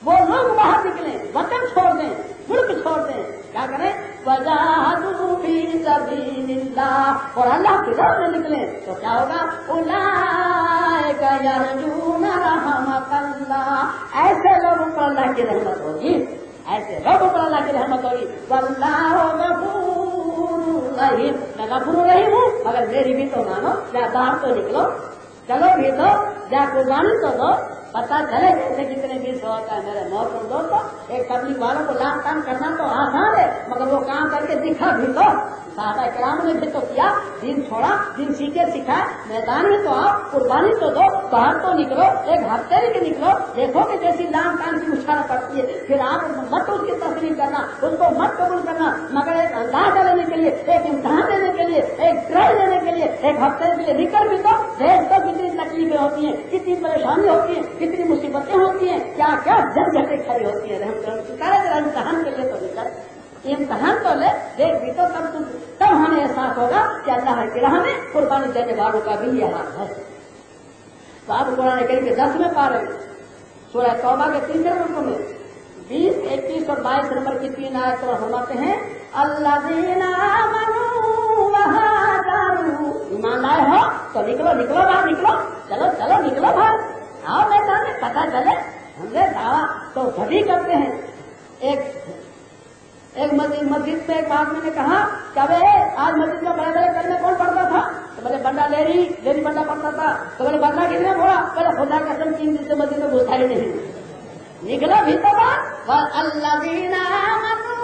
वो लोग बाहर निकले, वतन छोड़ दें, मुल्क छोड़ दें, क्या करें वजाहदू फी सबीलिल्लाह, और अल्लाह की राह में निकले। तो क्या होगा उलाइका यरजूना रहमतल्लाह, ऐसे लोगों पर अल्लाह की रहमत होगी, ऐसे लोगों पर अल्लाह की रहमत होगी। वल्लाहु गफूरुर रहीम, मैं गफूर रहीम हूँ, मगर मेरी भी तो मानो, या बाहर तो निकलो, चलो भी तो, या कुर्बानी तो दो, पता चले कैसे कितने दिन से होता है। मेरे मौसम दोस्तों, एक तबलीग वालों को लाभ काम करना तो आसान है, मगर वो काम करके दिखा भी तो, साहबा किराम ने भी तो किया, दिन छोड़ा, दिन सीखे सिखाए, मैदान में तो आओ, कुर्बानी तो दो, बाहर तो निकलो, एक हफ्ते में निकलो, देखो कि जैसी लाम कान की मुशारा पड़ती है, फिर आप मत उसकी तस्लीम करना, उसको मत कबूल करना, मगर एक अंदाजा लेने के लिए, एक इम्तहान देने के लिए, एक ट्रायल लेने के लिए, एक हफ्ते के लिए निकल भी तो देख तो कितनी तकलीफें होती हैं, कितनी परेशानी होती है, कितनी मुसीबतें होती हैं, क्या क्या झंझटें खड़ी होती है। इम्तहान के लिए तो निकल, इम्तहान तो ले, देख भी तो तब हमें एहसास होगा कि अल्लाह की राह में कुर्बानी देने वालों का भी ये हाल है। तो आप कुरान करीम के 10वें पारे सूरह तौबा के 3 रुकू में 20, 21 और 22 नंबर की 3 आयत पर फरमाते हैं अल्लज़ीना आमनू व हाजरू, ईमान लाए हो तो निकलो, निकलो बाहर, निकलो, चलो चलो निकलो बाहर, आओ मैदान में, पता चले। हमने दावा तो सभी करते हैं। एक मस्जिद में एक आदमी ने कहा कि अबे आज मस्जिद में बड़े बड़े कलमे कौन पढ़ता था? तो बोले बंदा लेरी बंदा पढ़ता था। तो बोले बंदा कितने बोला? बोले खुदा का कसम 3 दिन से मस्जिद में घुसा ही नहीं। निकला भी तो बात अल्लज़ीना आमनू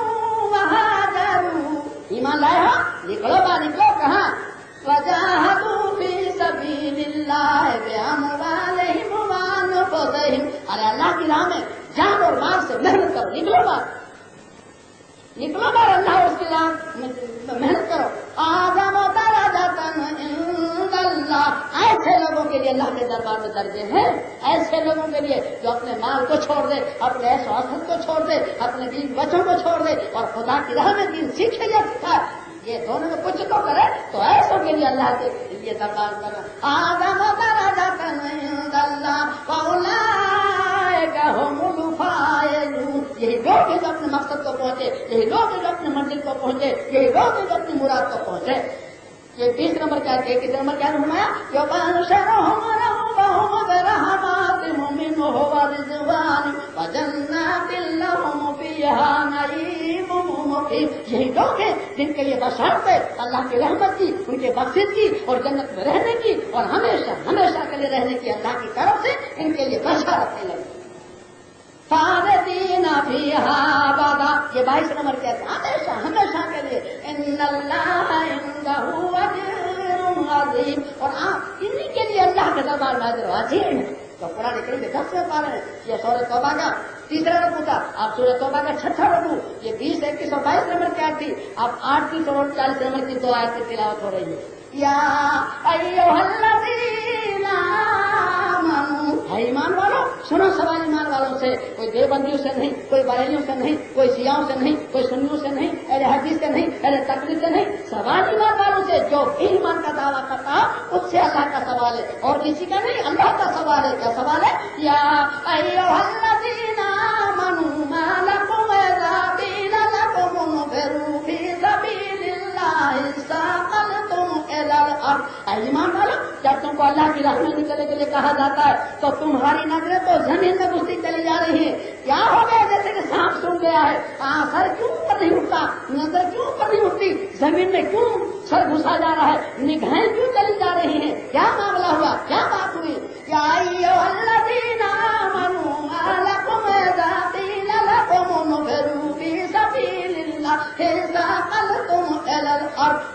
व हाजरू, ईमान लाए हो, निकलो बाहर, निकलो कहाँ? वजाहदू फी सबीलिल्लाह बिअमवालिहिम व अनफुसिहिम, अरे अल्लाह की राह में जान और माल से मेहनत करो, निकलो बाहर, निकलो बाहर, अल्लाह उसकी राह में मेहनत करो। आज़म दरजातन इंदल्लाह, ऐसे लोगों के लिए अल्लाह के दरबार में दर्जे हैं, ऐसे लोगों के लिए जो अपने माल को छोड़ दे, अपने ऐश-ओ-आफत को छोड़ दे, अपने बीवी बच्चों को छोड़ दे और खुदा की राह में दीन सीखे या सिखाए, ये दोनों में कुछ तो करे, तो ऐसों के लिए अल्लाह के लिए दरबार करना। आज़म दरजातन इंदल्लाह व उलाइका हुमुल फाइजून, यही लोग जो अपने मकसद को पहुंचे, यही लोग जो अपने मंजिल को पहुंचे, यही लोग जो अपनी मुराद को पहुंचे। ये 20 नंबर क्या है, 21 नंबर क्या फरमाया? यो बशरुहुम रहमहुम बिरहमातिहिम मिनहु व रिज़वान व जन्नातिन लहुम फीहा नईमुम मुकीम, यही लोग हैं जिनके लिए बशरत है अल्लाह की रहमत की, उनके बख्शिश की और जन्नत में रहने की और हमेशा हमेशा के लिए रहने की अल्लाह की तरफ से इनके लिए बशरत है लगी। खालिदीना फीहा अबदा, ये 22 नंबर क्या है? हमेशा हमेशा के लिए। इन्नल्लाह इंदहु अज्रुन अज़ीम, और आप इन्हीं के लिए अल्लाह के दरबार में अजर अजीम है। तो कुरान करीम के 10वें पारे हैं, ये सूरह तौबा का 3 रुकू था, आप सूरह तौबा का 6वां रुकू, ये 20, 21 और 22 नंबर क्या थी? आप 8, 30 और 40 नंबर की 2 आयत की तिलावत हो रही है। या अय्युहल्लज़ीना आमनू, है ईमान वालों, सुनो सवाल ईमान वालों से, कोई देवबंदियों से नहीं, कोई बरेलियों से नहीं, कोई शियाओं से नहीं, कोई सुन्नियों से नहीं, अहले हदीस से नहीं, अहले तकलीफ से नहीं, सवाल ईमान वालों से जो ईमान का दावा करता उससे अल्लाह का सवाल है और किसी का नहीं, अल्लाह का सवाल है। क्या सवाल है? या अय्युहल्लज़ीना आमनू मा लकुम इज़ा क़ीला लकुम इंफ़िरू तुमको अल्लाह की राह में निकलने के लिए कहा जाता है तो तुम्हारी नजरें तो जमीन में घुसती चली जा रही है। क्या हो गया? जैसे कि सांप सूंघ गया है। सर क्यों ऊपर नहीं उठता? नजर क्यों ऊपर नहीं उठती? जमीन में क्यों सर घुसा जा रहा है? निगाहें क्यों चली जा रही हैं? क्या मामला हुआ? क्या बात हुई? क्या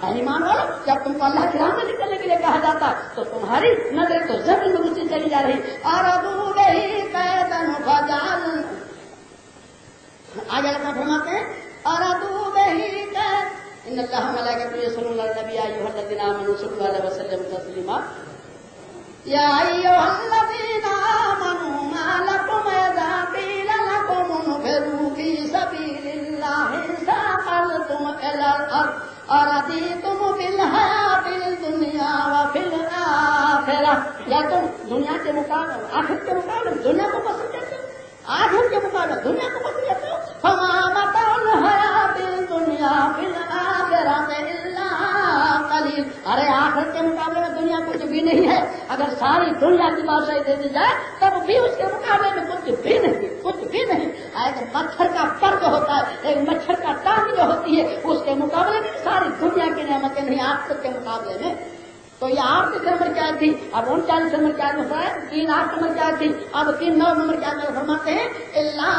और ईमान वालो, जब तुमको अल्लाह की राह में निकलने के लिए कहा जाता तो तुम्हारी नजर तो जमीन में घुसती चली जा रही। और आगे लगा फरमाते हैं और इन्नल्लाह मलाइकतहु यसल्लूना अलन नबी या अय्युहल्लज़ीना आमनू सल्लल्लाहु अलैहि वसल्लम तस्लीमा या अय्युहल्लज़ीना आमनू मा लकुम इज़ा क़ीला लकुम उन्फिरू फी सबीलिल्लाहि सक़लतुम इलल अर्ज़ अरदीतुम बिल हयातिल दुनिया व फिल आखिरह। या तुम दुनिया के मुकाबले आखिरत के मुकाबले दुनिया को पसंद करते हो? आखिरत के मुकाबले दुनिया को पसंद करते हो? फमा मताउल हयातिल दुनिया फिल आखिरह इल्ला कलील। अरे आखिरत के मुकाबले में दुनिया कुछ भी नहीं है। अगर सारी दुनिया की बादशाही दे दी जाए तब भी उसके मुकाबले में कुछ भी नहीं, कुछ भी नहीं। एक मच्छर का पर जो होता है, एक मच्छर का टांग जो होती है, उसके मुकाबले में सारी दुनिया की नेमतें नहीं आखिरत के मुकाबले में। तो ये 8 नंबर की आयत थी। अब 39 नंबर की आयत में 3-8 नंबर की आयत थी। अब 3-9 नंबर की आयत में फरमाते हैं इल्ला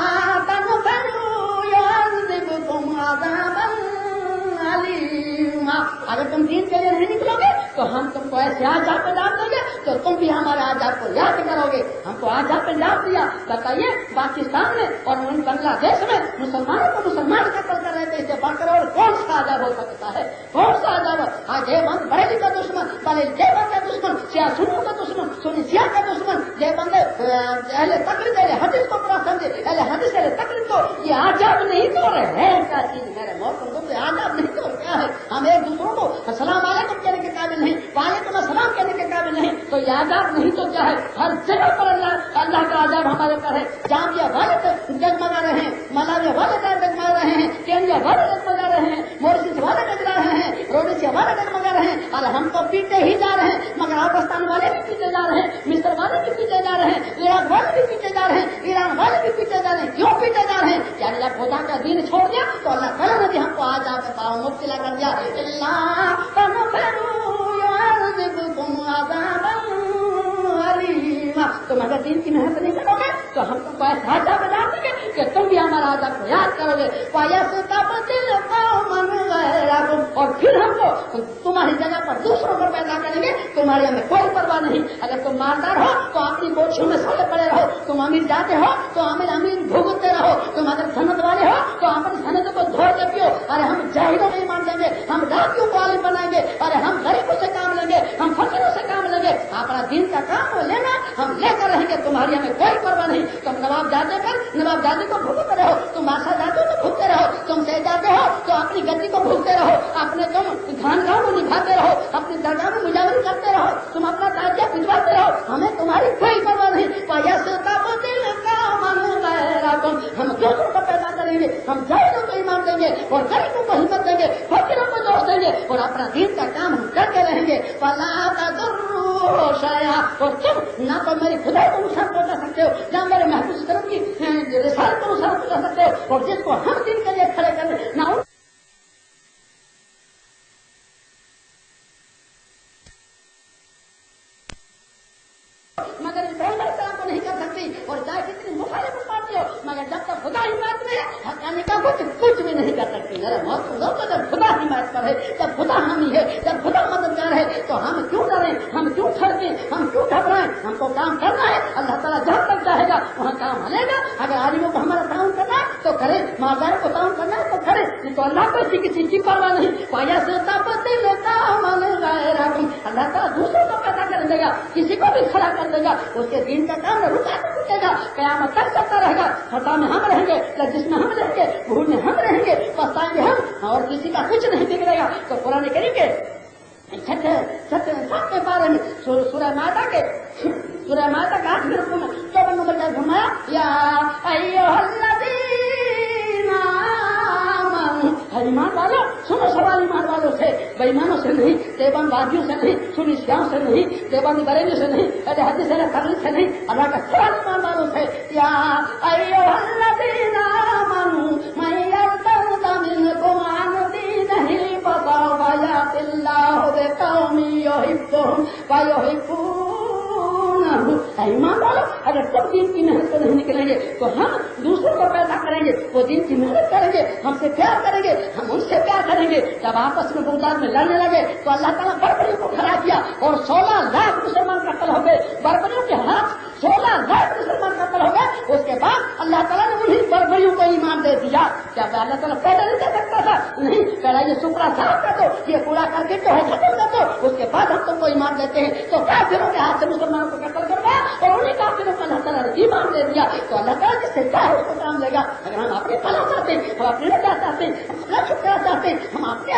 तनफरू युअज़िबकुम अज़ाबन अलीमा। अगर तुम दीन के लिए नहीं निकलोगे तो हम तुमको ऐसे आजाद पे डाल देंगे तो तुम भी हमारे आजाद को याद करोगे। हमको आजाद पे डाल दिया। बताइए पाकिस्तान में और बांग्लादेश में मुसलमानों को मुसलमान कत्ल कर रहे थे, इससे बढ़कर और कौन सा आजाद हो सकता है? कौन सा आजाद? आज देवबंद बरेली का दुश्मन, बरेली देवबंद का दुश्मन, शिया सुन्नी का दुश्मन, सुन्नी शिया का दुश्मन, देवबंद अहले तकरीर अहले हदीस को पूरा समझे, अहले हदीस अहले तकरीर को ये आजाद नहीं तो रहे हैं। क्या चीज मेरे मौत तुमको आजाद नहीं तो क्या है? हम एक दूसरों को अस्सलाम वालेकुम कहने के काबिल नहीं, वालेकुम अस्सलाम कहने के काबिल नहीं, तो ये आजाद नहीं तो क्या है? हर जगह पर अल्लाह का आजाद हमारे पर है। जामिया वाले जगमगा रहे हैं, मलाविया वाले जगमगा रहे हैं, केनिया वाले जगमगा रहे हैं, मॉरिशस वाले जगमगा रहे हैं, रोडेशिया वाले जगमगा रहे हैं। और हम तो पीटे ही जा रहे हैं, मगर पाकिस्तान वाले भी पीटे जा रहे हैं, मिस्र वाले भी पीटे जा रहे हैं, इराक वाले भी पीटे जा रहे हैं, ईरान वाले भी पीटे जा रहे हैं। क्यों पीटे जा रहे हैं? यानी जब खुदा का दीन छोड़ दिया तो अल्लाह ताला ने भी हमको आजाद पाओ मुब्तला कर दिया। तुम अगर दीन की मेहनत नहीं करोगे तो हम तुमको ऐसा आजाद बना देंगे कि तुम भी हमारा आजाद को याद करोगे। और फिर हमको तुम्हारी जगह पर दूसरों पर पैदा करेंगे। तुम्हारे हमें कोई परवाह नहीं। अगर तुम मालदार हो तो अपनी कोठियों में सोए पड़े रहो, तुम अमीर जाते हो तो अमीर भुगतते रहो, तुम अगर सनत वाले हो तो अपनी सनत को धो के पियो। अरे हम जाहिलों में ईमान देंगे, हम डाकियों को आलिम बनाएंगे, अरे हम गरीबों से काम लेंगे, हम फकीरों से काम लेंगे। अपना दिन का काम वो लेना हम लेकर रहेंगे, तुम्हारी हमें कोई परवाह नहीं। तुम नवाब जाते को भुगतते रहो, तुम बादशाह जाते हो तो भुगते रहो, तुम से जाते हो तो अपनी गद्दी को भूलते रहो, अपने तुम खानगाह को निभाते रहो, अपनी दरगाह में मुजावरी करते रहो, तुम अपना ताजिया भिजवाते रहो, हमें तुम्हारी कोई परवाह नहीं। हम दूसरों को पैदा करेंगे, हम जाहिलों को ईमान देंगे और गरीबों को हिम्मत देंगे, फकीरों को दोष देंगे और अपना दीन का काम हम करके रहेंगे। और तुम ना तो मेरी खुदा को नुकसान पहुंचा सकते हो, ना मेरे महफूज करम की रिसालत को नुकसान पहुंचा सकते हो। और जिसको हम दीन के लिए खड़े करें ना मगर इस्लाम को नहीं कर सकती। और चाहे कितनी मुखालिफ पार्टी हो, मगर जब तक खुदा हिमायत में है हकानी का कुछ भी नहीं कर सकती। मेरा मौत तो जब खुदा हिमायत पर है, जब खुदा हामी है, जब खुदा मददगार है तो हम क्यों डरें, हम क्यों ठड़के, हम क्यों घबराएं? हमको काम करना है। अल्लाह ताला जहाँ तक चाहेगा वहाँ काम मिलेगा। अगर आलिमों को हमारा ताउन करना है तो करें, मालदारों को ताउन करना है तो करें, नहीं तो अल्लाह को किसी की परवाह नहीं। पाया से अल्लाह ताला दूसरों को पैदा कर देगा, किसी को भी खड़ा कर देगा, उसके दीन का काम रुका तो रुकेगा, कयामत तक करता रहेगा। खता में हम रहेंगे, लज्जिश में हम रहेंगे, भूल में हम रहेंगे, पछताएंगे हम, और किसी का कुछ नहीं बिगड़ेगा। तो कुरान करीम के 7 बारे में सूरह मायदा के 8 रुकू में 54 नंबर का घुमाया, या अय्युहल्लज़ीना ایمان والوں سنو سوال ایمان والوں سے، بےایمانوں سے نہیں، دیوبند وادیوں سے نہیں، سنی شیعوں سے نہیں، دیوبند بریلیوں سے نہیں، اہل حدیث اہل تقلید سے نہیں، اللہ کا سوال ایمان والوں سے، یا ایھا الذین آمنوا من یرتد منکم عن دینہ فسوف یأتی اللہ بقوم یحبهم ویحبونہ۔ ایمان والو اگر تم دین کی محنت کو نہیں نکلیں گے تو ہم دوسروں کو پیدا کریں گے، وہ دین کی محنت کریں گے، ہم سے پیار کریں گے، ہم ان سے پیار کریں گے۔ جب آپس میں بغداد میں لڑنے لگے تو اللہ تعالیٰ بربریوں کو کھڑا کیا اور 16 لاکھ مسلمان قتل ہو گئے، بربریوں کے ہاتھ 16 لاکھ مسلمان قتل ہو گئے۔ اس کے بعد اللہ تعالیٰ نے انہیں بربریوں کو ایمان دے دیا۔ کیا اللہ تعالیٰ پہلے نہیں دے سکتا تھا؟ نہیں، پہلا یہ سکڑا صاف کر دو، یہ کوڑا کر کے تو ہے ختم کر دو، اس کے بعد ہم تم کو ایمان دیتے ہیں۔ تو کافروں کے ہاتھ سے مسلمانوں کو قتل کروایا اور انہیں کافروں کو اللہ تعالیٰ نے ایمان دے دیا۔ تو اللہ تعالیٰ جس سے چاہے اس کو کام دے گا۔ اگر ہم اپنی فلاح چاہتے ہیں، ہم اپنے نجات چاہتے ہیں، ہم اپنا چھٹکارا چاہتے ہیں، ہم اپنے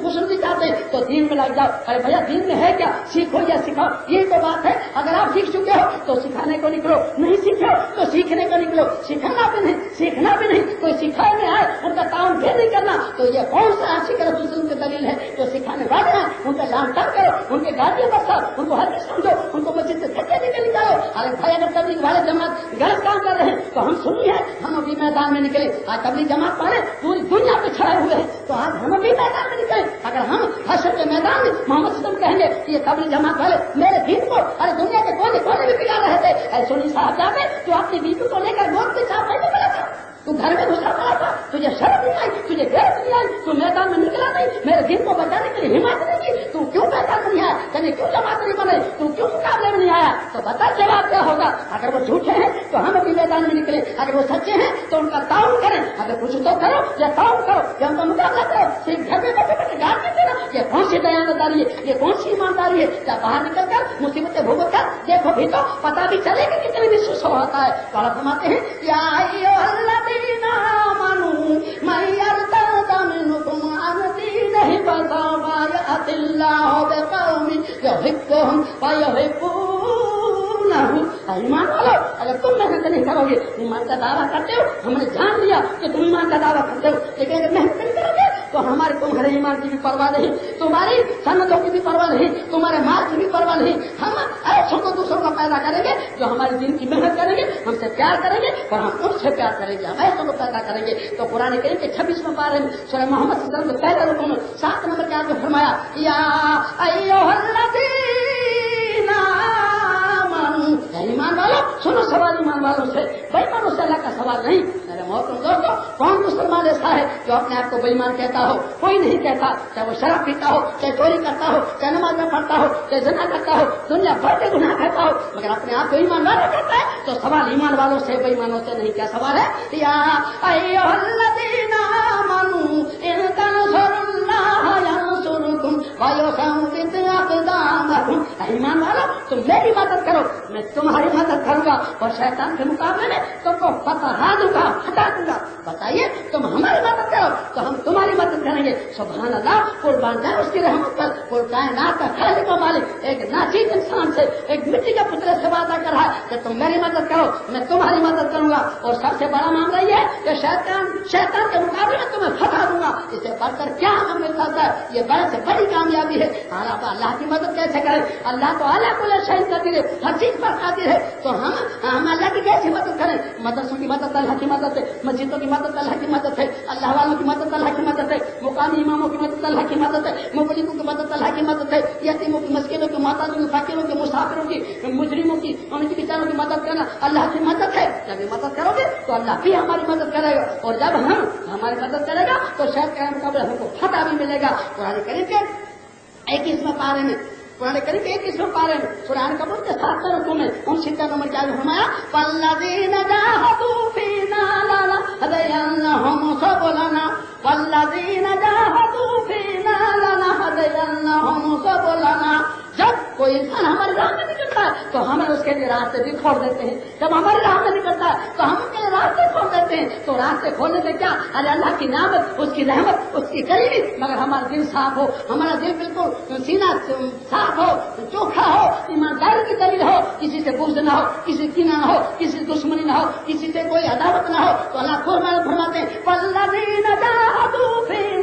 خوشنودی چاہتے ہیں تو دین میں لگ جاؤ۔ ارے بھیا دین میں ہے کیا؟ سیکھو یا سکھاؤ، یہی تو بات ہے۔ اگر آپ سیکھ چکے ہو تو سکھانے کو نکلو، نہیں سیکھو تو سیکھنے کو نکلو، سکھانا بھی نہیں سیکھنا بھی نہیں، کوئی سکھائے میں آئے ان کا تعاون بھی نہیں کرنا تو یہ کون سا عاشق رسول کی دلیل ہے؟ جو سکھانے والے ہیں ان کا لان ٹر کرو، ان کے گاڑیاں برساؤ، ان کو ہر سمجھو، ان کو مسجد سے دھکے دے کے نکالو۔ ارے بھائی اگر تبلیغ والے جماعت غلط کام کر رہے ہیں تو ہم سنی ہے، ہم ابھی میدان میں نکلے۔ آج تبلیغ جماعت والے پوری دنیا پہ چھڑے ہوئے ہیں تو آج ہم ابھی میدان میں نکلے۔ اگر ہم حشر کے میدان میں محمد صلی اللہ علیہ وسلم کہیں گے کہ یہ تبلیغ جماعت والے میرے دین کو ارے دنیا کے کونے کونے بھی بگاڑ رہے تھے، اے سنی صاحب جاتے تو اپنی بیوی کو لے کر روڈ پہ صاف نہیں ملا تھا، تو گھر میں گھسا پڑا تھا، تجھے شرم نہیں آئی، تجھے غیرت نہیں آئی، تو میدان میں نکلا نہیں، میرے دین کو بچانے کے لیے ہمت نہیں کی، تو کیوں میدان نہیں آیا؟ کہیں کیوں جماعت نہیں بنے؟ تو کیوں مقابلے میں نہیں آیا؟ تو بتا جواب کیا ہوگا؟ اگر وہ جھوٹے ہیں تو ہم ابھی میدان میں نکلے، اگر وہ سچے ہیں تو ان کا تعاون کریں، اگر کچھ تو کرو یا تعاون کرو یا ان کا مقابلہ کرو، صرف گھر میں بیٹھے بیٹھے گاڑ کے دینا یہ کون سی دیانتداری ہے؟ یہ کون سی ایمانداری ہے؟ کیا باہر نکل کر مصیبتیں بھگت کر دیکھو بھی تو پتا بھی چلے کہ کتنی بھی سو ہوتا ہے۔ اور فرماتے ہیں یا ایھا الذین آمنوا من یرتد منکم عن دینہ فسوف یأتی اللہ بقوم یحبهم ویحبونہ۔ ایمان والو اگر تم محنت نہیں کرو گے، ایمان کا دعویٰ کرتے ہو، ہم نے جان لیا کہ تم ایمان کا دعویٰ کرتے ہو، لیکن اگر محنت نہیں کرو گے تو ہمارے تمہارے ایمان کی بھی پرواہ نہیں، تمہاری سندوں کی بھی پرواہ نہیں، تمہارے مال کی بھی پرواہ نہیں۔ ہم ایسوں کو دوسروں کو پیدا کریں گے جو ہمارے دین کی محنت کریں گے، ہم سے پیار کریں گے اور ہم ان سے پیار کریں گے، ہم ایسوں کو پیدا کریں گے۔ تو قرآن کریم کے 26 پارے میں سورہ محمد صلی اللہ علیہ وسلم کے پہلے رکوع میں 7 نمبر کے آیت میں فرمایا یا ایھا الذین آمنوا، ایمان والو سنو سوال ایمان والوں سے، بے ایمانوں سے اللہ کا سوال نہیں۔ میرے محترم دوستو کون مسلمان ایسا ہے جو اپنے آپ کو بے ایمان کہتا ہو؟ کوئی نہیں کہتا، چاہے وہ شراب پیتا ہو، چاہے چوری کرتا ہو، چاہے نماز نہ پڑھتا ہو، چاہے زنا کرتا ہو، دنیا بھر کے گناہ کرتا ہو، مگر اپنے آپ کو ایمان والا کہتا ہے۔ تو سوال ایمان والوں سے بے ایمانوں سے نہیں۔ کیا سوال ہے؟ یا ایھا الذین آمنوا ان تنصروا اللہ ینصرکم ویثبت اقدامکم۔ ایمان والو تم میری مدد کرو، میں تمہاری مدد کروں گا اور شیطان کے مقابلے میں تم کو فتح دوں گا، ہٹا دوں گا۔ بتائیے تم ہماری مدد کرو تو ہم تمہاری مدد کریں گے۔ سبحان اللہ، قربان جائے اس کی رحمت پر۔ وہ کائنات کا خالق و مالک ایک ناچیز انسان سے، ایک مٹی کے پتلے سے وعدہ کر رہا ہے کہ تم میری مدد کرو میں تمہاری مدد کروں گا، اور سب سے بڑا معاملہ یہ ہے کہ شیطان کے مقابلے میں تمہیں فتح دوں گا۔ اسے پڑھ کر کیا ہمیں مل سکتا ہے؟ یہ بڑے سے بڑی کامیابی ہے۔ اللہ کی مدد کیسے کریں؟ اللہ تو اعلیٰ کل شیء قدیر ہے، ہر چیز پر قادر ہے، تو ہم اللہ کی کیسی مدد کریں؟ مدرسوں کی مدد اللہ کی مدد ہے، مسجدوں کی مدد اللہ کی مدد ہے، اللہ والوں کی مدد اللہ کی مدد ہے، مقامی اماموں کی مدد اللہ کی مدد ہے، مبلغوں کی مدد اللہ کی مدد ہے، یتیموں کی، مسکینوں کی، محتاجوں کی، فقیروں کی، مسافروں کی، مجرموں کی، ان کی بیچاروں کی مدد کرنا اللہ کی مدد ہے۔ جب یہ مدد کرو گے تو اللہ بھی ہماری مدد کرے گا، اور جب ہم ہماری مدد کرے گا تو شاید قیام قبل ہم کو فتح بھی ملے گا۔ قرآن کریم کے 21 پارے میں، قرآن کریم کے 21 پارے میں سورہ عنکبوت کے 7 رکوع میں 69 نمبر کا فرمایا والذین جاہدوا فینا لنہدینہم سبلنا، والذین جاہدوا فینا لنہدینہم سبلنا۔ جب کوئی انسان ہماری راہ میں نکلتا ہے تو ہمیں اس کے لیے راستے بھی کھول دیتے ہیں، جب ہماری راہ میں نکلتا ہے تو ہم اس کے لیے راستے کھول دیتے ہیں۔ تو راستے کھولنے سے کیا؟ ارے اللہ کی نعمت، اس کی رحمت، اس کی قریبی، مگر ہمارا دل صاف ہو، ہمارا دل بالکل سینہ صاف ہو، چوکھا ہو، ایمانداری کی دلیل ہو، کسی سے بغض نہ ہو، کسی کی نہ ہو، کسی سے دشمنی نہ ہو، کسی سے کوئی عداوت نہ ہو، تو اللہ فرماتے ہیں والذین جاہدوا فینا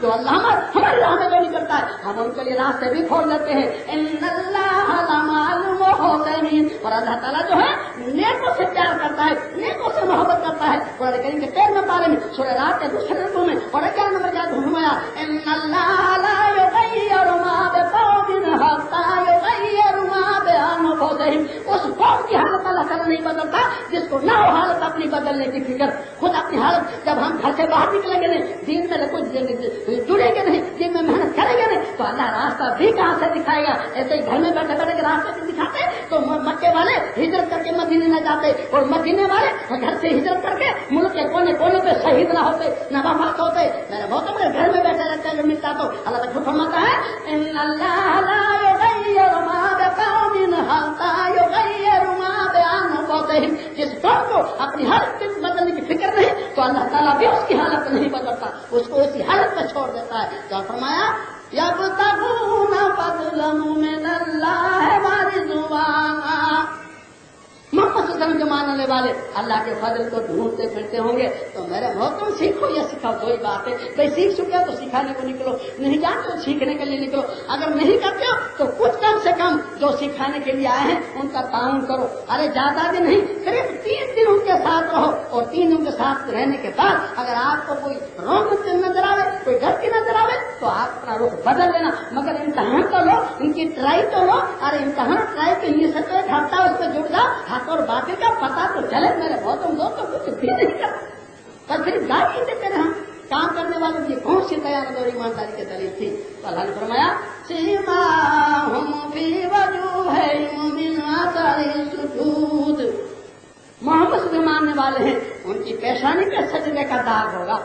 जो अल्लाह हमारी राह में जो नहीं करता है हम उनके लिए रास्ते भी खोल देते हैं। इन्नल्लाह लमाल मुहसिनीन, और अल्लाह ताला जो है नेकों से प्यार करता है, नेकों से मोहब्बत करता है। कुरान करीम के 13वें पारे में सूरह रात के दूसरे रुकू में और 11 नंबर जात फरमाया इन्नल्लाह ला युगय्यिरु मा बिकौमिन हत्ता युगय्यिरु मा बिअनफुसिहिम, उस कौम की हालत अल्लाह ताला नहीं बदलता जिसको ना हो हालत अपनी बदलने की फिक्र। खुद अपनी हालत जब हम घर से बाहर निकलेंगे नहीं, दिन में कुछ जुड़ेंगे नहीं, दिन में मेहनत करेंगे नहीं, तो अल्लाह रास्ता भी कहाँ से दिखाएगा। ऐसे ही घर में बैठे बैठे रास्ते भी दिखाते तो मक्के वाले हिजरत करके मदीने न जाते और मदीने वाले घर से हिजरत करके मुल्क के कोने कोने पे शहीद न होते, न वफात होते। मेरे बहुत मेरे घर में बैठे रहते हैं मिलता तो अल्लाह तक फरमाता है इन्नल्लाह ला युगय्यिरु मा बिकौमिन हत्ता युगय्यिरु मा बिअनफुसिहिम, जिस कौम को अपनी हालत बदलने की फिक्र नहीं तो अल्लाह ताला भी उसकी हालत नहीं बदलता, उसको उसी हालत में छोड़ देता है। तो फरमाया यब्तगूना फज़लन मिनल्लाहि व रिज़वाना, मोहम्मद सल्लल्लाहु अलैहि वसल्लम के मानने वाले अल्लाह के फजल को ढूंढते फिरते होंगे। तो मेरे मोहतरम सीखो या सिखाओ, दो ही बात है। भाई सीख चुके हो तो सिखाने को निकलो, नहीं जानते तो सीखने के लिए निकलो। अगर नहीं करते हो तो कुछ कम से कम जो सिखाने के लिए आए हैं उनका ताउन करो। अरे ज्यादा दिन नहीं, सिर्फ 3 दिन उनके साथ रहो और 3 दिन उनके साथ रहने के बाद अगर आपको कोई रोग नजर आवे, कोई गलती नजर आवे तो आप अपना रुख बदल लेना, मगर इम्तहान तो लो, इनकी ट्राई तो लो। अरे इम्तहान ट्राई के लिए से एक हफ्ता उसमें जुड़ जाओ, हक और बातिल का पता तो चले। मेरे बहुत दोस्तों कुछ भी नहीं करता पर फिर गाली देते रहे हम काम करने वालों की कौन सी दयानत और ईमानदारी की दलील थी। तो अल्लाह ने फरमाया सीमाहुम फी वजूहिहिम मिन अथरि सुजूद, मोहम्मद से मानने वाले हैं उनकी पेशानी पे सजदे का दाग होगा।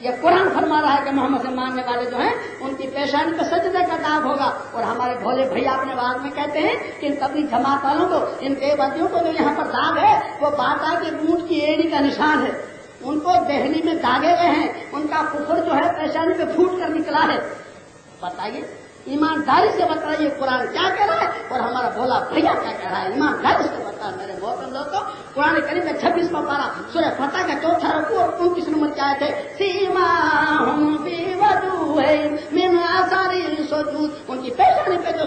ये कुरान फरमा रहा है कि मोहम्मद से मानने वाले जो हैं उनकी पेशानी पे सजदे का दाग होगा। और हमारे भोले भैया अपने बाद में कहते हैं कि इन तबलीग जमात वालों को, इन देवबंदियों को जो यहाँ पर दाग है वो बाटा के ऊंट की एड़ी का निशान है। उनको देहली में दागे गए हैं, उनका कुफर जो है पेशानी पे फूट कर निकला है। बताइए ईमानदारी से बताइए कुरान क्या कह रहा है और हमारा भोला भैया क्या कह रहा है। ईमानदारी से बता मेरे बहुत लोग। तो कुरान करीम में 26वां पारा सूरह फतह का 4 रुकू और 29 नंबर क्या थे सीमाहुम फी वजूहिहिम मिन अथरि सुजूद, उनकी पेशानी पे जो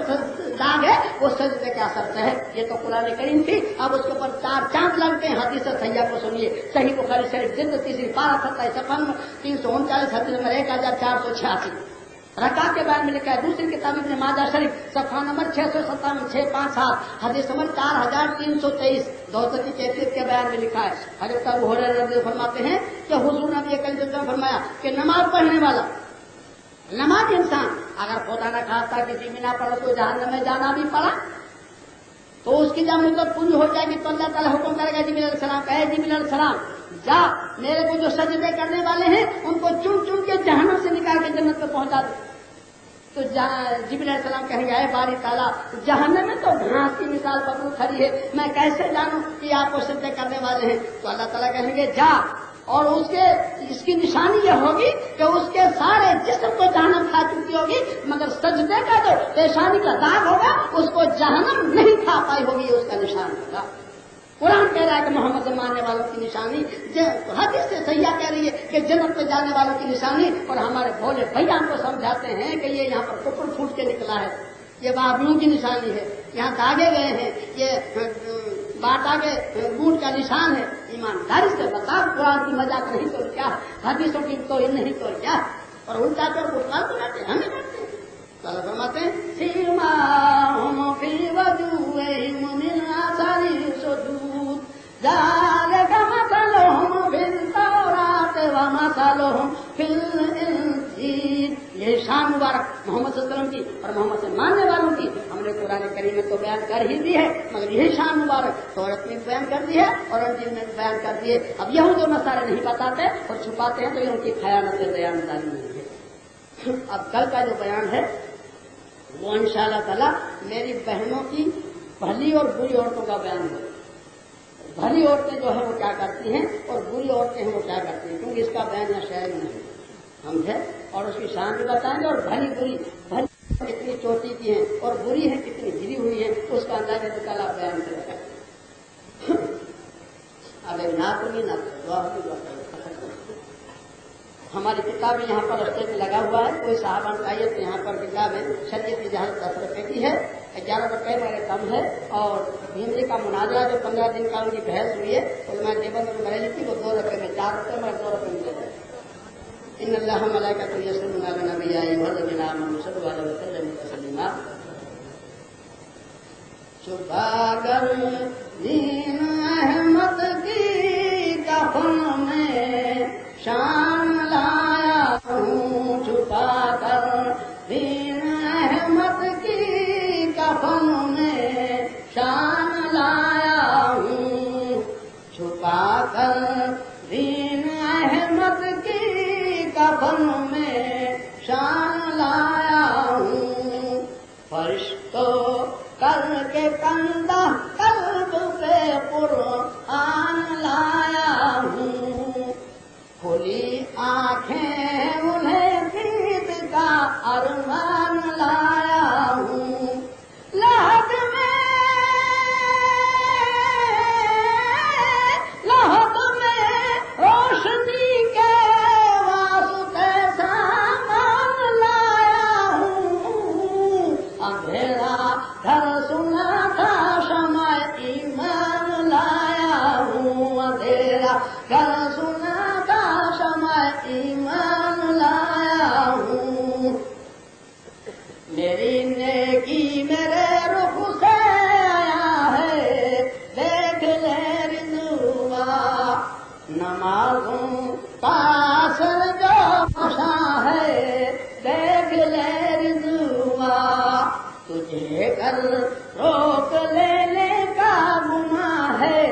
दाग है वो सजदे के असर से है। ये तो कुरान करीम थी। अब उसके ऊपर 4 चांद लगते हैं। हदीस सैया को सुनिए, सही बुखारी शरीफ जिल्द 3 पारा 27 सफा 339 हदीस नंबर 1486 रका के बारे में लिखा है। दूसरी किताब इब्न माजा शरीफ सफा नंबर 657 657 हदीस नंबर 4323 दोस्तों की कैफियत के बयान में लिखा है। हजरत अबू हुरैरा रज़ी अल्लाहु फरमाते हैं कि हुजूर नबी करीम ने फरमाया कि नमाज पढ़ने वाला नमाज इंसान अगर खुदा न खास्ता किसी में ना पढ़ो तो जहन्नम में जाना भी पड़ा तो उसकी जब मुद्दत पूरी हो जाएगी तो अल्लाह ताला हुक्म करेगा जिब्रील अलैहिस्सलाम, कहे जिब्रील अलैहिस्सलाम जा मेरे को जो सजदे करने वाले हैं उनको चुन चुन के जहन्नम से निकाल के जन्नत में पहुंचा दो। तो जिब्रील अलैहिस्सलाम कहेंगे आए बारी ताला जहन्नम में तो घास की मिसाल पकड़ू खड़ी है, मैं कैसे जानूं कि आपको सजदे करने वाले हैं। तो अल्लाह ताला कहेंगे जा, और उसके इसकी निशानी यह होगी कि उसके सारे जिस्म को जहन्नम खा चुकी होगी मगर सजदे का जो पेशानी का दाग होगा उसको जहन्नम नहीं खा पाई होगी, उसका निशान होगा। कुरान कह रहा है कि मोहम्मद से मानने वालों की निशानी, हदीस से सैया कह रही है कि जन्नत में जाने वालों की निशानी। और हमारे भोले भैया हमको समझाते हैं कि ये यहाँ पर कुफर फूट के निकला है, ये बाबियों की निशानी है, यहाँ दागे गए हैं, ये बाटा के बूट का निशान है। ईमानदारी से बता, कुरान की मजाक नहीं तो क्या, हदीसों की तो नहीं तो क्या, और उल्टा कर कुरान तो करते हमें करते हैं। चलो फरमाते हैं सीमाहुम फी वजूहिहिम मिन अथरि सुजूद ज़ालिका मसलुहुम फिल तौरात व मसलुहुम फिल इंजील। ये शान मुबारक मोहम्मद सल्लल्लाहु अलैहि वसल्लम की और मोहम्मद से मानने वालों की हमने कुरान करीम में तो बयान कर ही दी है, मगर यही शान मुबारक तौरात में बयान कर दी है और इंजील में बयान कर दी है। अब यहूद और नसारे नहीं बताते और छुपाते हैं तो ये उनकी खयानत और बयानदारी नहीं है। अब कल का जो बयान है वो इंशाअल्लाह ताला मेरी बहनों की भली और बुरी औरतों का बयान है। भली औरतें जो है वो क्या करती हैं और बुरी औरतें हैं वो क्या करती हैं, क्योंकि इसका बयान यहाँ शायद नहीं समझे, और उसकी शान भी बताएंगे और भली बुरी, भली कितनी चोटी की है और बुरी है कितनी गिरी हुई है उसका अंदाजा तो कल आप बयान करेगा। अब ना सुनिए ना दुआ होगी। हमारी किताबें यहाँ पर स्टेज पे लगा हुआ है, कोई साहबान चाहिए तो यहाँ पर किताबें शरीयत की जहाँ 10 रुपए की है, 11 रुपए मेरे कम है। और हिंदी का मुनाजरा जो 15 दिन का उनकी बहस हुई है उनमें देवबंद में बरेली थी, वो 2 रुपए में, 4 रुपए में 2 रुपए में दे दें। इन्नल्लाह मलाइकतहु यस्सल्लूना अलन नबी या अय्युहल्लज़ीना आमनू सल्लु अलैहि व सल्लिमू तस्लीमा। छुपा कर दीन अहमद की कफन में शान लाया हूँ, छुपा कर दीन अहमद की कफन में शान लाया हूँ, छुपा कर दीन अहमद की कफन में शान लाया हूँ। फरिश्तों करके कंधा कल्ब पे कुरान लाया हूँ, खुली आंखें उन्हें दीद का अरमान लाया हूँ। लहद में रोशनी के वास्ते सामान लाया हूँ, अंधेरा घर सुना था शमा ईमान लाया हूँ, अंधेरा घर सुना था शमा ईमान लाया हूँ। मेरी नेकी मेरे रुख से आया है, देख ले रिज़वा, नमाज़ों का असर जो मशा है, देख ले रिज़वा, तुझे कर रोक लेने का गुनाह है,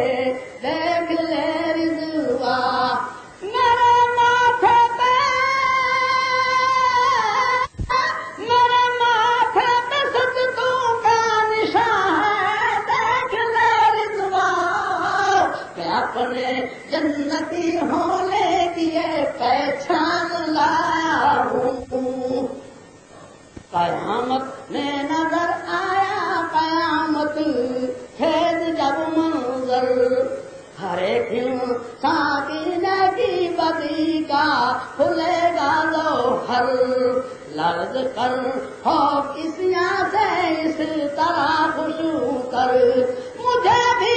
देख ले रिज़वा। मेरे माथे पे सजदों का निशान है, देख ले रिज़वा, मैं अपने जन्नती होने की ये पहचान लाया हूँ। कयामत में नजर आया कयामत खेद जब मंजर, हर एक साकिने की बदी का खुलेगा लोहर, लर्ज कर हो किसियां से इस तरह खुशू कर, मुझे भी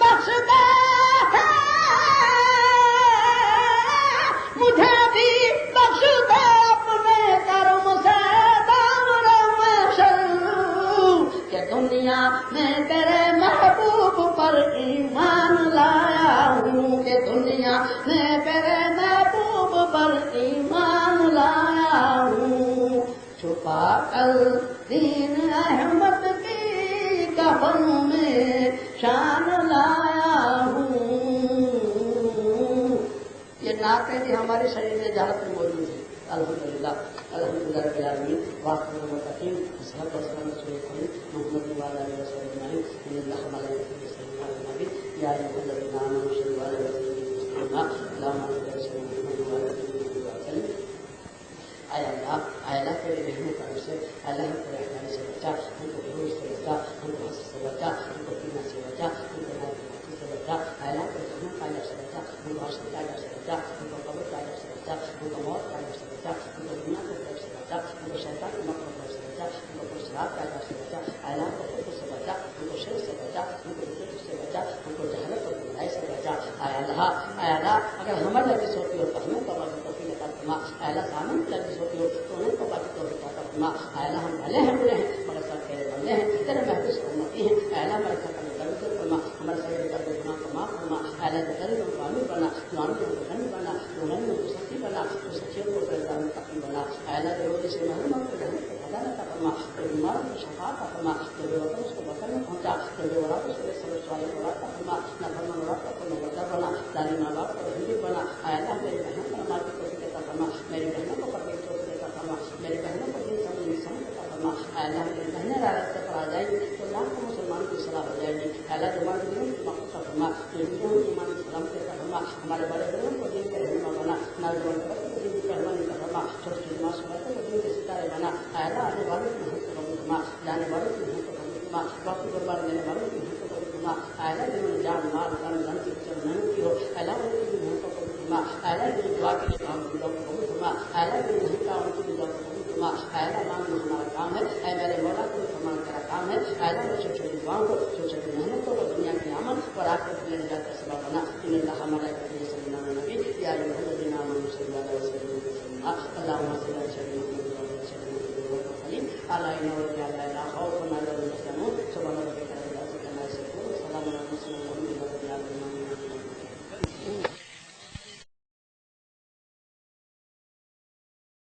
बख्श दे, मुझे भी बख्श दे अपने कर्म से कि दुनिया में तेरे महबूब पर ईमान लाया हूँ, कि दुनिया में तेरे महबूब पर ईमान लाया हूँ। छुपा कर दीन अहमद की कफन में शान लाया हूँ। ये नाते भी हमारे शरीर में जहां में मौजूद है। अल्हम्दुलिल्लाह अल्हम्दुलिल्लाह रब्बिल आलमीन वाक़िअ मुतक़ीन सल्लल्लाहु अलैहि मोहम्मद व आला आलिहि वसल्लम इन्नल्लाह मलाइकतहु युसल्लूना अलन नबी या अय्युहल्लज़ीना आमनू सल्लु अलैहि व सल्लिमू तस्लीमा। अल्लाहुम्मा सल्लि अला मुहम्मद व आला आलि मुहम्मद। आय अल्लाह तेरे रहमत करम से, अल्लाह तेरे रहमान से बचा, हमको बेहोश से बचा, हमको हंस से बचा, हमको पीना से बचा, हमको नाक से बचा, अल्लाह तेरे रहमत का से बचा, हमको हंस का से बचा, हमको कब्र का से बचा, हमको मौत का से बचा, हमको दुनिया के डर से बचा, हमको शैतान के मकसद से बचा, हमको खुशरात का से बचा, अल्लाह को खुद से बचा, हमको शिर से बचा, हमको दुख से बचा, हमको जहलत और बुराई से बचा। आय अल्लाह अगर हमारी लगी होती हो तो हमें कब्र की तौफीक अता फरमा, अल्लाह सामने की लगी होती हो तो उन्हें कब्र की तौफीक अता फरमा। अल्लाह हम भले हैं बुरे हैं मगर सब तेरे बंदे हैं, तेरे महबूब उम्मती हैं। अल्लाह हमारे घर का दर्द फरमा, हमारे शरीर का गुनाह को माफ फरमा। अल्लाह के दर्द को आमीर बना, आमीर को धनी बना, आमीर को सच्ची बना, तो सच्चे को परेशान तकी बना। अल्लाह के रोज़े से महरूम को रहने को हदायत अता फरमा, तो बीमारों को शफा अता फरमा, तो बेवकूफ उसको वतन में पहुंचा, तो बेवलाद उसको सब सवाल अता फरमा, ना फरमान औरत को नवदा बना, जालिम माँ बाप को हिंदू बना। अल्लाह मेरी बहन को नमाज की तौफीक अता फरमा, मेरी बहनों को पढ़ने की तौफीक अता फरमा, मेरी बहनों को दिन समझ अता फरमा। अल्लाह मेरी बहनें रास्ते पर आ जाएगी तो लाखों मुसलमान की सलाह हो जाएगी। अल्लाह तुम्हारे दिनों की मकसद का फरमा, दुनिया की ईमान की सलामती का फरमा, हमारे बड़े बड़ों को दिन के रहनुमा बना, नौजवान को दिन की रहनुमाई का फरमा, छोटे छोटे मासूमात को दिन के सितारे बना। अल्लाह आने वालों की मेहनत को फरमा, जाने वालों की मेहनत को फरमा, वक्त बर्बाद देने वालों की मेहनत को फरमा। अल्लाह जिन्होंने जान माल धन की नहीं की हो, अल्लाह उनकी भी मेहनत को فرما، اے اللہ میری دعا کے لیے کام کی دعا کو قبول فرما، اے اللہ میری نہیں کام کی دعا کو قبول فرما، اے اللہ مانگنا ہمارا کام ہے، اے میرے مولا کو فرمانا تیرا کام ہے، اے اللہ میری چھوٹی چھوٹی دعاؤں کو چھوٹی چھوٹی محنتوں کو دنیا کی عمل اور آخرت میں نجات کا سبب بنا، ان اللہ ملائکتہ یصلون علی النبی یا ایھا الذین آمنوا صلوا علیہ وسلم اللهم صل علی سیدنا محمد وعلی آلہ